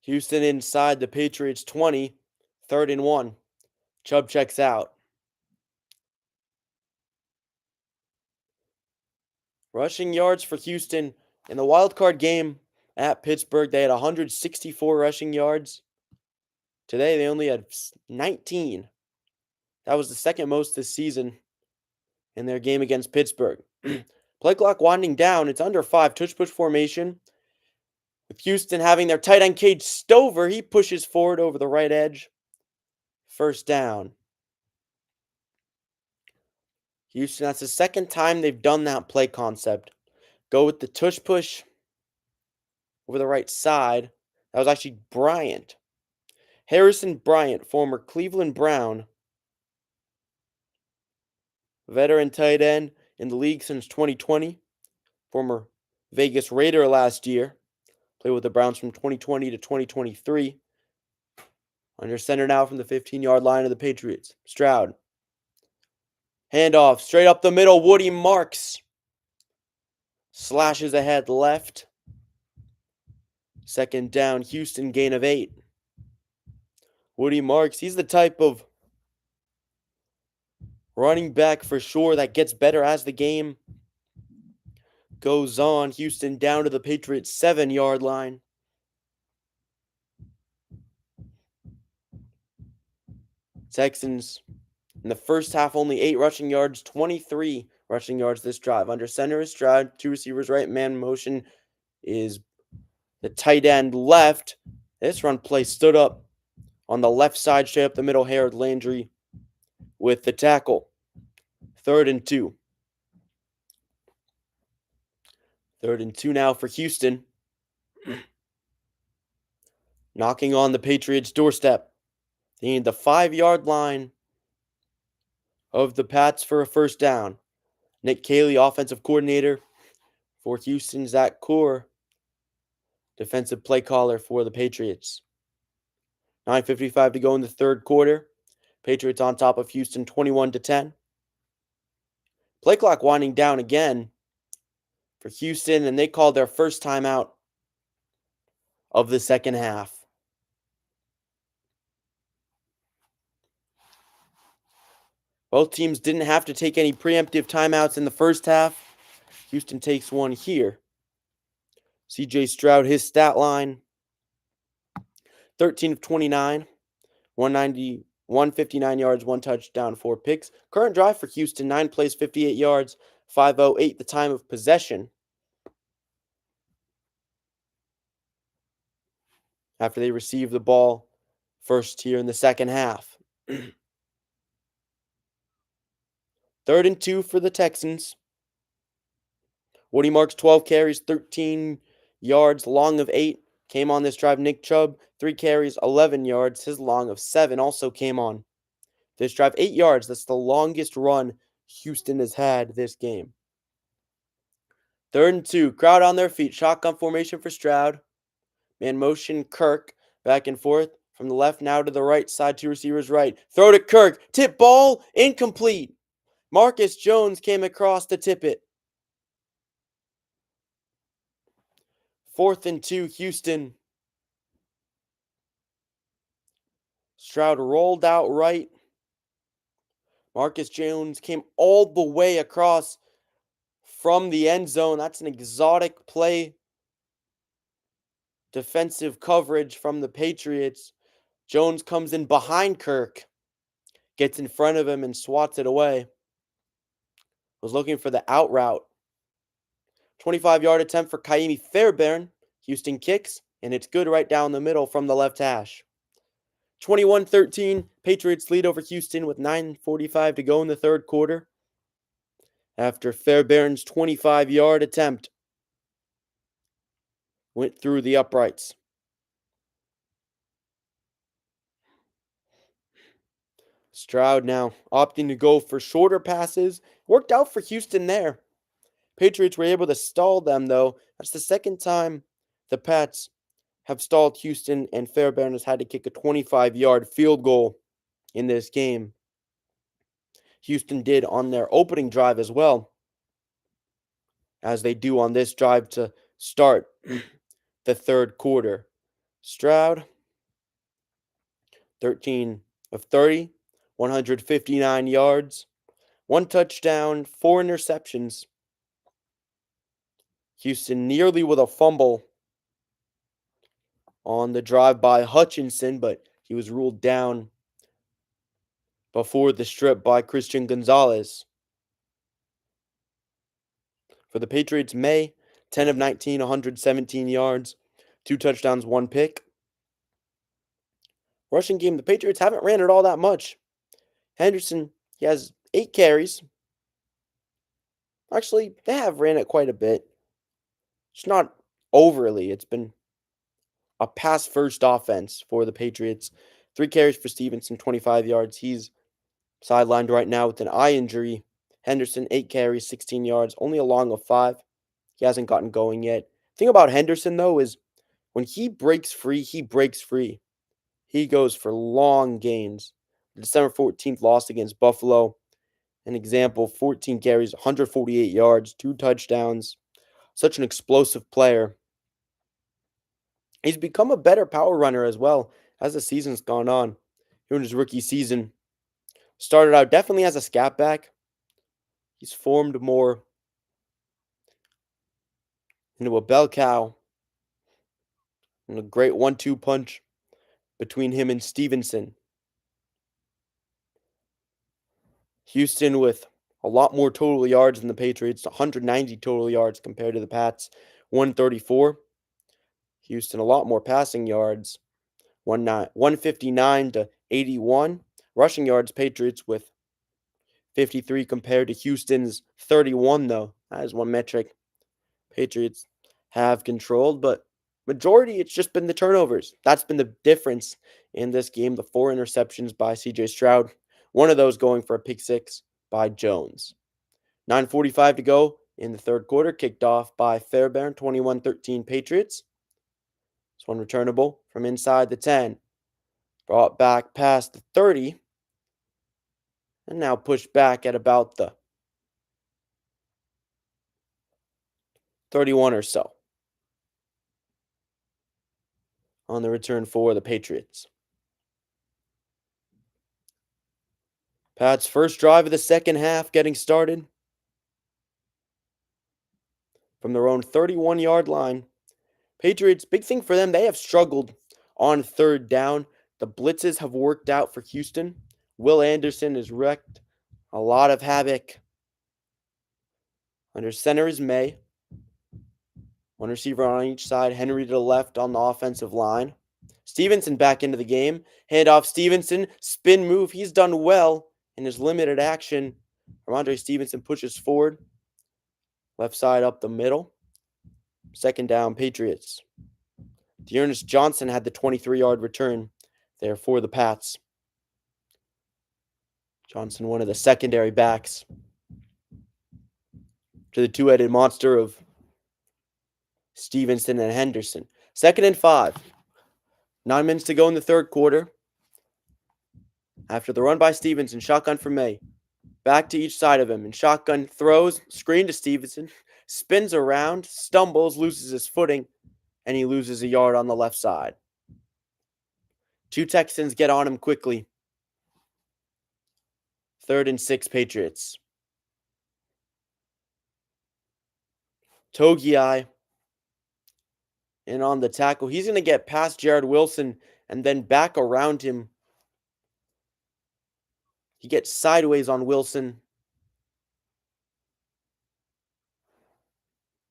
Houston inside the Patriots 20. 3rd and 1. Chubb checks out. Rushing yards for Houston in the wild card game at Pittsburgh. They had 164 rushing yards. Today they only had 19. That was the 2nd most this season in their game against Pittsburgh. Play clock winding down. It's under 5. Tush push formation. With Houston having their tight end Cade Stover, he pushes forward over the right edge. First down. Houston, that's the 2nd time they've done that play concept. Go with the tush push over the right side. That was actually Bryant. Harrison Bryant, former Cleveland Brown. Veteran tight end in the league since 2020. Former Vegas Raider last year. Played with the Browns from 2020 to 2023. Under center now from the 15-yard line of the Patriots. Stroud. Handoff straight up the middle. Woody Marks. Slashes ahead left. 2nd down. Houston gain of 8. Woody Marks, he's the type of running back for sure that gets better as the game goes on. Houston down to the Patriots 7-yard line. Texans in the first half only 8 rushing yards, 23 rushing yards this drive. Under center is Stroud, 2 receivers right, man motion is the tight end left. This run play stood up on the left side, straight up the middle. Harold Landry with the tackle. 3rd and 2. 3rd and 2 now for Houston. Knocking on the Patriots' doorstep. They need the 5-yard line of the Pats for a first down. Nick Caley, offensive coordinator for Houston. Zach Core, defensive play caller for the Patriots. 9:55 to go in the 3rd quarter. Patriots on top of Houston 21-10. Play clock winding down again for Houston, and they called their first timeout of the 2nd half. Both teams didn't have to take any preemptive timeouts in the first half. Houston takes one here. CJ Stroud, his stat line, 13 of 29, 159 yards, 1 touchdown, 4 picks. Current drive for Houston, 9 plays, 58 yards, 5:08 the time of possession. After they receive the ball first here in the 2nd half. 3rd and 2 for the Texans. Woody Marks, 12 carries, 13 yards, long of 8. Came on this drive. Nick Chubb, 3 carries, 11 yards. His long of 7 also came on this drive. 8 yards. That's the longest run Houston has had this game. 3rd and 2. Crowd on their feet. Shotgun formation for Stroud. Man motion, Kirk. Back and forth. From the left now to the right side. 2 receivers right. Throw to Kirk. Tip ball. Incomplete. Marcus Jones came across to tip it. 4th and 2. Houston. Stroud rolled out right. Marcus Jones came all the way across from the end zone. That's an exotic play. Defensive coverage from the Patriots. Jones comes in behind Kirk. Gets in front of him and swats it away. Was looking for the out route. 25-yard attempt for Kaimi Fairbairn. Houston kicks, and it's good right down the middle from the left hash. 21-13, Patriots lead over Houston with 9:45 to go in the third quarter. After Fairbairn's 25-yard attempt went through the uprights. Stroud now opting to go for shorter passes. Worked out for Houston there. Patriots were able to stall them, though. That's the second time the Pats have stalled Houston, and Fairbairn has had to kick a 25-yard field goal in this game. Houston did on their opening drive as well, as they do on this drive to start the third quarter. Stroud, 13 of 30, 159 yards, 1 touchdown, 4 interceptions. Houston nearly with a fumble on the drive by Hutchinson, but he was ruled down before the strip by Christian Gonzalez. For the Patriots, May, 10 of 19, 117 yards, 2 touchdowns, 1 pick. Rushing game, the Patriots haven't ran it all that much. Henderson, he has 8 carries. Actually, they have ran it quite a bit. It's not overly. It's been a pass-first offense for the Patriots. 3 carries for Stevenson, 25 yards. He's sidelined right now with an eye injury. Henderson, 8 carries, 16 yards, only a long of 5. He hasn't gotten going yet. The thing about Henderson, though, is when he breaks free, he breaks free. He goes for long gains. The December 14th loss against Buffalo, an example, 14 carries, 148 yards, 2 touchdowns. Such an explosive player. He's become a better power runner as well as the season's gone on. Here in his rookie season, started out definitely as a scat back. He's formed more into a bell cow and a great 1-2 punch between him and Stevenson. Houston with a lot more total yards than the Patriots, 190 total yards compared to the Pats, 134. Houston a lot more passing yards, 159 to 81. Rushing yards, Patriots with 53 compared to Houston's 31, though. That is one metric Patriots have controlled, but majority, it's just been the turnovers. That's been the difference in this game. The 4 interceptions by C.J. Stroud, one of those going for a pick 6 by Jones. 9:45 to go in the third quarter, kicked off by Fairbairn, 21-13 Patriots. This one returnable from inside the 10. Brought back past the 30. And now pushed back at about the 31 or so on the return for the Patriots. Pats' first drive of the second half getting started from their own 31-yard line. Patriots, big thing for them, they have struggled on third down. The blitzes have worked out for Houston. Will Anderson has wreaked a lot of havoc. Under center is May. One receiver on each side. Henry to the left on the offensive line. Stevenson back into the game. Hand off Stevenson. Spin move. He's done well in his limited action Ramondre Stevenson pushes forward. Left side up the middle. Second down, Patriots. Dearness Johnson had the 23-yard return there for the Pats. Johnson, one of the secondary backs to the two-headed monster of Stevenson and Henderson. 2nd and 5. 9 minutes to go in the third quarter. After the run by Stevenson, shotgun for May. Back to each side of him, and shotgun throws, screen to Stevenson, spins around, stumbles, loses his footing, and he loses a yard on the left side. 2 Texans get on him quickly. 3rd and 6, Patriots. Togiai in on the tackle. He's going to get past Jared Wilson and then back around him. He gets sideways on Wilson,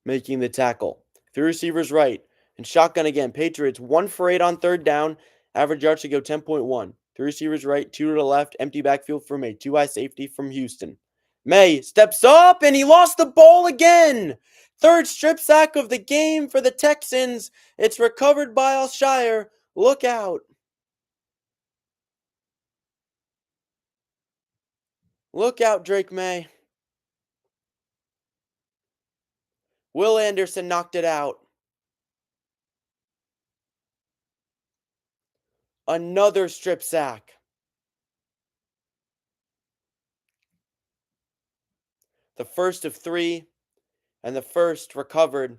making the tackle. 3 receivers right, and shotgun again. Patriots 1 for 8 on 3rd down. Average yards should go 10.1. 3 receivers right, 2 to the left. Empty backfield for May. 2 high safety from Houston. May steps up, and he lost the ball again. 3rd strip sack of the game for the Texans. It's recovered by Alshire. Look out. Look out, Drake May. Will Anderson knocked it out. Another strip sack. The first of 3, and the first recovered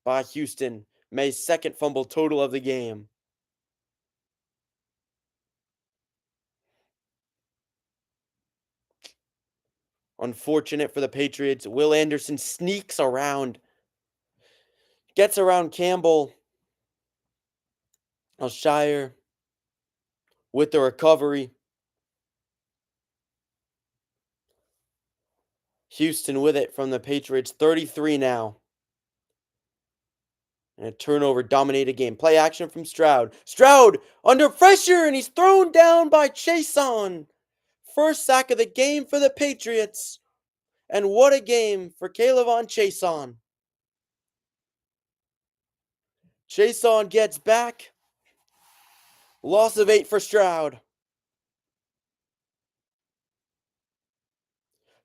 by Houston. May's 2nd fumble total of the game. Unfortunate for the Patriots. Will Anderson sneaks around. Gets around Campbell. Alshire with the recovery. Houston with it from the Patriots. 33 now. And a turnover dominated game. Play action from Stroud. Stroud under pressure, and he's thrown down by Chason. First sack of the game for the Patriots. And what a game for K'Lavon Chason. Chason gets back. Loss of 8 for Stroud.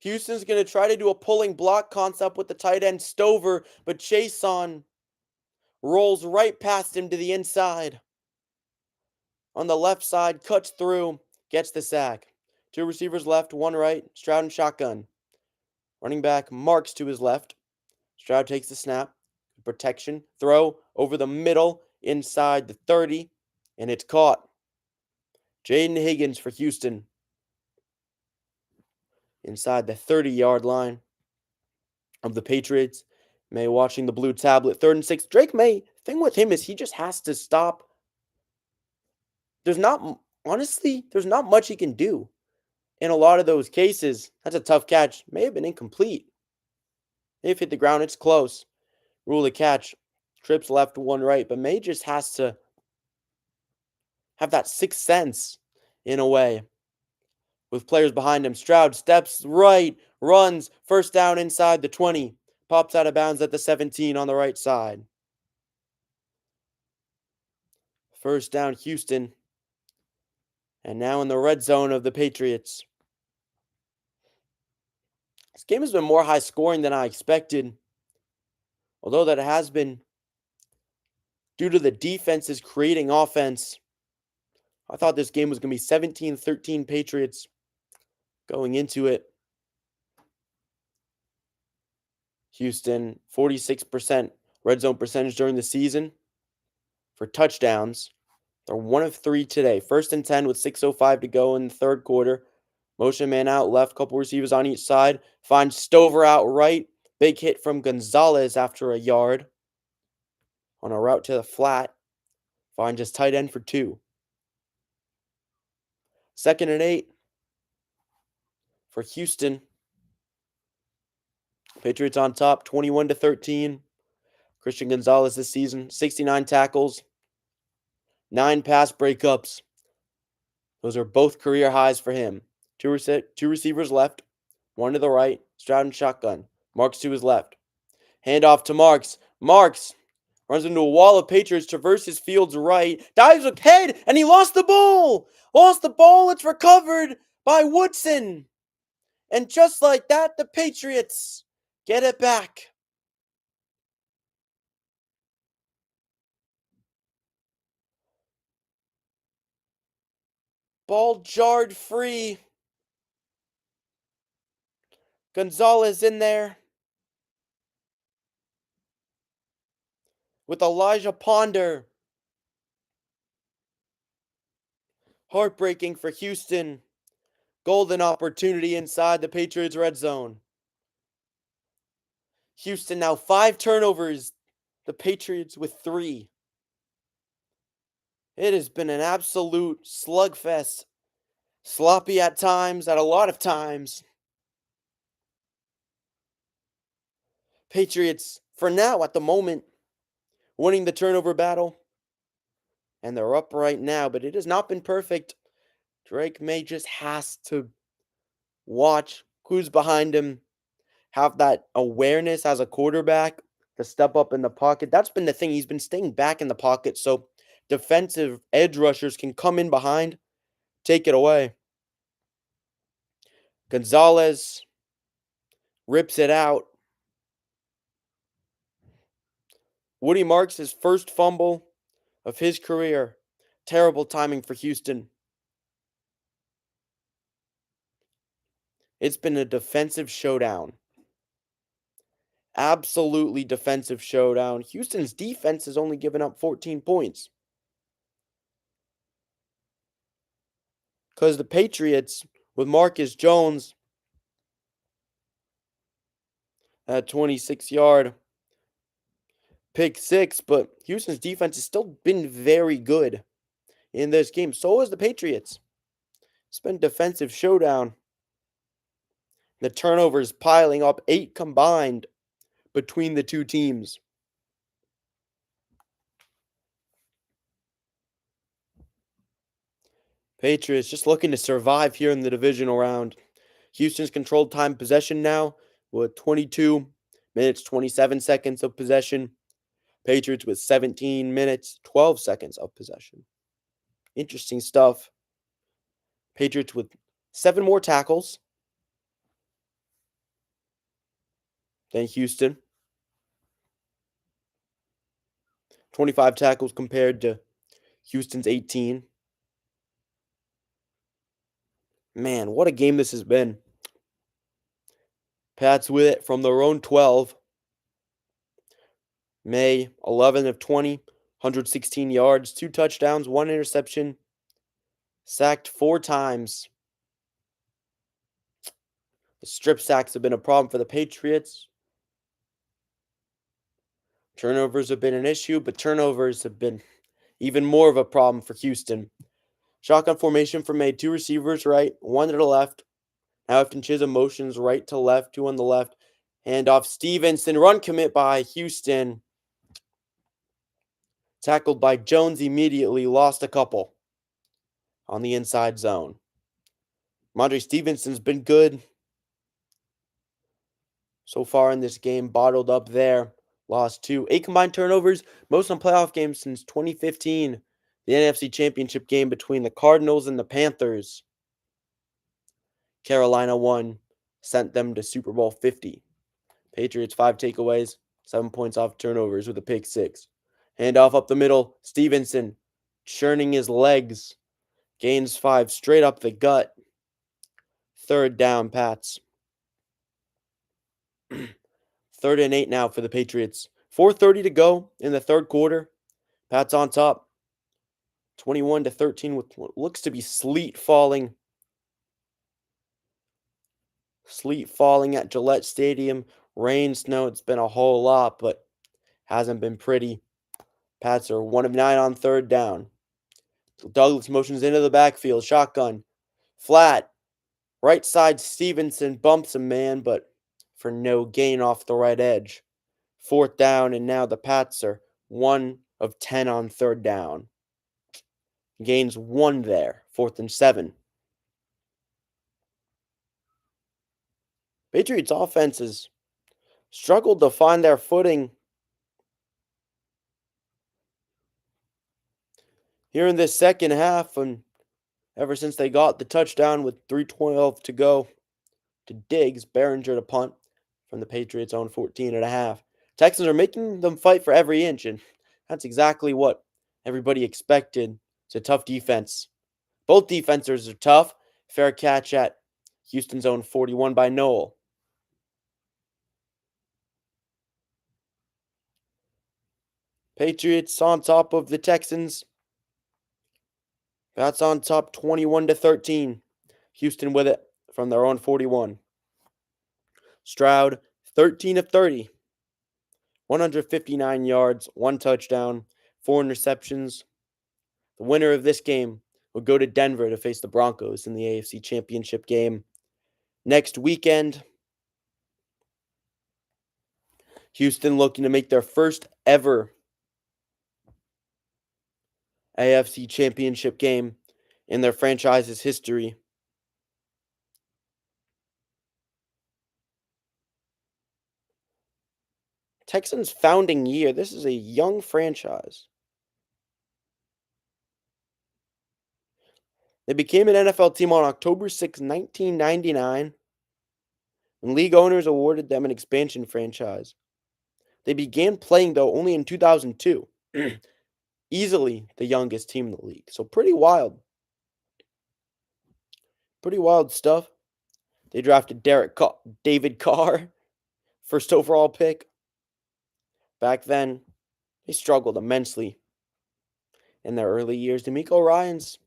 Houston's going to try to do a pulling block concept with the tight end Stover, but Chason rolls right past him to the inside. On the left side, cuts through, gets the sack. 2 receivers left, 1 right, Stroud and shotgun. Running back marks to his left. Stroud takes the snap. Protection, throw over the middle, inside the 30, and it's caught. Jaden Higgins for Houston. Inside the 30-yard line of the Patriots. May watching the blue tablet. 3rd and 6. Drake May, thing with him is he just has to stop. There's not much he can do. In a lot of those cases, that's a tough catch. May have been incomplete. May have hit the ground. It's close. Rule the catch. Trips left, 1 right. But May just has to have that 6th sense in a way. With players behind him. Stroud steps right, runs, first down inside the 20. Pops out of bounds at the 17 on the right side. First down, Houston. And now in the red zone of the Patriots. This game has been more high scoring than I expected. Although that has been due to the defenses creating offense. I thought this game was going to be 17-13 Patriots going into it. Houston, 46% red zone percentage during the season. For touchdowns, they're 1 of 3 today. 1st and 10 with 6:05 to go in the third quarter. Motion man out left, couple receivers on each side. Finds Stover out right. Big hit from Gonzalez after a yard. On a route to the flat. Finds his tight end for 2. 2nd and 8 for Houston. Patriots on top, 21-13. Christian Gonzalez this season, 69 tackles, 9 pass breakups. Those are both career highs for him. Two receivers left. One to the right. Stroud and shotgun. Marks to his left. Hand off to Marks. Marks runs into a wall of Patriots, traverses Fields right, dives with head, and he lost the ball! Lost the ball, it's recovered by Woodson! And just like that, the Patriots get it back. Ball jarred free. Gonzalez in there with Elijah Ponder. Heartbreaking for Houston. Golden opportunity inside the Patriots' red zone. Houston now 5 turnovers. The Patriots with 3. It has been an absolute slugfest. Sloppy at times, at a lot of times. Patriots, for now, at the moment, winning the turnover battle. And they're up right now, but it has not been perfect. Drake May just has to watch who's behind him, have that awareness as a quarterback to step up in the pocket. That's been the thing. He's been staying back in the pocket so defensive edge rushers can come in behind, take it away. Gonzalez rips it out. Woody marks his first fumble of his career. Terrible timing for Houston. It's been a defensive showdown. Absolutely defensive showdown. Houston's defense has only given up 14 points. Because the Patriots, with Marcus Jones at 26-yard pick six, but Houston's defense has still been very good in this game. So has the Patriots. It's been a defensive showdown. The turnovers piling up, 8 combined between the two teams. Patriots just looking to survive here in the divisional round. Houston's controlled time possession now with 22 minutes, 27 seconds of possession. Patriots with 17 minutes, 12 seconds of possession. Interesting stuff. Patriots with 7 more tackles than Houston. 25 tackles compared to Houston's 18. Man, what a game this has been. Pats with it from their own 12. May, 11 of 20, 116 yards, 2 touchdowns, 1 interception. Sacked 4 times. The strip sacks have been a problem for the Patriots. Turnovers have been an issue, but turnovers have been even more of a problem for Houston. Shotgun formation for May. 2 receivers right, 1 to the left. Now Afton Chisholm motions right to left, 2 on the left. Handoff Stevenson. Run commit by Houston. Tackled by Jones immediately. Lost a couple on the inside zone. Mondre Stevenson's been good so far in this game. Bottled up there. Lost 2. 8 combined turnovers. Most in playoff games since 2015. The NFC Championship game between the Cardinals and the Panthers. Carolina won. Sent them to Super Bowl 50. Patriots 5 takeaways. 7 points off turnovers with a pick 6. Handoff up the middle. Stevenson churning his legs. Gains 5 straight up the gut. 3rd down, Pats. 3rd and 8 now for the Patriots. 4:30 to go in the 3rd quarter. Pats on top. 21-13 with what looks to be sleet falling. Sleet falling at Gillette Stadium. Rain, snow, it's been a whole lot, but hasn't been pretty. Pats are 1 of 9 on 3rd down. Douglas motions into the backfield. Shotgun. Flat. Right side Stevenson bumps a man, but for no gain off the right edge. 4th down, and now the Pats are 1 of 10 on 3rd down. Gains 1 there. 4th and 7. Patriots offenses struggled to find their footing here in this second half, and ever since they got the touchdown with 3:12 to go to Diggs, Behringer to punt from the Patriots' own 14.5. Texans are making them fight for every inch, and that's exactly what everybody expected. It's a tough defense. Both defenses are tough. Fair catch at Houston's own 41 by Noel. Patriots on top of the Texans. That's on top 21-13. Houston with it from their own 41. Stroud 13 of 30. 159 yards, 1 touchdown, 4 interceptions. The winner of this game will go to Denver to face the Broncos in the AFC Championship game next weekend. Houston looking to make their first ever AFC Championship game in their franchise's history. Texans' founding year. This is a young franchise. They became an NFL team on October 6, 1999, when league owners awarded them an expansion franchise. They began playing, though, only in 2002. Easily the youngest team in the league. So pretty wild. Pretty wild stuff. They drafted David Carr, first overall pick. Back then, they struggled immensely in their early years. D'Amico Ryans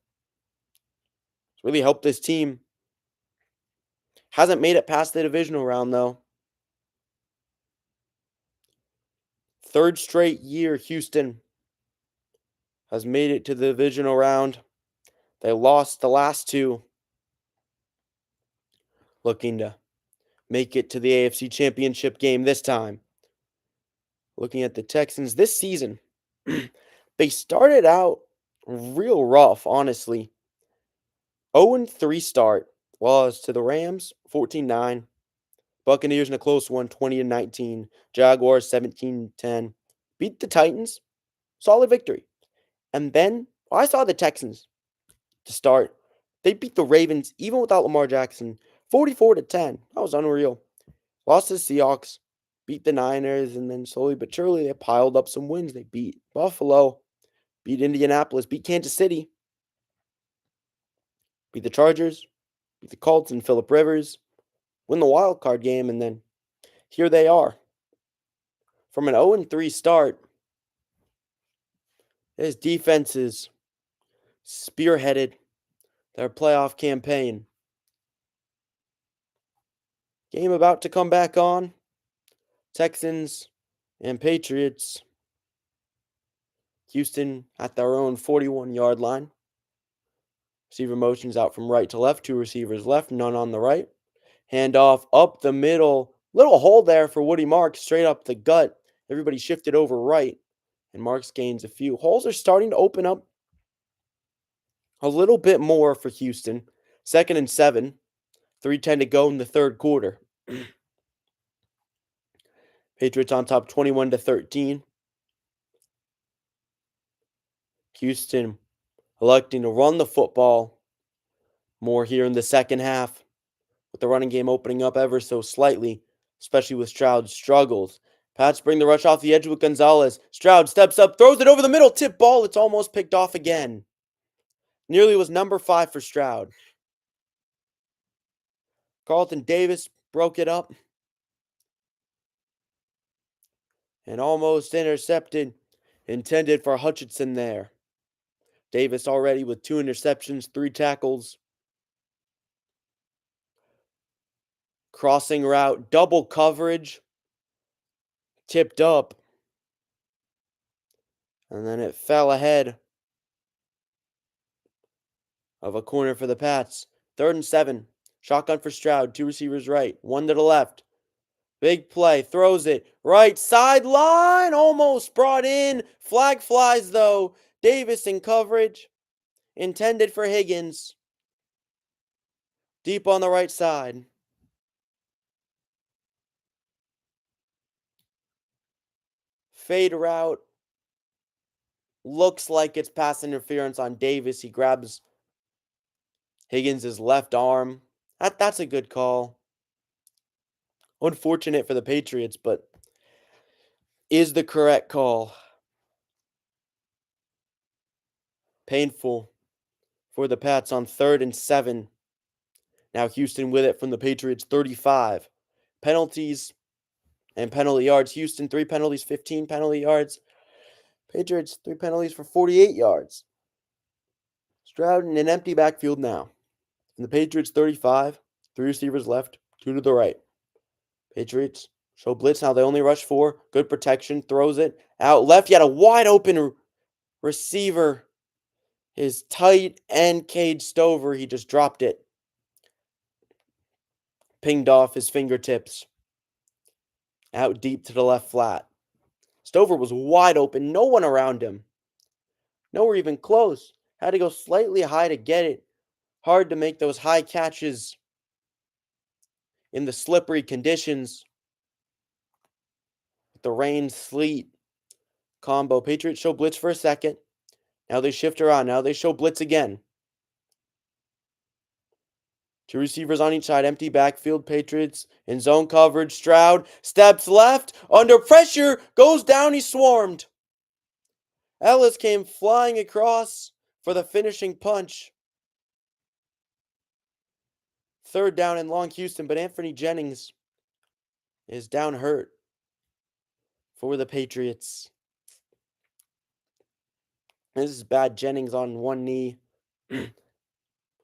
really helped this team. Hasn't made it past the divisional round, though. Third straight year, Houston has made it to the divisional round. They lost the last two. Looking to make it to the AFC Championship game this time. Looking at the Texans this season, they started out real rough, honestly. 0-3 start was to the Rams, 14-9. Buccaneers in a close one, 20-19. Jaguars, 17-10. Beat the Titans, solid victory. And then I saw the Texans to start. They beat the Ravens, even without Lamar Jackson, 44-10. That was unreal. Lost to the Seahawks, beat the Niners, and then slowly but surely they piled up some wins. They beat Buffalo, beat Indianapolis, beat Kansas City, beat the Chargers, beat the Colts and Phillip Rivers, win the wild card game, and then here they are. From an 0-3 start, his defenses spearheaded their playoff campaign. Game about to come back on. Texans and Patriots. Houston at their own 41-yard line. Receiver motions out from right to left. Two receivers left, none on the right. Handoff up the middle. Little hole there for Woody Marks, straight up the gut. Everybody shifted over right, and Marks gains a few. Holes are starting to open up a little bit more for Houston. 2nd and 7. 3:10 to go in the third quarter. Patriots on top 21-13. Houston electing to run the football more here in the second half, with the running game opening up ever so slightly, especially with Stroud's struggles. Pats bring the rush off the edge with Gonzalez. Stroud steps up, throws it over the middle, tip ball. It's almost picked off again. Nearly was number 5 for Stroud. Carlton Davis broke it up and almost intercepted. Intended for Hutchinson there. Davis already with 2 interceptions, 3 tackles. Crossing route, double coverage. Tipped up. And then it fell ahead of a corner for the Pats. 3rd and 7. Shotgun for Stroud. 2 receivers right. 1 to the left. Big play. Throws it. Right sideline. Almost brought in. Flag flies though. Davis in coverage. Intended for Higgins. Deep on the right side. Fade route. Looks like it's pass interference on Davis. He grabs Higgins' left arm. That's a good call. Unfortunate for the Patriots, but is the correct call. Painful for the Pats on 3rd and 7. Now Houston with it from the Patriots 35. Penalties and penalty yards. Houston 3 penalties, 15 penalty yards. Patriots 3 penalties for 48 yards. Stroud in an empty backfield now. And the Patriots 35, 3 receivers left, 2 to the right. Patriots show blitz. Now they only rush 4. Good protection. Throws it out left. Yet a wide open receiver. His tight end Cade Stover. He just dropped it. Pinged off his fingertips. Out deep to the left flat. Stover was wide open. No one around him. Nowhere even close. Had to go slightly high to get it. Hard to make those high catches in the slippery conditions. With the rain, sleet combo. Patriots show blitz for a second. Now they shift around. Now they show blitz again. 2 receivers on each side. Empty backfield. Patriots in zone coverage. Stroud steps left. Under pressure. Goes down. He's swarmed. Ellis came flying across for the finishing punch. 3rd down and long Houston, but Anthony Jennings is down hurt for the Patriots. This is bad. Jennings on one knee.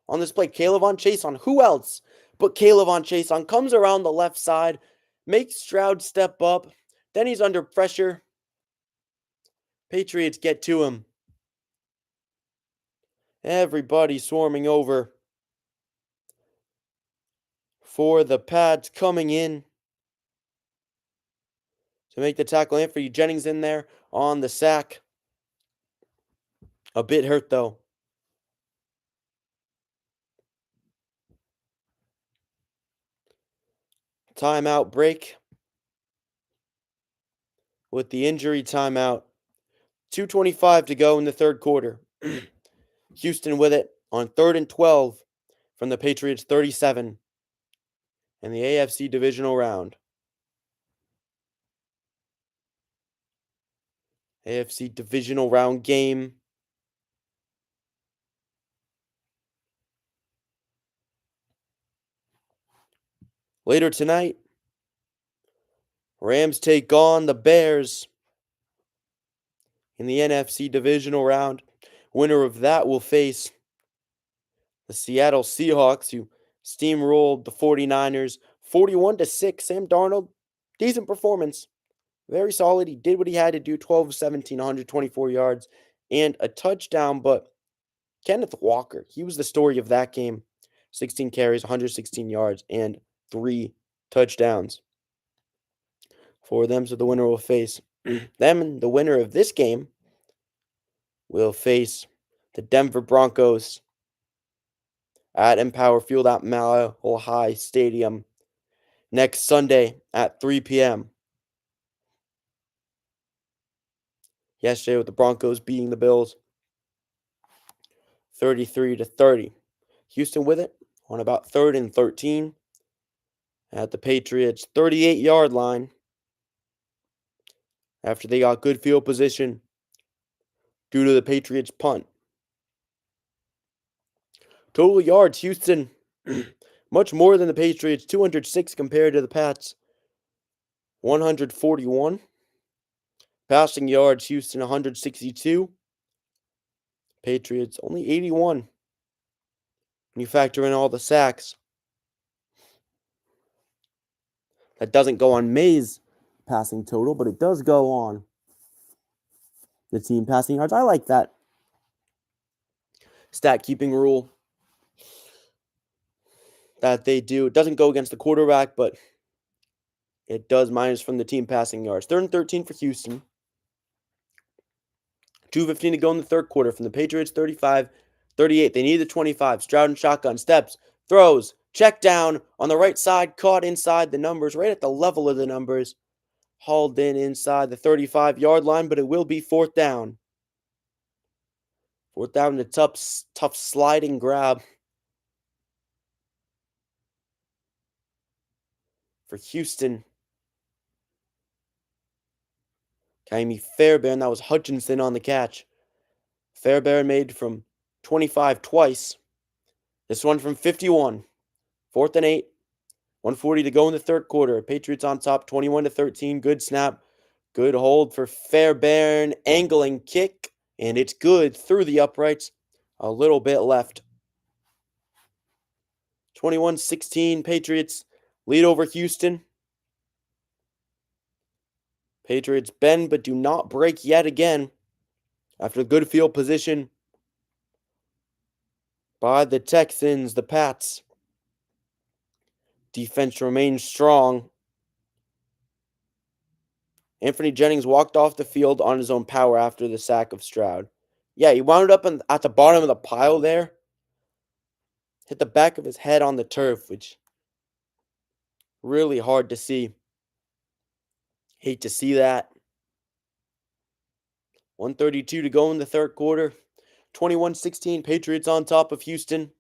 On this play, Caleb Chase on who else but Caleb Chase on comes around the left side, makes Stroud step up. Then he's under pressure. Patriots get to him. Everybody swarming over for the Pats coming in to make the tackle. Anthony Jennings in there on the sack. A bit hurt though. Timeout break with the injury timeout. 2:25 to go in the 3rd quarter. Houston with it on 3rd and 12 from the Patriots 37 in the AFC Divisional round. AFC Divisional round game. Later tonight, Rams take on the Bears in the NFC Divisional round. Winner of that will face the Seattle Seahawks, who steamrolled the 49ers 41-6. Sam Darnold, decent performance. Very solid. He did what he had to do. 12 of 17, 124 yards, and a touchdown. But Kenneth Walker, he was the story of that game. 16 carries, 116 yards, and 3 touchdowns for them. So the winner will face them, and the winner of this game will face the Denver Broncos at Empower Field at Mile High Stadium next Sunday at 3 p.m. Yesterday with the Broncos beating the Bills 33-30. Houston with it on about 3rd and 13 at the Patriots 38-yard line after they got good field position due to the Patriots punt. Total yards, Houston much more than the Patriots, 206 compared to the Pats, 141. Passing yards, Houston 162. Patriots only 81. When you factor in all the sacks. That doesn't go on May's passing total, but it does go on the team passing yards. I like that stat keeping rule that they do. It doesn't go against the quarterback, but it does minus from the team passing yards. 3rd and 13 for Houston. 2:15 to go in the 3rd quarter from the Patriots 35-38. They need the 25. Stroud and shotgun steps, throws, check down on the right side, caught inside the numbers, right at the level of the numbers. hauled in inside the 35-yard line, but it will be fourth down. Fourth down, a tough sliding grab for Houston. Kaimi Fairbairn, that was Hutchinson on the catch. Fairbairn made from 25 twice. This one from 51. Fourth and 8. 1:40 to go in the third quarter. Patriots on top, 21-13. Good snap. Good hold for Fairbairn. Angling kick. And it's good through the uprights. A little bit left. 21-16. Patriots lead over Houston. Patriots bend but do not break yet again. After good field position by the Texans, the Pats. Defense remains strong. Anthony Jennings walked off the field on his own power after the sack of Stroud. Yeah, he wound up at the bottom of the pile there. Hit the back of his head on the turf, which really hard to see. Hate to see that. 1:32 to go in the third quarter. 21-16, Patriots on top of Houston.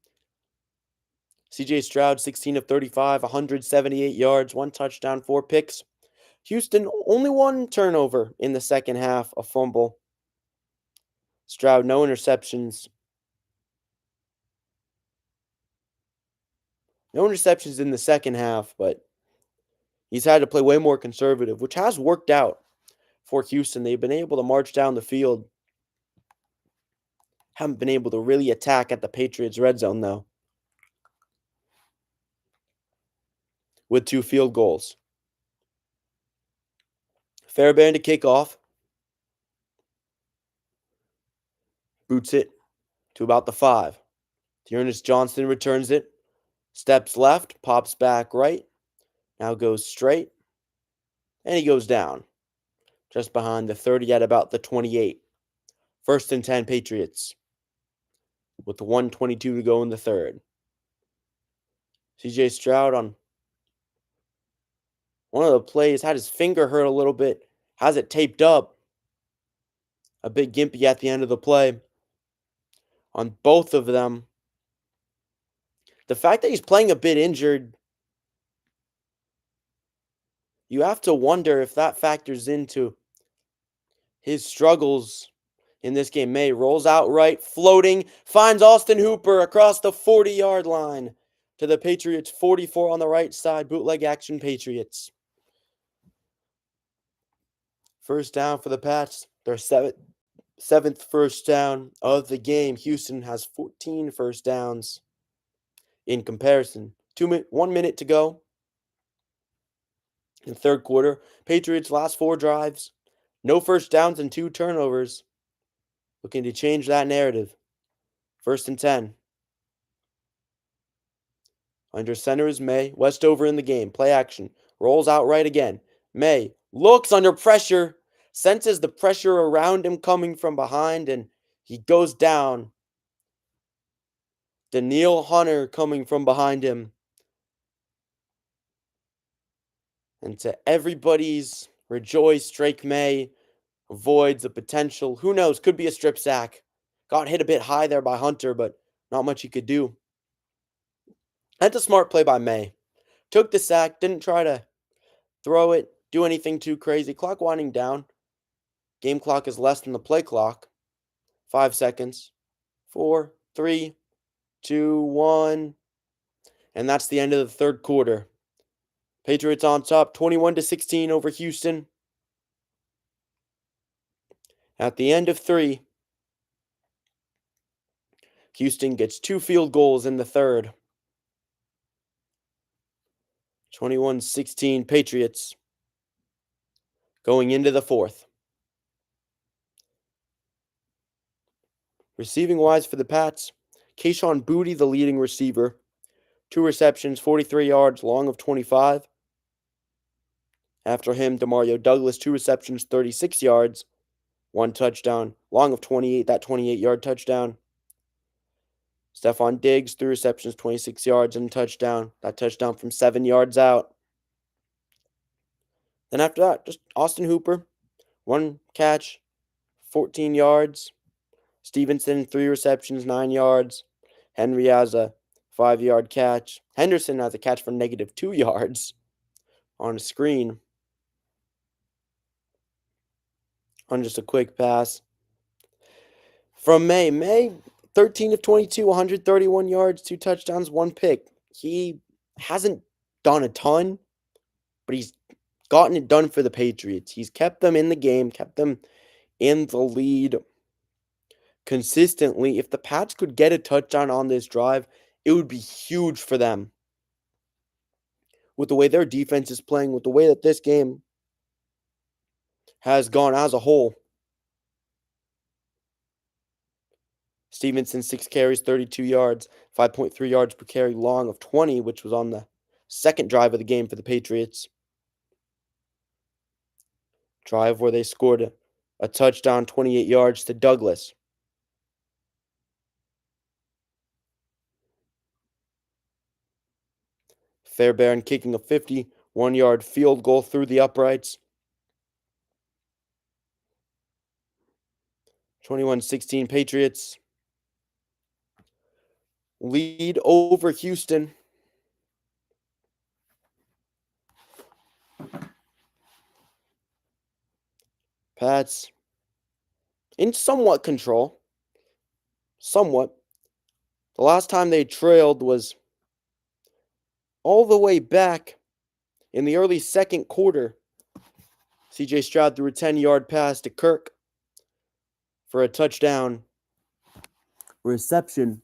CJ Stroud, 16 of 35, 178 yards, 1 touchdown, 4 picks. Houston, only 1 turnover in the second half, a fumble. Stroud, no interceptions. No interceptions in the second half, but he's had to play way more conservative, which has worked out for Houston. They've been able to march down the field. Haven't been able to really attack at the Patriots' red zone, though, with 2 field goals. Fairbairn to kick off. Boots it to about the 5. Dearness Johnson returns it. Steps left, pops back right. Now goes straight. And he goes down. Just behind the 30 at about the 28. First and 10 Patriots. With the 1:22 to go in the third. CJ Stroud on one of the plays had his finger hurt a little bit. Has it taped up. A bit gimpy at the end of the play. On both of them. The fact that he's playing a bit injured, you have to wonder if that factors into his struggles in this game. May rolls out right, floating, finds Austin Hooper across the 40-yard line to the Patriots' 44 on the right side. Bootleg action Patriots. First down for the Pats. Their seventh first down of the game. Houston has 14 first downs in comparison. 1 minute to go in the third quarter. Patriots' last 4 drives. No first downs and 2 turnovers. Looking to change that narrative. First and 10. Under center is May. Westover in the game. Play action. Rolls out right again. May looks under pressure. Senses the pressure around him coming from behind, and he goes down. Danielle Hunter coming from behind him. And to everybody's rejoice, Drake May avoids a potential, who knows, could be a strip sack. Got hit a bit high there by Hunter, but not much he could do. That's a smart play by May. Took the sack, didn't try to throw it, do anything too crazy. Clock winding down. Game clock is less than the play clock. 5 seconds. 4, 3, 2, 1. And that's the end of the third quarter. Patriots on top, 21-16 over Houston. At the end of 3, Houston gets 2 field goals in the third. 21-16 Patriots. Going into the fourth. Receiving wise for the Pats, Kayshon Boutte, the leading receiver. 2 receptions, 43 yards, long of 25. After him, Demario Douglas, 2 receptions, 36 yards, 1 touchdown, long of 28, that 28-yard touchdown. Stephon Diggs, 3 receptions, 26 yards, and a touchdown. That touchdown from 7 yards out. Then after that, just Austin Hooper, 1 catch, 14 yards. Stevenson, 3 receptions, 9 yards. Henry has a 5 yard catch. Henderson has a catch for -2 yards on a screen on just a quick pass. From May, 13 of 22, 131 yards, 2 touchdowns, 1 pick. He hasn't done a ton, but he's gotten it done for the Patriots. He's kept them in the game, kept them in the lead consistently. If the Pats could get a touchdown on this drive, it would be huge for them. With the way their defense is playing, with the way that this game has gone as a whole. Stevenson, 6 carries, 32 yards, 5.3 yards per carry, long of 20, which was on the second drive of the game for the Patriots. Drive where they scored a touchdown, 28 yards to Douglas. Fairbairn kicking a 51-yard field goal through the uprights. 21-16 Patriots lead over Houston. Pats in somewhat control. Somewhat. The last time they trailed was all the way back in the early second quarter. CJ Stroud threw a 10-yard pass to Kirk for a touchdown reception.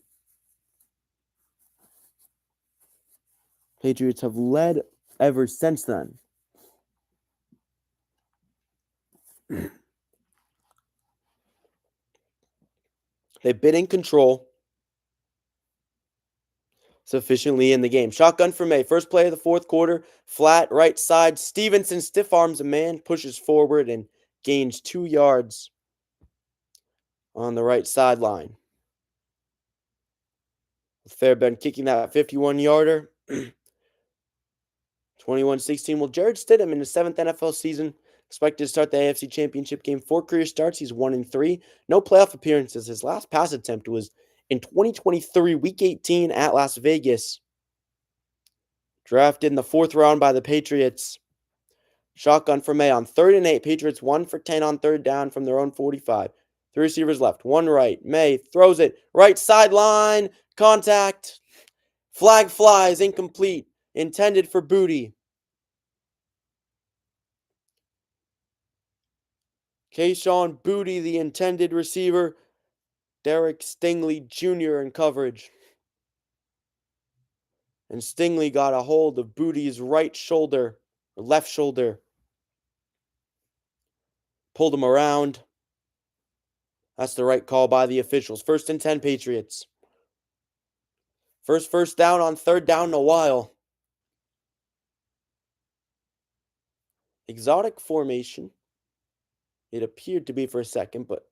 Patriots have led ever since then. They've been in control sufficiently in the game. Shotgun for May. First play of the fourth quarter. Flat right side. Stevenson stiff arms a man, pushes forward, and gains 2 yards on the right sideline. With Fairbairn kicking that 51-yarder. 21-16. Well, Jared Stidham in his 7th NFL season expected to start the AFC Championship game. 4 career starts. He's 1-3. No playoff appearances. His last pass attempt was in 2023, Week 18 at Las Vegas. Drafted in the 4th round by the Patriots. Shotgun for May on 3rd and 8. Patriots 1 for 10 on 3rd down from their own 45. 3 receivers left. 1 right. May throws it. Right sideline. Contact. Flag flies. Incomplete. Intended for Booty. Kayshawn Booty, the intended receiver. Derek Stingley Jr. in coverage. And Stingley got a hold of Booty's right shoulder, or left shoulder. Pulled him around. That's the right call by the officials. 1st and 10 Patriots. First down on 3rd down in a while. Exotic formation. It appeared to be for a second, but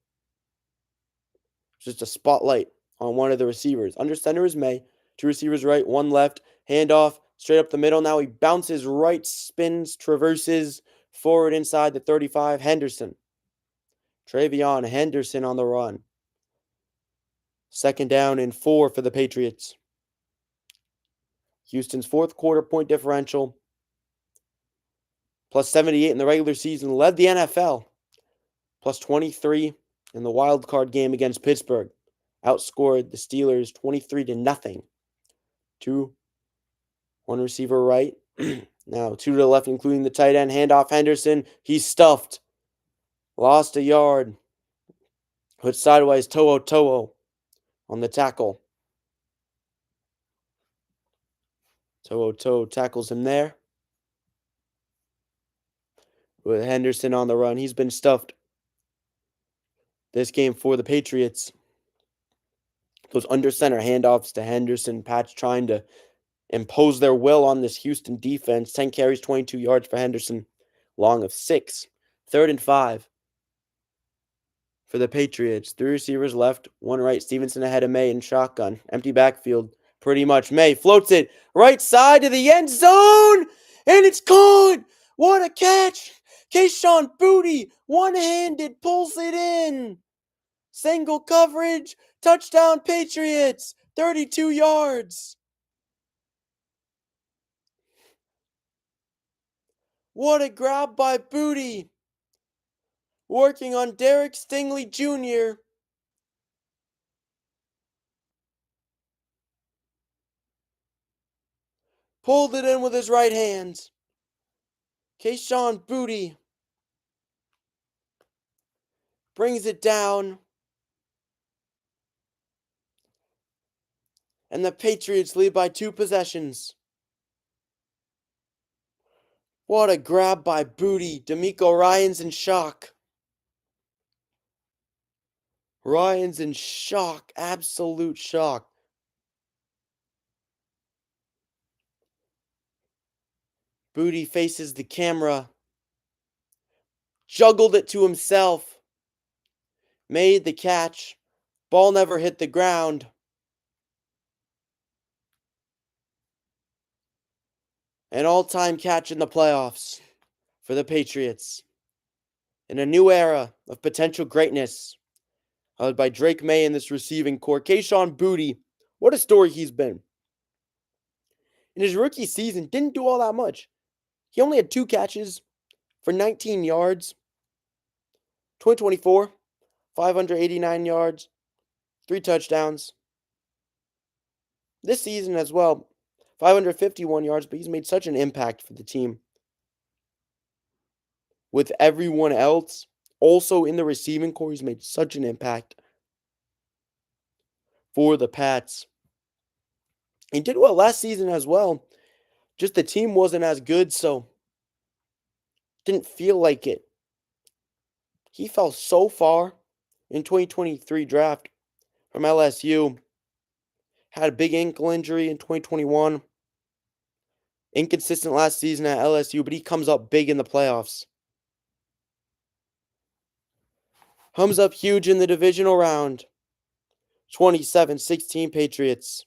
it's just a spotlight on one of the receivers. Under center is May. 2 receivers right, 1 left. Handoff straight up the middle. Now he bounces right, spins, traverses forward inside the 35. Henderson. Travion Henderson on the run. 2nd down and 4 for the Patriots. Houston's 4th quarter point differential, plus 78 in the regular season, led the NFL. Plus 23 in the wild card game against Pittsburgh. Outscored the Steelers 23-0. 2, 1 receiver right. Now 2 to the left, including the tight end. Handoff Henderson. He's stuffed. Lost a yard. Put sideways. To'o on the tackle. To'o tackles him there. With Henderson on the run. He's been stuffed this game for the Patriots. Those under center handoffs to Henderson. Pats trying to impose their will on this Houston defense. 10 carries, 22 yards for Henderson. Long of 6. 3rd and 5 for the Patriots. 3 receivers left. 1 right. Stevenson ahead of May in shotgun. Empty backfield. Pretty much. May floats it right side to the end zone. And it's caught. What a catch! Kayshawn Booty, one-handed, pulls it in. Single coverage, touchdown Patriots, 32 yards. What a grab by Booty. Working on Derek Stingley Jr. Pulled it in with his right hand. Kayshawn Booty brings it down. And the Patriots lead by 2 possessions. What a grab by Booty. D'Amico Ryan's in shock. Ryan's in shock. Absolute shock. Booty faces the camera. Juggled it to himself. Made the catch. Ball never hit the ground. An all-time catch in the playoffs for the Patriots. In a new era of potential greatness, led by Drake May in this receiving core. Kayshawn Booty, what a story he's been. In his rookie season, didn't do all that much. He only had 2 catches for 19 yards. 2024, 589 yards, 3 touchdowns. This season as well, 551 yards, but he's made such an impact for the team. With everyone else also in the receiving core, he's made such an impact for the Pats. He did well last season as well. Just the team wasn't as good, so didn't feel like it. He fell so far in 2023 draft from LSU. Had a big ankle injury in 2021. Inconsistent last season at LSU, but he comes up big in the playoffs. Comes up huge in the divisional round. 27-16 Patriots.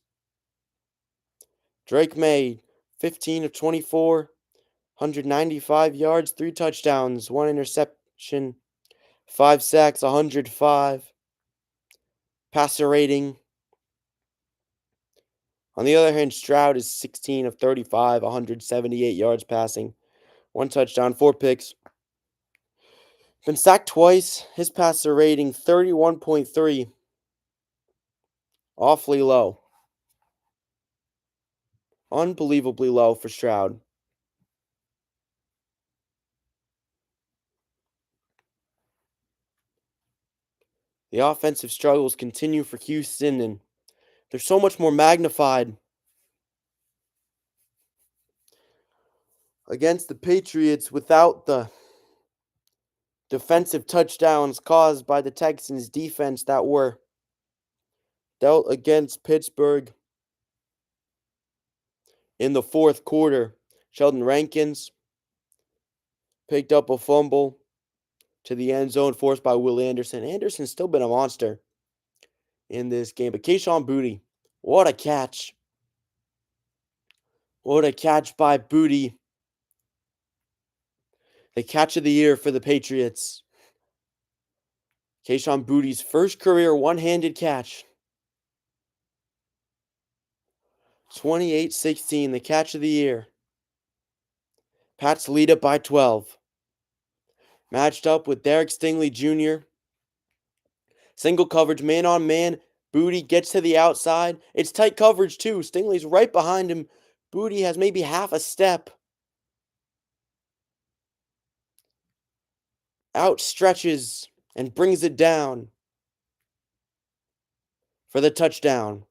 Drake May, 15 of 24, 195 yards, 3 touchdowns, 1 interception, 5 sacks, 105. Passer rating. On the other hand, Stroud is 16 of 35, 178 yards passing, 1 touchdown, 4 picks. Been sacked twice. His passer rating 31.3. Awfully low. Unbelievably low for Stroud. The offensive struggles continue for Houston, and they're so much more magnified against the Patriots without the defensive touchdowns caused by the Texans' defense that were dealt against Pittsburgh in the 4th quarter. Sheldon Rankins picked up a fumble to the end zone forced by Will Anderson. Anderson's still been a monster in this game. But Kayshawn Booty, what a catch. What a catch by Booty. The catch of the year for the Patriots. Kayshawn Booty's first career one-handed catch. 28-16, the catch of the year. Pats lead it by 12. Matched up with Derek Stingley Jr. Single coverage, man on man. Booty gets to the outside. It's tight coverage too. Stingley's right behind him. Booty has maybe half a step. Outstretches and brings it down for the touchdown.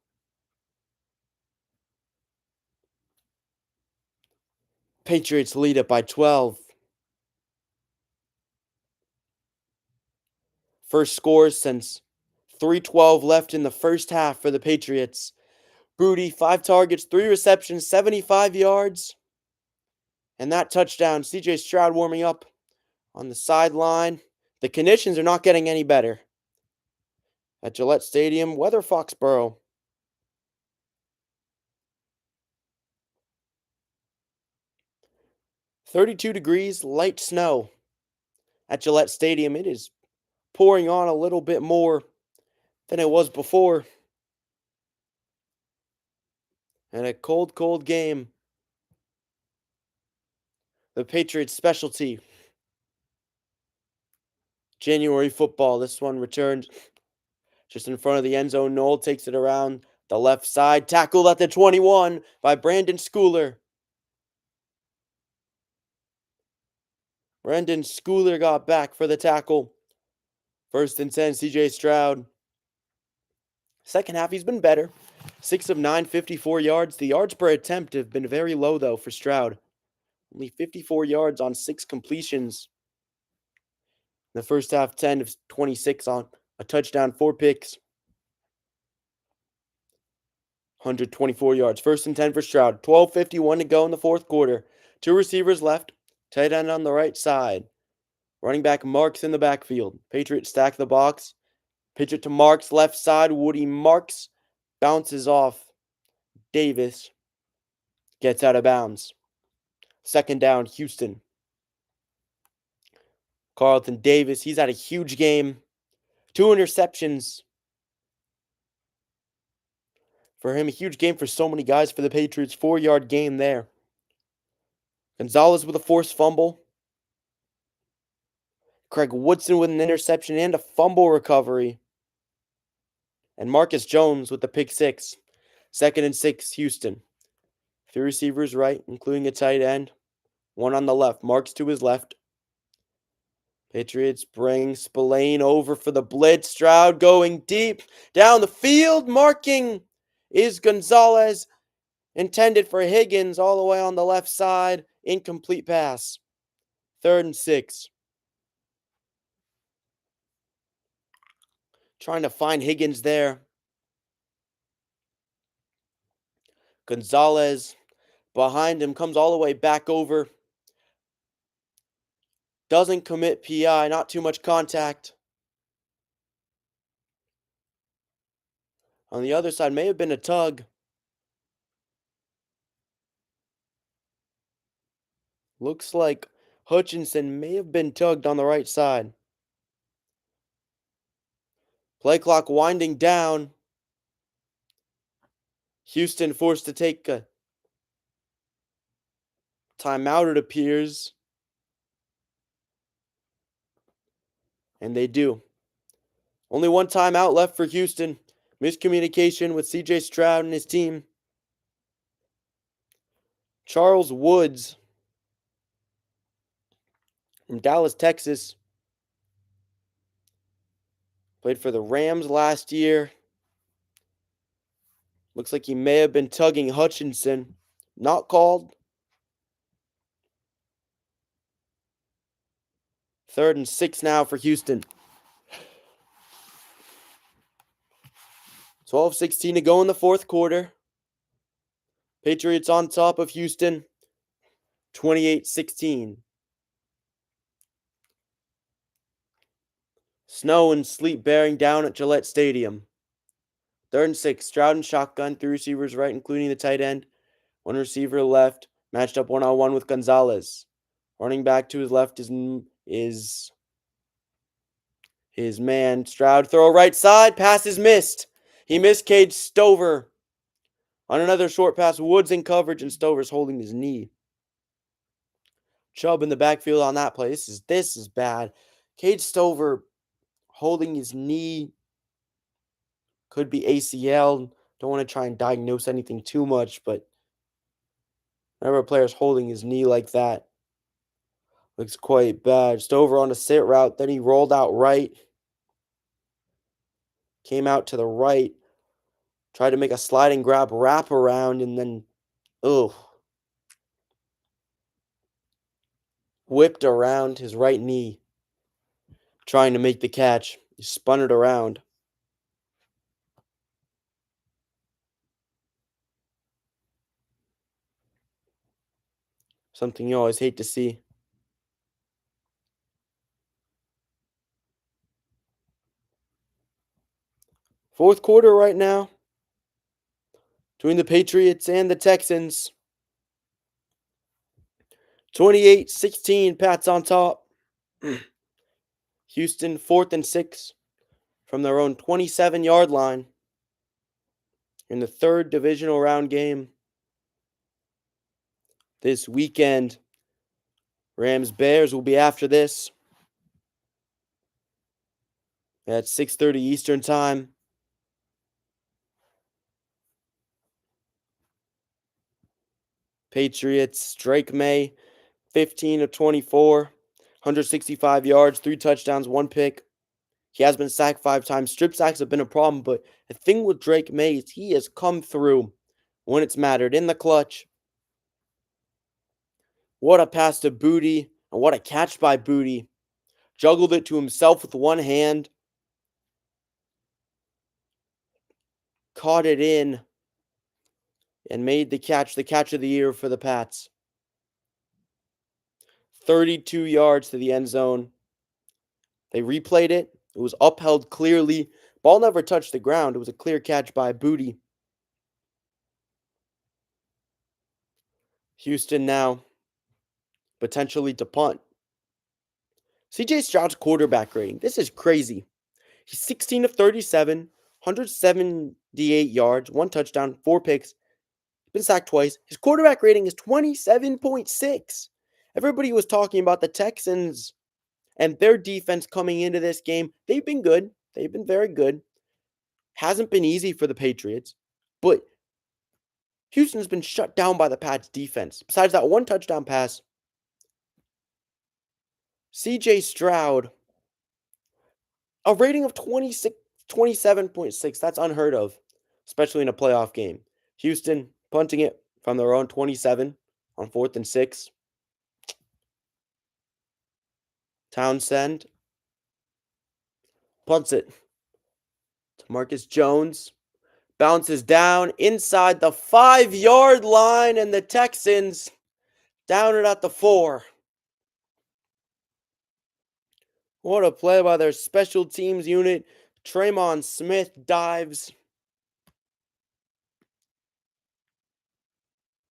Patriots lead it by 12. First scores since 3:12 left in the first half for the Patriots. Booty, 5 targets, 3 receptions, 75 yards. And that touchdown, CJ Stroud warming up on the sideline. The conditions are not getting any better at Gillette Stadium, weather Foxborough. 32 degrees, light snow at Gillette Stadium. It is pouring on a little bit more than it was before. And a cold, cold game. The Patriots' specialty. January football. This one returned just in front of the end zone. Noel takes it around the left side. Tackled at the 21 by Brandon Schooler. Brandon Schooler got back for the tackle. 1st and 10, CJ Stroud. Second half, he's been better. 6 of 9, 54 yards. The yards per attempt have been very low, though, for Stroud. Only 54 yards on 6 completions. In the first half, 10 of 26 on a touchdown, 4 picks. 124 yards. 1st and 10 for Stroud. 12:51 to go in the fourth quarter. 2 receivers left. Tight end on the right side. Running back Marks in the backfield. Patriots stack the box. Pitch it to Marks, left side. Woody Marks bounces off Davis. Gets out of bounds. 2nd down, Houston. Carlton Davis, he's had a huge game. 2 interceptions. For him, a huge game for so many guys for the Patriots. 4-yard game there. Gonzalez with a forced fumble. Craig Woodson with an interception and a fumble recovery. And Marcus Jones with the pick 6. 2nd and 6, Houston. 3 receivers right, including a tight end. 1 on the left. Marks to his left. Patriots bring Spillane over for the blitz. Stroud going deep down the field. Marking is Gonzalez. Intended for Higgins all the way on the left side. Incomplete pass. 3rd and 6. Trying to find Higgins there. Gonzalez behind him, comes all the way back over. Doesn't commit PI, not too much contact. On the other side, may have been a tug. Looks like Hutchinson may have been tugged on the right side. Play clock winding down. Houston forced to take a timeout, it appears. And they do. Only 1 timeout left for Houston. Miscommunication with CJ Stroud and his team. Charles Woods from Dallas, Texas. Played for the Rams last year. Looks like he may have been tugging Hutchinson. Not called. 3rd and 6 now for Houston. 12:16 to go in the fourth quarter. Patriots on top of Houston. 28-16. Snow and sleet bearing down at Gillette Stadium. 3rd and 6. Stroud and shotgun. 3 receivers right, including the tight end. 1 receiver left. Matched up 1-on-1 with Gonzalez. Running back to his left is his man. Stroud throw right side. Pass is missed. He missed Cade Stover. On another short pass, Woods in coverage, and Stover's holding his knee. Chubb in the backfield on that play. This is bad. Cade Stover holding his knee. Could be ACL. Don't want to try and diagnose anything too much, but whenever a player's holding his knee like that, looks quite bad. Stover on a sit route. Then he rolled out right. Came out to the right. Tried to make a sliding grab wrap around, and then, whipped around his right knee. Trying to make the catch. He spun it around. Something you always hate to see. Fourth quarter right now. Between the Patriots and the Texans. 28-16, Pats on top. Houston 4th and 6 from their own 27-yard line in the third divisional round game this weekend. Rams-Bears will be after this at 6:30 Eastern Time. Patriots, Drake May, 15 of 24, 165 yards, 3 touchdowns, 1 pick. He has been sacked 5 times. Strip sacks have been a problem, but the thing with Drake May is he has come through when it's mattered in the clutch. What a pass to Booty, and what a catch by Booty. Juggled it to himself with one hand. Caught it in and made the catch of the year for the Pats. 32 yards to the end zone. They replayed it. It was upheld clearly. Ball never touched the ground. It was a clear catch by Booty. Houston now potentially to punt. CJ Stroud's quarterback rating. This is crazy. He's 16 of 37, 178 yards, 1 touchdown, 4 picks. Been sacked twice. His quarterback rating is 27.6. Everybody was talking about the Texans and their defense coming into this game. They've been good. They've been very good. Hasn't been easy for the Patriots, but Houston's been shut down by the Pats defense. Besides that 1 touchdown pass, CJ Stroud, a rating of 27.6. That's unheard of, especially in a playoff game. Houston punting it from their own 27 on 4th and 6. Townsend punts it to Marcus Jones. Bounces down inside the 5-yard line, and the Texans down it at the 4. What a play by their special teams unit. Tremon Smith dives.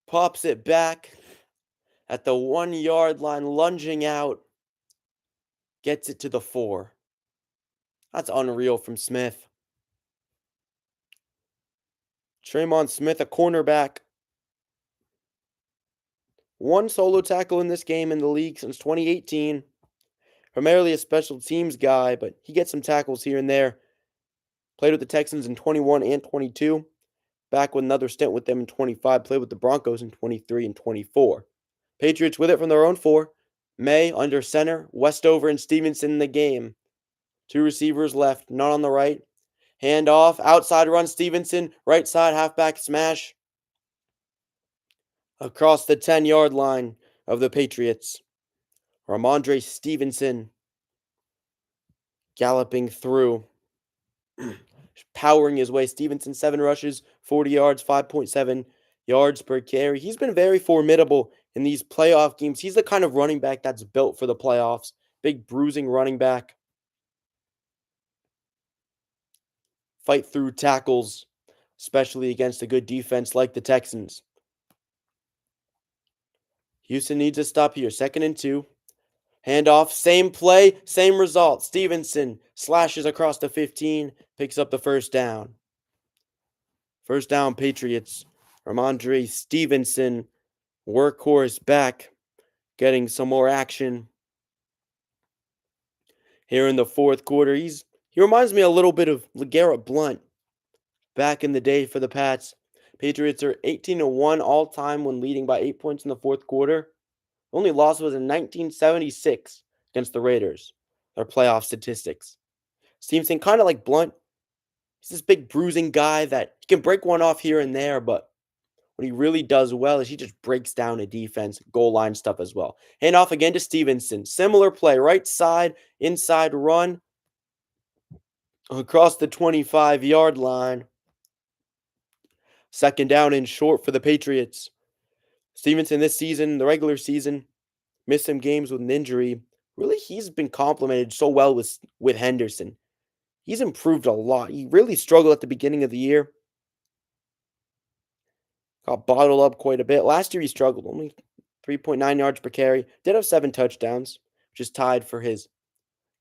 Pops it back at the 1-yard line, lunging out. Gets it to the 4. That's unreal from Smith. Tremon Smith, a cornerback. 1 solo tackle in this game in the league since 2018. Primarily a special teams guy, but he gets some tackles here and there. Played with the Texans in 21 and 22. Back with another stint with them in 25. Played with the Broncos in 23 and 24. Patriots with it from their own 4. May under center. Westover and Stevenson in the game. 2 receivers left, none on the right. Hand off, outside run Stevenson. Right side halfback smash. Across the 10-yard line of the Patriots. Ramondre Stevenson galloping through, powering his way. Stevenson, 7 rushes, 40 yards, 5.7 yards per carry. He's been very formidable in these playoff games. He's the kind of running back that's built for the playoffs. Big bruising running back. Fight through tackles, especially against a good defense like the Texans. Houston needs a stop here. 2nd and 2. Handoff, same play, same result. Stevenson slashes across the 15, picks up the first down. First down, Patriots. Ramondre Stevenson, workhorse back, getting some more action here in the 4th quarter. He reminds me a little bit of LeGarrette Blount back in the day for the Pats. Patriots are 18-1 all-time when leading by 8 points in the 4th quarter. Only loss was in 1976 against the Raiders. Their playoff statistics. Stevenson, kind of like Blount, he's this big bruising guy that he can break one off here and there, but what he really does well is he just breaks down a defense, goal line stuff as well. Hand off again to Stevenson. Similar play, right side, inside run, across the 25-yard line. 2nd down and short for the Patriots. Stevenson this season, the regular season, missed some games with an injury. Really, he's been complimented so well with Henderson. He's improved a lot. He really struggled at the beginning of the year. Got bottled up quite a bit. Last year he struggled. Only 3.9 yards per carry. Did have 7 touchdowns, which is tied for his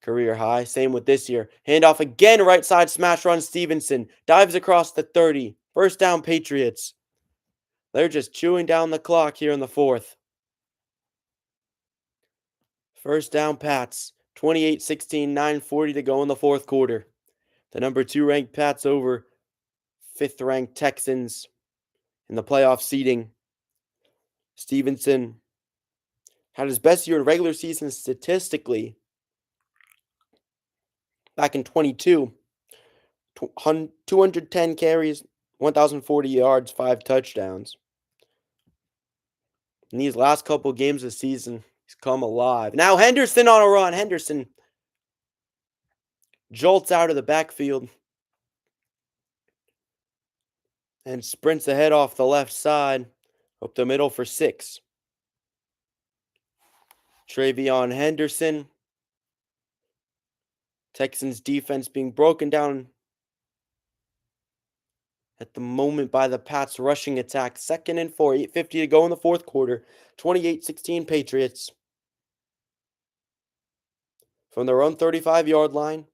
career high. Same with this year. Handoff again, right side smash run. Stevenson dives across the 30. First down, Patriots. They're just chewing down the clock here in the fourth. First down, Pats. 28-16, 9:40 to go in the fourth quarter. The number 2 ranked Pats over 5th ranked Texans in the playoff seeding. Stevenson had his best year in regular season statistically back in 22. 210 carries, 1,040 yards, 5 touchdowns. In these last couple games of the season, he's come alive. Now Henderson on a run. Henderson jolts out of the backfield and sprints ahead off the left side, up the middle for 6. Travion Henderson. Texans defense being broken down at the moment by the Pats rushing attack. 2nd and 4, 8:50 to go in the fourth quarter. 28-16 Patriots. From their own 35-yard line,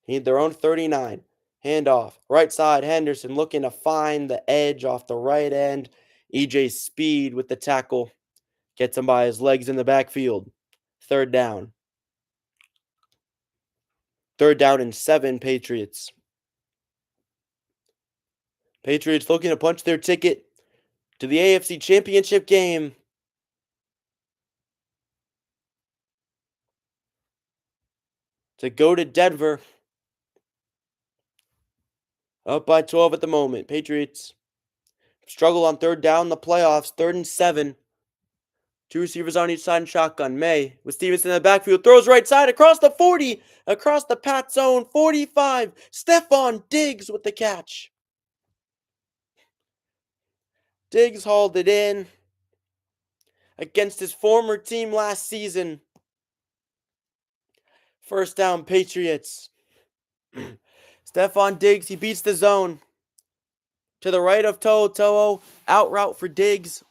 need their own 39. Handoff. Right side, Henderson looking to find the edge off the right end. EJ Speed with the tackle. Gets him by his legs in the backfield. 3rd down. 3rd down and 7, Patriots. Patriots looking to punch their ticket to the AFC Championship game. To go to Denver. Up by 12 at the moment. Patriots struggle on 3rd down in the playoffs. 3rd and 7. 2 receivers on each side in shotgun. May with Stevenson in the backfield. Throws right side across the 40. Across the Pat zone. 45. Stephon Diggs with the catch. Diggs hauled it in against his former team last season. First down, Patriots. Stephon Diggs, he beats the zone. To the right of To'o. Out route for Diggs.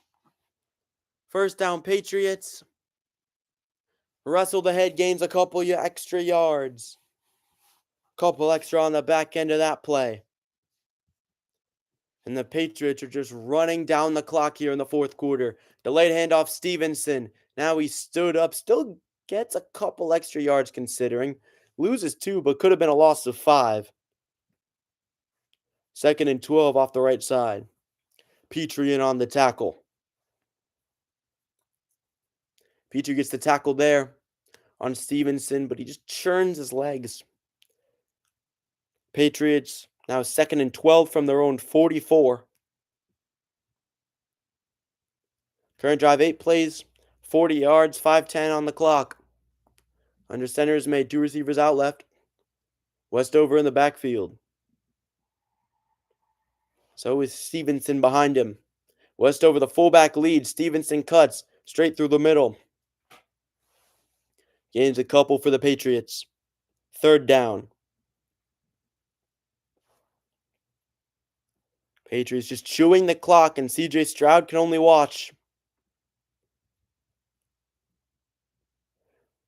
First down, Patriots. Wrestled ahead, gains a couple extra yards. Couple extra on the back end of that play. And the Patriots are just running down the clock here in the fourth quarter. Delayed handoff, Stevenson. Now he stood up. Still gets a couple extra yards considering. Loses 2, but could have been a loss of 5. 2nd and 12 off the right side. Petrie in on the tackle. Petrie gets the tackle there on Stevenson, but he just churns his legs. Patriots now 2nd and 12 from their own 44. Current drive 8 plays, 40 yards, 5:10 on the clock. Under center is made, 2 receivers out left. Westover in the backfield. So is Stevenson behind him. Westover the fullback lead. Stevenson cuts straight through the middle. Gains a couple for the Patriots. 3rd down. Patriots just chewing the clock, and CJ Stroud can only watch.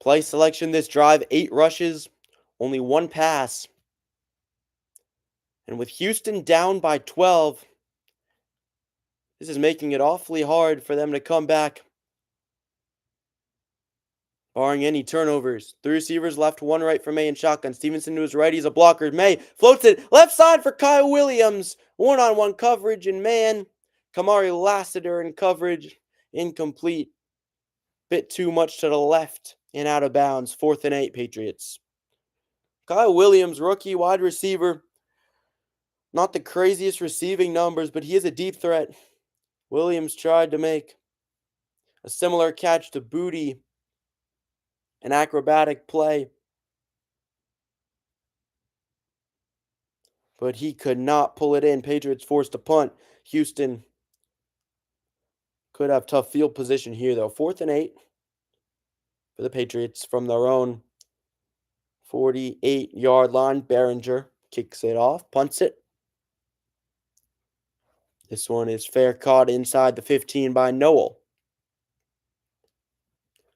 Play selection this drive, 8 rushes, only 1 pass. And with Houston down by 12, this is making it awfully hard for them to come back. Barring any turnovers. 3 receivers left, 1 right for May in shotgun. Stevenson to his right, he's a blocker. May floats it left side for Kyle Williams. 1-on-1 coverage, and man, Kamari Lassiter in coverage. Incomplete. Bit too much to the left and out of bounds. 4th and 8, Patriots. Kyle Williams, rookie wide receiver. Not the craziest receiving numbers, but he is a deep threat. Williams tried to make a similar catch to Booty. An acrobatic play. But he could not pull it in. Patriots forced to punt. Houston could have tough field position here, though. 4th and 8 for the Patriots from their own 48-yard line. Behringer kicks it off, punts it. This one is fair caught inside the 15 by Noel.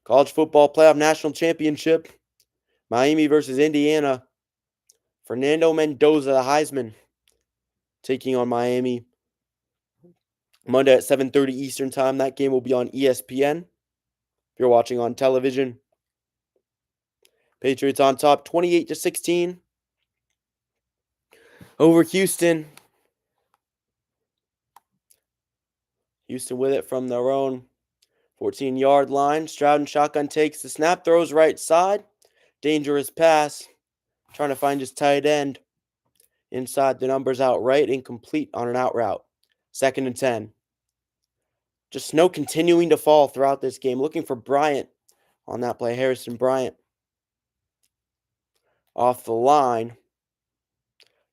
College football playoff national championship. Miami versus Indiana. Fernando Mendoza, the Heisman, taking on Miami. Monday at 7:30 Eastern Time. That game will be on ESPN. If you're watching on television. Patriots on top 28-16 over Houston. Houston with it from their own 14-yard line. Stroud and shotgun takes the snap, throws right side. Dangerous pass. Trying to find his tight end. Inside the numbers outright, incomplete on an out route. 2nd and 10. Just snow continuing to fall throughout this game. Looking for Bryant on that play. Harrison Bryant. Off the line.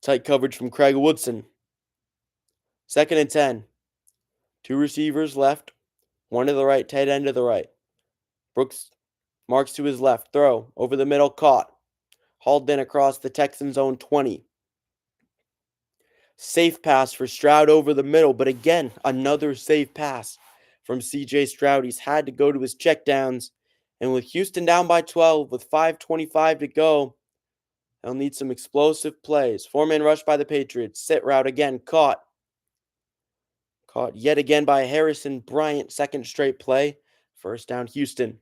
Tight coverage from Craig Woodson. 2nd and 10. 2 receivers left. 1 to the right, tight end to the right. Brooks marks to his left. Throw over the middle, caught. Hauled in across the Texans' own 20. Safe pass for Stroud over the middle, but again, another safe pass from C.J. Stroud. He's had to go to his checkdowns. And with Houston down by 12 with 5:25 to go, they'll need some explosive plays. 4-man rush by the Patriots. Sit route again, caught. Caught yet again by Harrison Bryant. 2nd straight play. 1st down, Houston.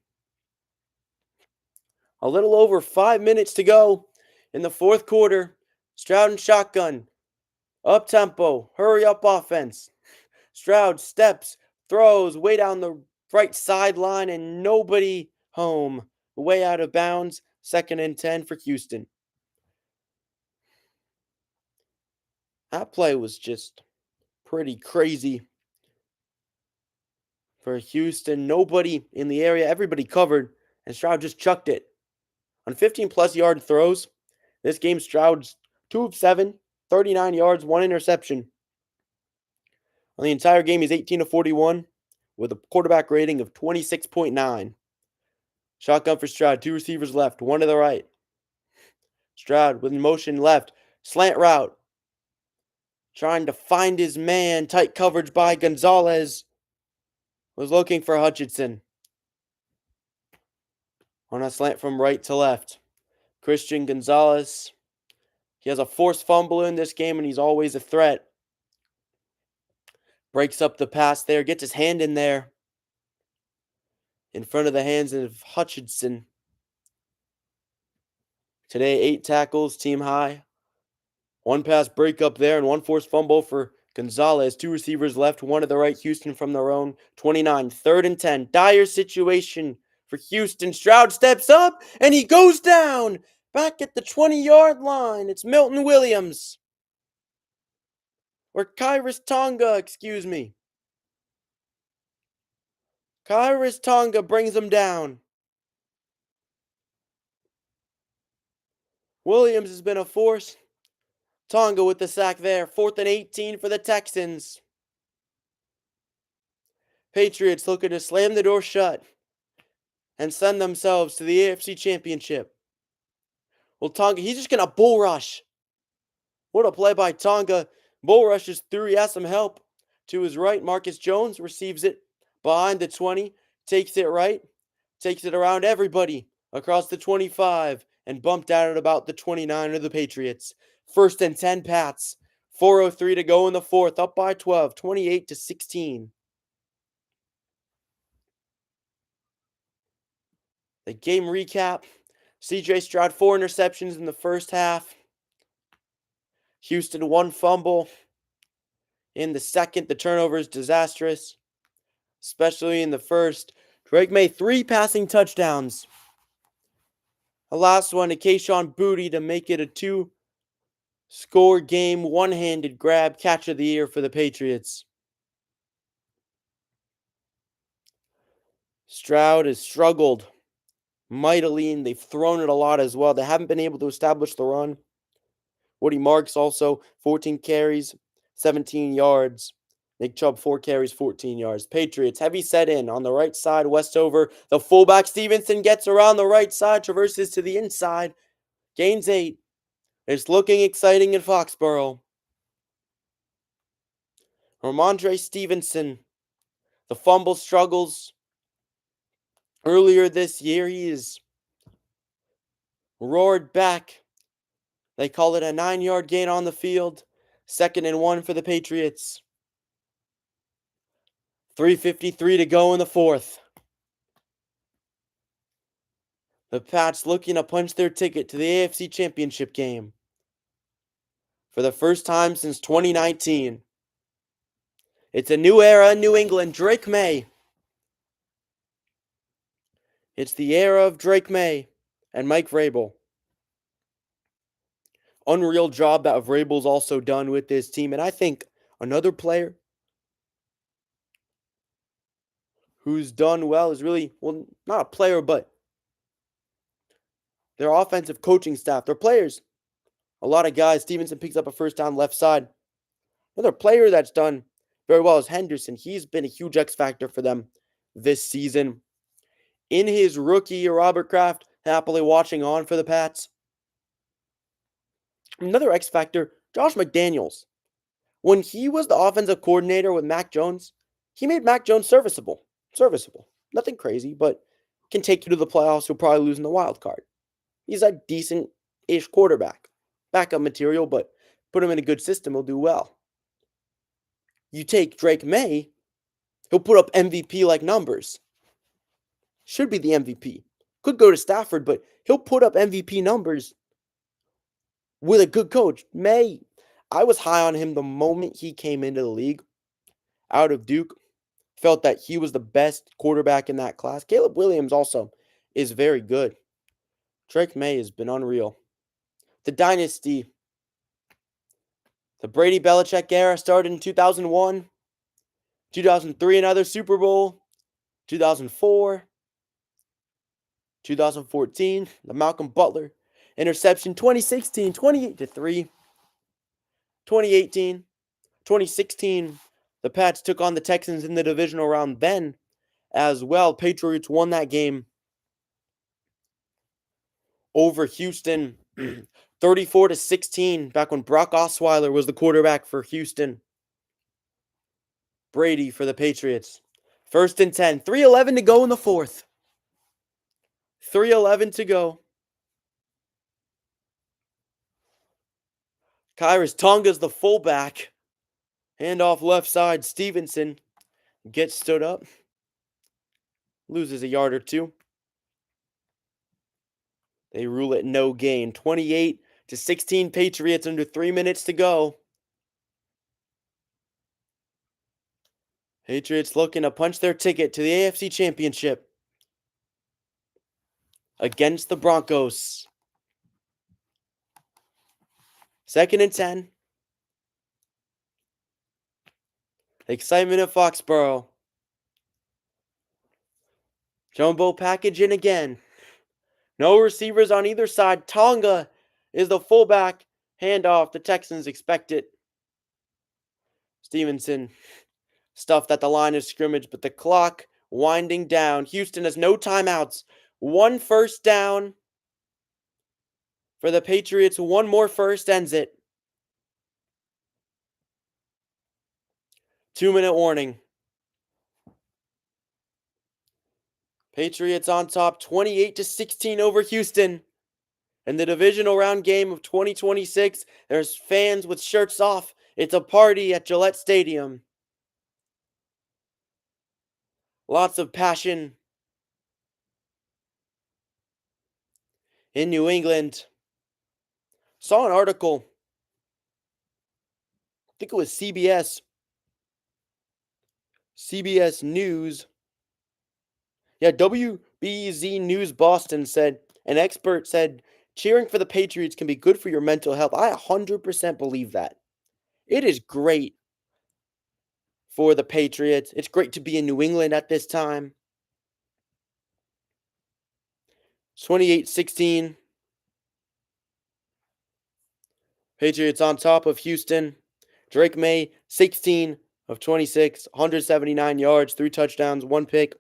A little over 5 minutes to go in the 4th quarter. Stroud and shotgun. Up tempo. Hurry up offense. Stroud steps, throws way down the right sideline, and nobody home. Way out of bounds. 2nd and 10 for Houston. That play was just pretty crazy for Houston. Nobody in the area. Everybody covered, and Stroud just chucked it. On 15-plus yard throws, this game Stroud's 2 of 7, 39 yards, 1 interception. On the entire game, he's 18 of 41 with a quarterback rating of 26.9. Shotgun for Stroud, 2 receivers left, 1 to the right. Stroud with motion left, slant route. Trying to find his man, tight coverage by Gonzalez. Was looking for Hutchinson. On a slant from right to left. Christian Gonzalez. He has a forced fumble in this game, and he's always a threat. Breaks up the pass there, gets his hand in there. In front of the hands of Hutchinson. Today, 8 tackles, team high. 1 pass breakup there, and 1 forced fumble for Gonzalez. 2 receivers left, 1 to the right. Houston from their own 29. 3rd and 10. Dire situation for Houston. Stroud steps up, and he goes down. Back at the 20-yard line. It's Milton Williams. Or Kyrus Tonga, excuse me. Kyrus Tonga brings him down. Williams has been a force. Tonga with the sack there. 4th and 18 for the Texans. Patriots looking to slam the door shut and send themselves to the AFC Championship. Well, Tonga, he's just going to bull rush. What a play by Tonga. Bull rushes through. He has some help. To his right, Marcus Jones receives it behind the 20. Takes it right. Takes it around everybody across the 25 and bumped out at about the 29 of the Patriots. 1st and 10 Pats. 4:03 to go in the 4th. Up by 12. 28-16. The game recap. C.J. Stroud, 4 interceptions in the first half. Houston, 1 fumble. In the second, the turnover is disastrous, especially in the first. Drake May, 3 passing touchdowns. The last one to Kayshon Boutte to make it a 2-score game, one-handed grab, catch of the year for the Patriots. Stroud has struggled mightily, and they've thrown it a lot as well. They haven't been able to establish the run. Woody Marks also 14 carries, 17 yards. Nick Chubb 4 carries, 14 yards. Patriots heavy set in on the right side. Westover, the fullback Stevenson gets around the right side, traverses to the inside, gains 8. It's looking exciting in Foxborough. Ramondre Stevenson, the fumble struggles. Earlier this year, he's roared back. They call it a 9-yard gain on the field. 2nd and 1 for the Patriots. 3:53 to go in the fourth. The Pats looking to punch their ticket to the AFC Championship game. For the first time since 2019. It's a new era in New England. Drake May. It's the era of Drake May and Mike Vrabel. Unreal job that Vrabel's also done with this team. And I think another player who's done well is really, well, not a player, but their offensive coaching staff. Their players. A lot of guys. Stevenson picks up a first down left side. Another player that's done very well is Henderson. He's been a huge X factor for them this season. In his rookie year, Robert Kraft happily watching on for the Pats. Another X factor, Josh McDaniels. When he was the offensive coordinator with Mac Jones, he made Mac Jones serviceable. Serviceable. Nothing crazy, but can take you to the playoffs. He'll probably lose in the wild card. He's a decent-ish quarterback. Backup material, but put him in a good system, he'll do well. You take Drake May, he'll put up MVP-like numbers. Should be the MVP. Could go to Stafford, but he'll put up MVP numbers with a good coach. May, I was high on him the moment he came into the league out of Duke. Felt that he was the best quarterback in that class. Caleb Williams also is very good. Drake May has been unreal. The dynasty. The Brady Belichick era started in 2001. 2003, another Super Bowl. 2004. 2014, the Malcolm Butler interception. 2016, 28-3. 2018, 2016, the Pats took on the Texans in the divisional round then as well. Patriots won that game over Houston 34-16 back when Brock Osweiler was the quarterback for Houston. Brady for the Patriots. 1st and 10, 3:11 to go in the fourth. 3:11 to go. Khyiris Tonga's the fullback. Handoff left side. Stevenson gets stood up. Loses a yard or two. They rule it no gain. 28-16 Patriots under 3 minutes to go. Patriots looking to punch their ticket to the AFC Championship against the Broncos. 2nd and 10. Excitement at Foxborough. Jumbo package in again. No receivers on either side. Tonga is the fullback. Handoff. The Texans expect it. Stevenson stuffed at the line of scrimmage, but the clock winding down. Houston has no timeouts. 1 first down for the Patriots. 1 more first ends it. 2-minute warning. Patriots on top 28-16 over Houston. In the divisional round game of 2026, there's fans with shirts off. It's a party at Gillette Stadium. Lots of passion in New England. Saw an article. I think it was CBS News. Yeah, WBZ News Boston said, an expert said, cheering for the Patriots can be good for your mental health. I 100% believe that. It is great for the Patriots. It's great to be in New England at this time. 28-16. Patriots on top of Houston. Drake May, 16 of 26, 179 yards, 3 touchdowns, 1 pick.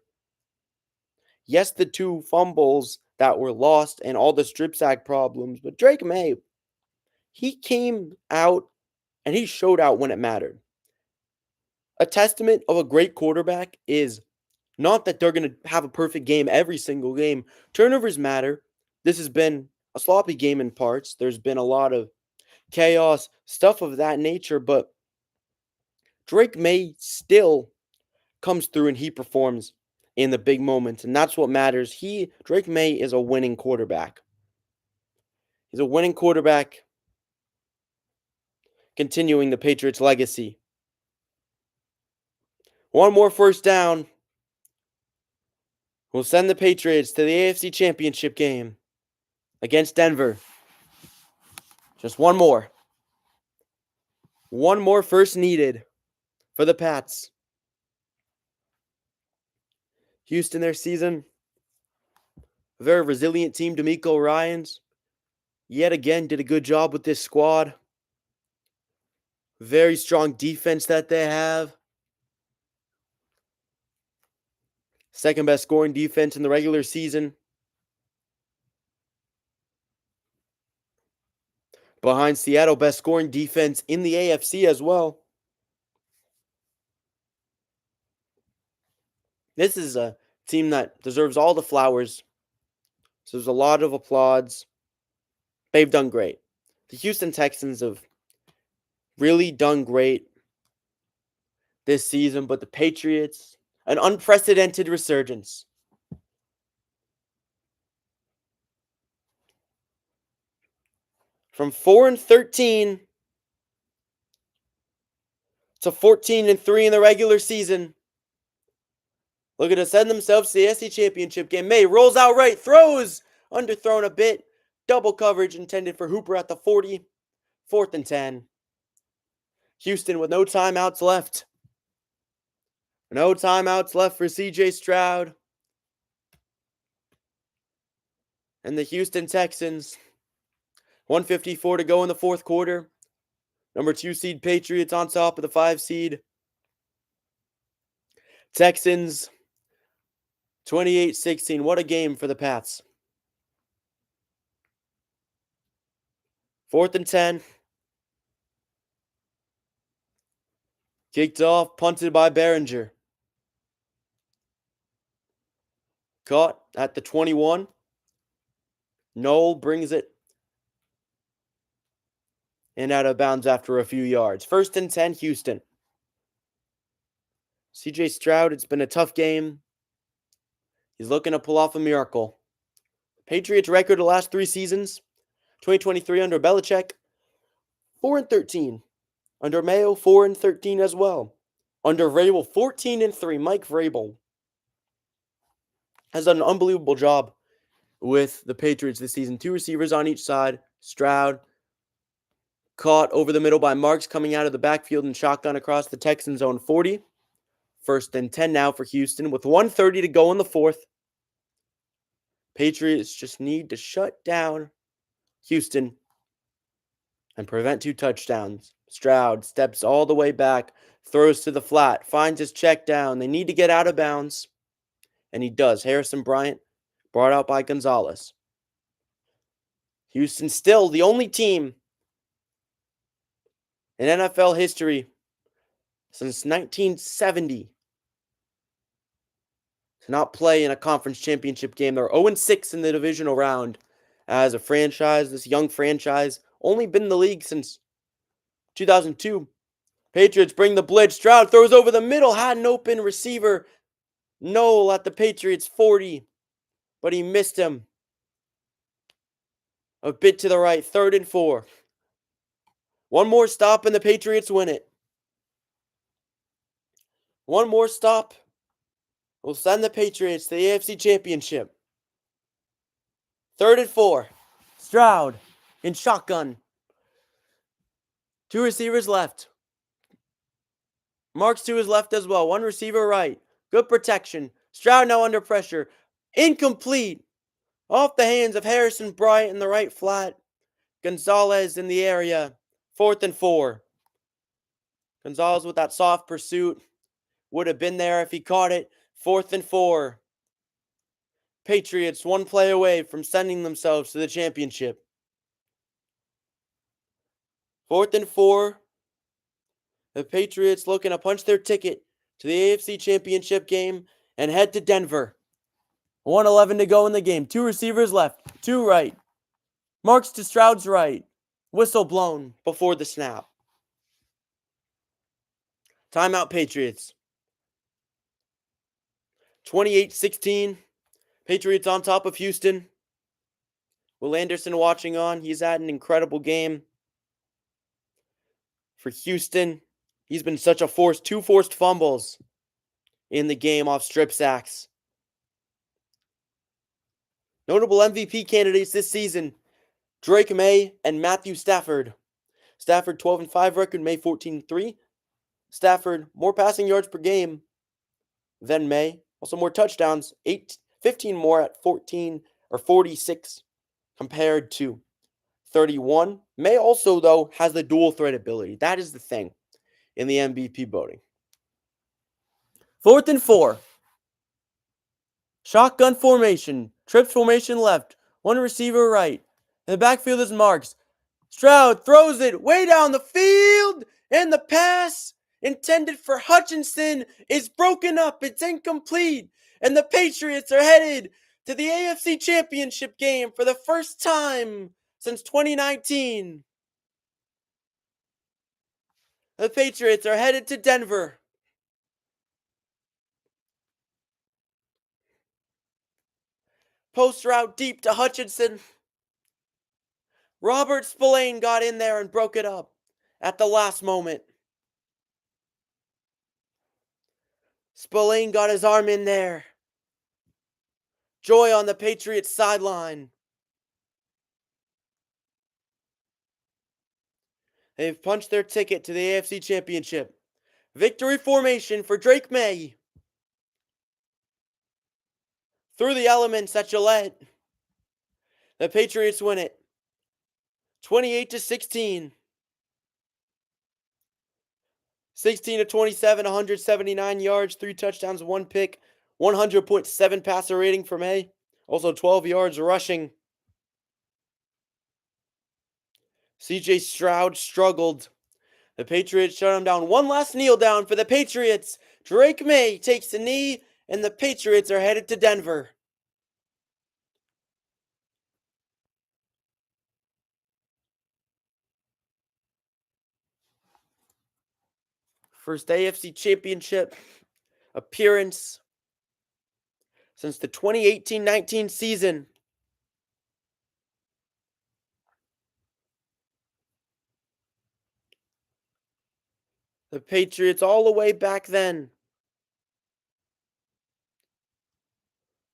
Yes, the 2 fumbles that were lost and all the strip sack problems, but Drake May, he came out and he showed out when it mattered. A testament of a great quarterback is Not that they're going to have a perfect game every single game. Turnovers matter. This has been a sloppy game in parts. There's been a lot of chaos, stuff of that nature, but Drake May still comes through and he performs in the big moments, and that's what matters. Drake May is a winning quarterback. He's a winning quarterback, continuing the Patriots' legacy. One more first down will send the Patriots to the AFC Championship game against Denver. Just one more. One more first needed for the Pats. Houston, their season. A very resilient team. D'Amico Ryans, yet again, did a good job with this squad. Very strong defense that they have. Second best scoring defense in the regular season. Behind Seattle, best scoring defense in the AFC as well. This is a team that deserves all the flowers. So there's a lot of applause. They've done great. The Houston Texans have really done great this season, but the Patriots, an unprecedented resurgence. From 4-13 to 14-3 in the regular season. Looking to send themselves to the AFC Championship game. May rolls out right, throws, underthrown a bit. Double coverage intended for Hooper at the 40. 4th and 10. Houston with no timeouts left. No timeouts left for CJ Stroud. And the Houston Texans. 1:54 to go in the fourth quarter. Number 2 seed Patriots on top of the 5 seed Texans. 28-16. What a game for the Pats. 4th and 10. Kicked off, punted by Behringer. Caught at the 21. Noel brings it and out of bounds after a few yards. 1st and 10, Houston. CJ Stroud, it's been a tough game. He's looking to pull off a miracle. Patriots record the last 3 seasons. 2023 under Belichick, 4-13. Under Mayo, 4-13 as well. Under Vrabel, 14-3. Mike Vrabel has done an unbelievable job with the Patriots this season. 2 receivers on each side. Stroud caught over the middle by Marks coming out of the backfield and shotgun across the Texans' zone 40. 1st and 10 now for Houston with 1:30 to go in the fourth. Patriots just need to shut down Houston and prevent 2 touchdowns. Stroud steps all the way back, throws to the flat, finds his check down. They need to get out of bounds, and he does. Harrison Bryant brought out by Gonzalez. Houston still the only team in NFL history since 1970 to not play in a conference championship game. They're 0-6 in the divisional round as a franchise. This young franchise only been in the league since 2002. Patriots bring the blitz. Stroud throws over the middle, had an open receiver. Noel at the Patriots 40, but he missed him. A bit to the right, 3rd and 4. One more stop and the Patriots win it. One more stop will send the Patriots to the AFC Championship. 3rd and 4. Stroud in shotgun. 2 receivers left. Marks to his left as well. 1 receiver right. Good protection. Stroud now under pressure. Incomplete. Off the hands of Harrison Bryant in the right flat. Gonzalez in the area. 4th and 4. Gonzalez with that soft pursuit. Would have been there if he caught it. 4th and 4. Patriots 1 play away from sending themselves to the championship. 4th and 4. The Patriots looking to punch their ticket to the AFC Championship game and head to Denver. 1:11 to go in the game. Two receivers left. Two right. Marks to Stroud's right. Whistle blown before the snap. Timeout Patriots. 28-16. Patriots on top of Houston. Will Anderson watching on. He's had an incredible game for Houston. He's been such a force. Two forced fumbles in the game off strip sacks. Notable MVP candidates this season: Drake May and Matthew Stafford. Stafford 12-5 record, May 14-3. Stafford more passing yards per game than May. Also more touchdowns, 15 more at 14 or 46 compared to 31. May also, though, has the dual threat ability. That is the thing in the MVP voting. 4th and 4. Shotgun formation. Trips formation left. One receiver right. In the backfield is Marks. Stroud throws it way down the field, and the pass intended for Hutchinson is broken up. It's incomplete, and the Patriots are headed to the AFC Championship game for the first time since 2019. The Patriots are headed to Denver. Post route deep to Hutchinson. Robert Spillane got in there and broke it up at the last moment. Spillane got his arm in there. Joy on the Patriots sideline. They've punched their ticket to the AFC Championship. Victory formation for Drake May. Through the elements at Gillette. The Patriots win it. 28-16. 16-27, 179 yards, 3 touchdowns, 1 pick, 100.7 passer rating for May. Also 12 yards rushing. CJ Stroud struggled. The Patriots shut him down. One last kneel down for the Patriots. Drake May takes a knee, and the Patriots are headed to Denver. First AFC Championship appearance since the 2018-19 season. The Patriots all the way back then.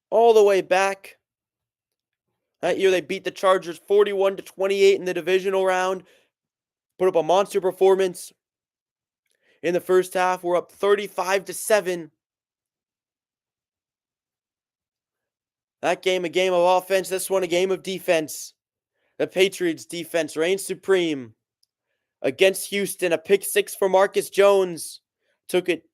All the way back. That year they beat the Chargers 41-28 in the divisional round. Put up a monster performance. In the first half, we're up 35-7. That game, a game of offense. This one, a game of defense. The Patriots defense reigns supreme. Against Houston, a pick six for Marcus Jones. Took it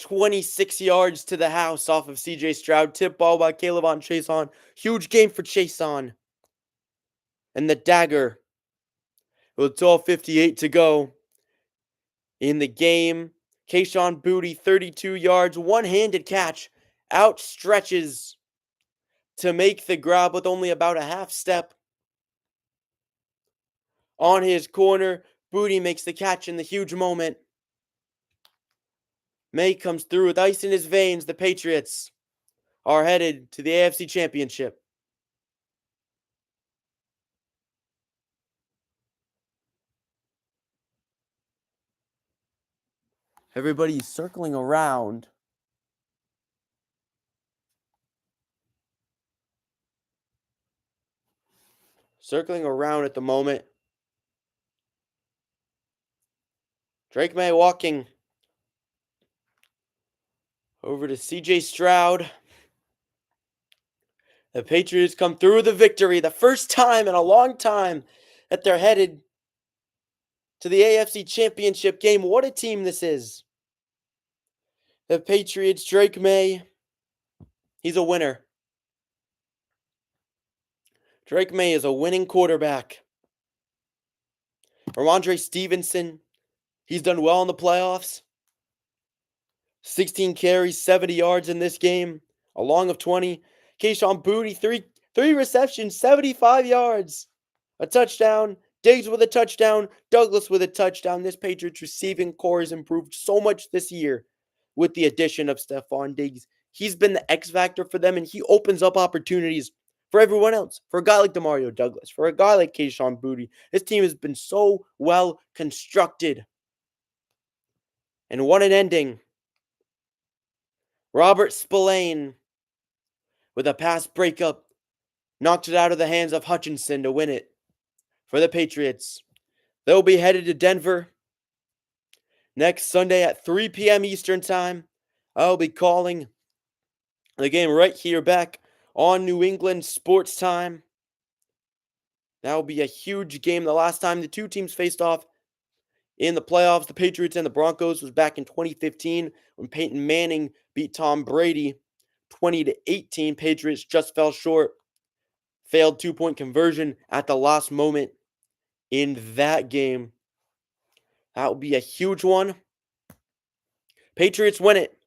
26 yards to the house off of CJ Stroud. Tip ball by Caleb Chason. Huge game for Chason. And the dagger. With 12:58 to go in the game. Kayshon Boutte, 32 yards, one-handed catch. Outstretches to make the grab with only about a half step. On his corner, Boutte makes the catch in the huge moment. May comes through with ice in his veins. The Patriots are headed to the AFC Championship. Everybody's circling around. Circling around at the moment. Drake May walking over to CJ Stroud. The Patriots come through with a victory. The first time in a long time that they're headed to the AFC Championship game. What a team this is. The Patriots, Drake May, he's a winner. Drake May is a winning quarterback. Ramondre Stevenson, he's done well in the playoffs. 16 carries, 70 yards in this game, a long of 20. Kayshon Boutte, three receptions, 75 yards, a touchdown. Diggs with a touchdown, Douglas with a touchdown. This Patriots receiving core has improved so much this year with the addition of Stephon Diggs. He's been the X factor for them, and he opens up opportunities for everyone else. For a guy like Demario Douglas, for a guy like Kayshon Boutte, this team has been so well constructed. And what an ending. Robert Spillane, with a pass breakup, knocked it out of the hands of Hutchinson to win it for the Patriots. They'll be headed to Denver next Sunday at 3 p.m. Eastern Time. I'll be calling the game right here back on New England Sports Time. That will be a huge game. The last time the two teams faced off in the playoffs, the Patriots and the Broncos, was back in 2015 when Peyton Manning beat Tom Brady 20-18. Patriots just fell short. Failed two-point conversion at the last moment in that game. That will be a huge one. Patriots win it.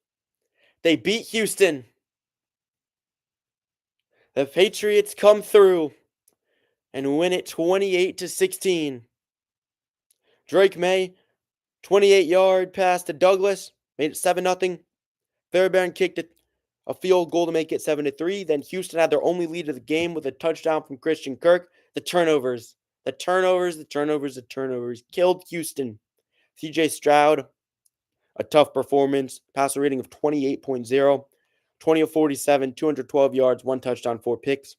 They beat Houston. The Patriots come through and win it 28-16. Drake May, 28-yard pass to Douglas, made it 7-0. Fairbairn kicked a field goal to make it 7-3. Then Houston had their only lead of the game with a touchdown from Christian Kirk. The turnovers killed Houston. CJ Stroud, a tough performance, passer rating of 28.0, 20 of 47, 212 yards, 1 touchdown, 4 picks.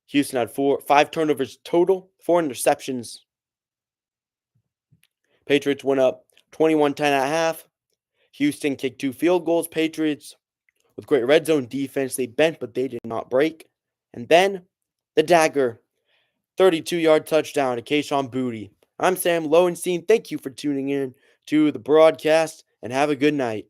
Houston had 5 turnovers total, 4 interceptions. Patriots went up 21-10 at half. Houston kicked 2 field goals. Patriots, with great red zone defense, they bent, but they did not break. And then, the dagger, 32-yard touchdown to Kayshon Boutte. I'm Sam Lowenstein. Thank you for tuning in to the broadcast, and have a good night.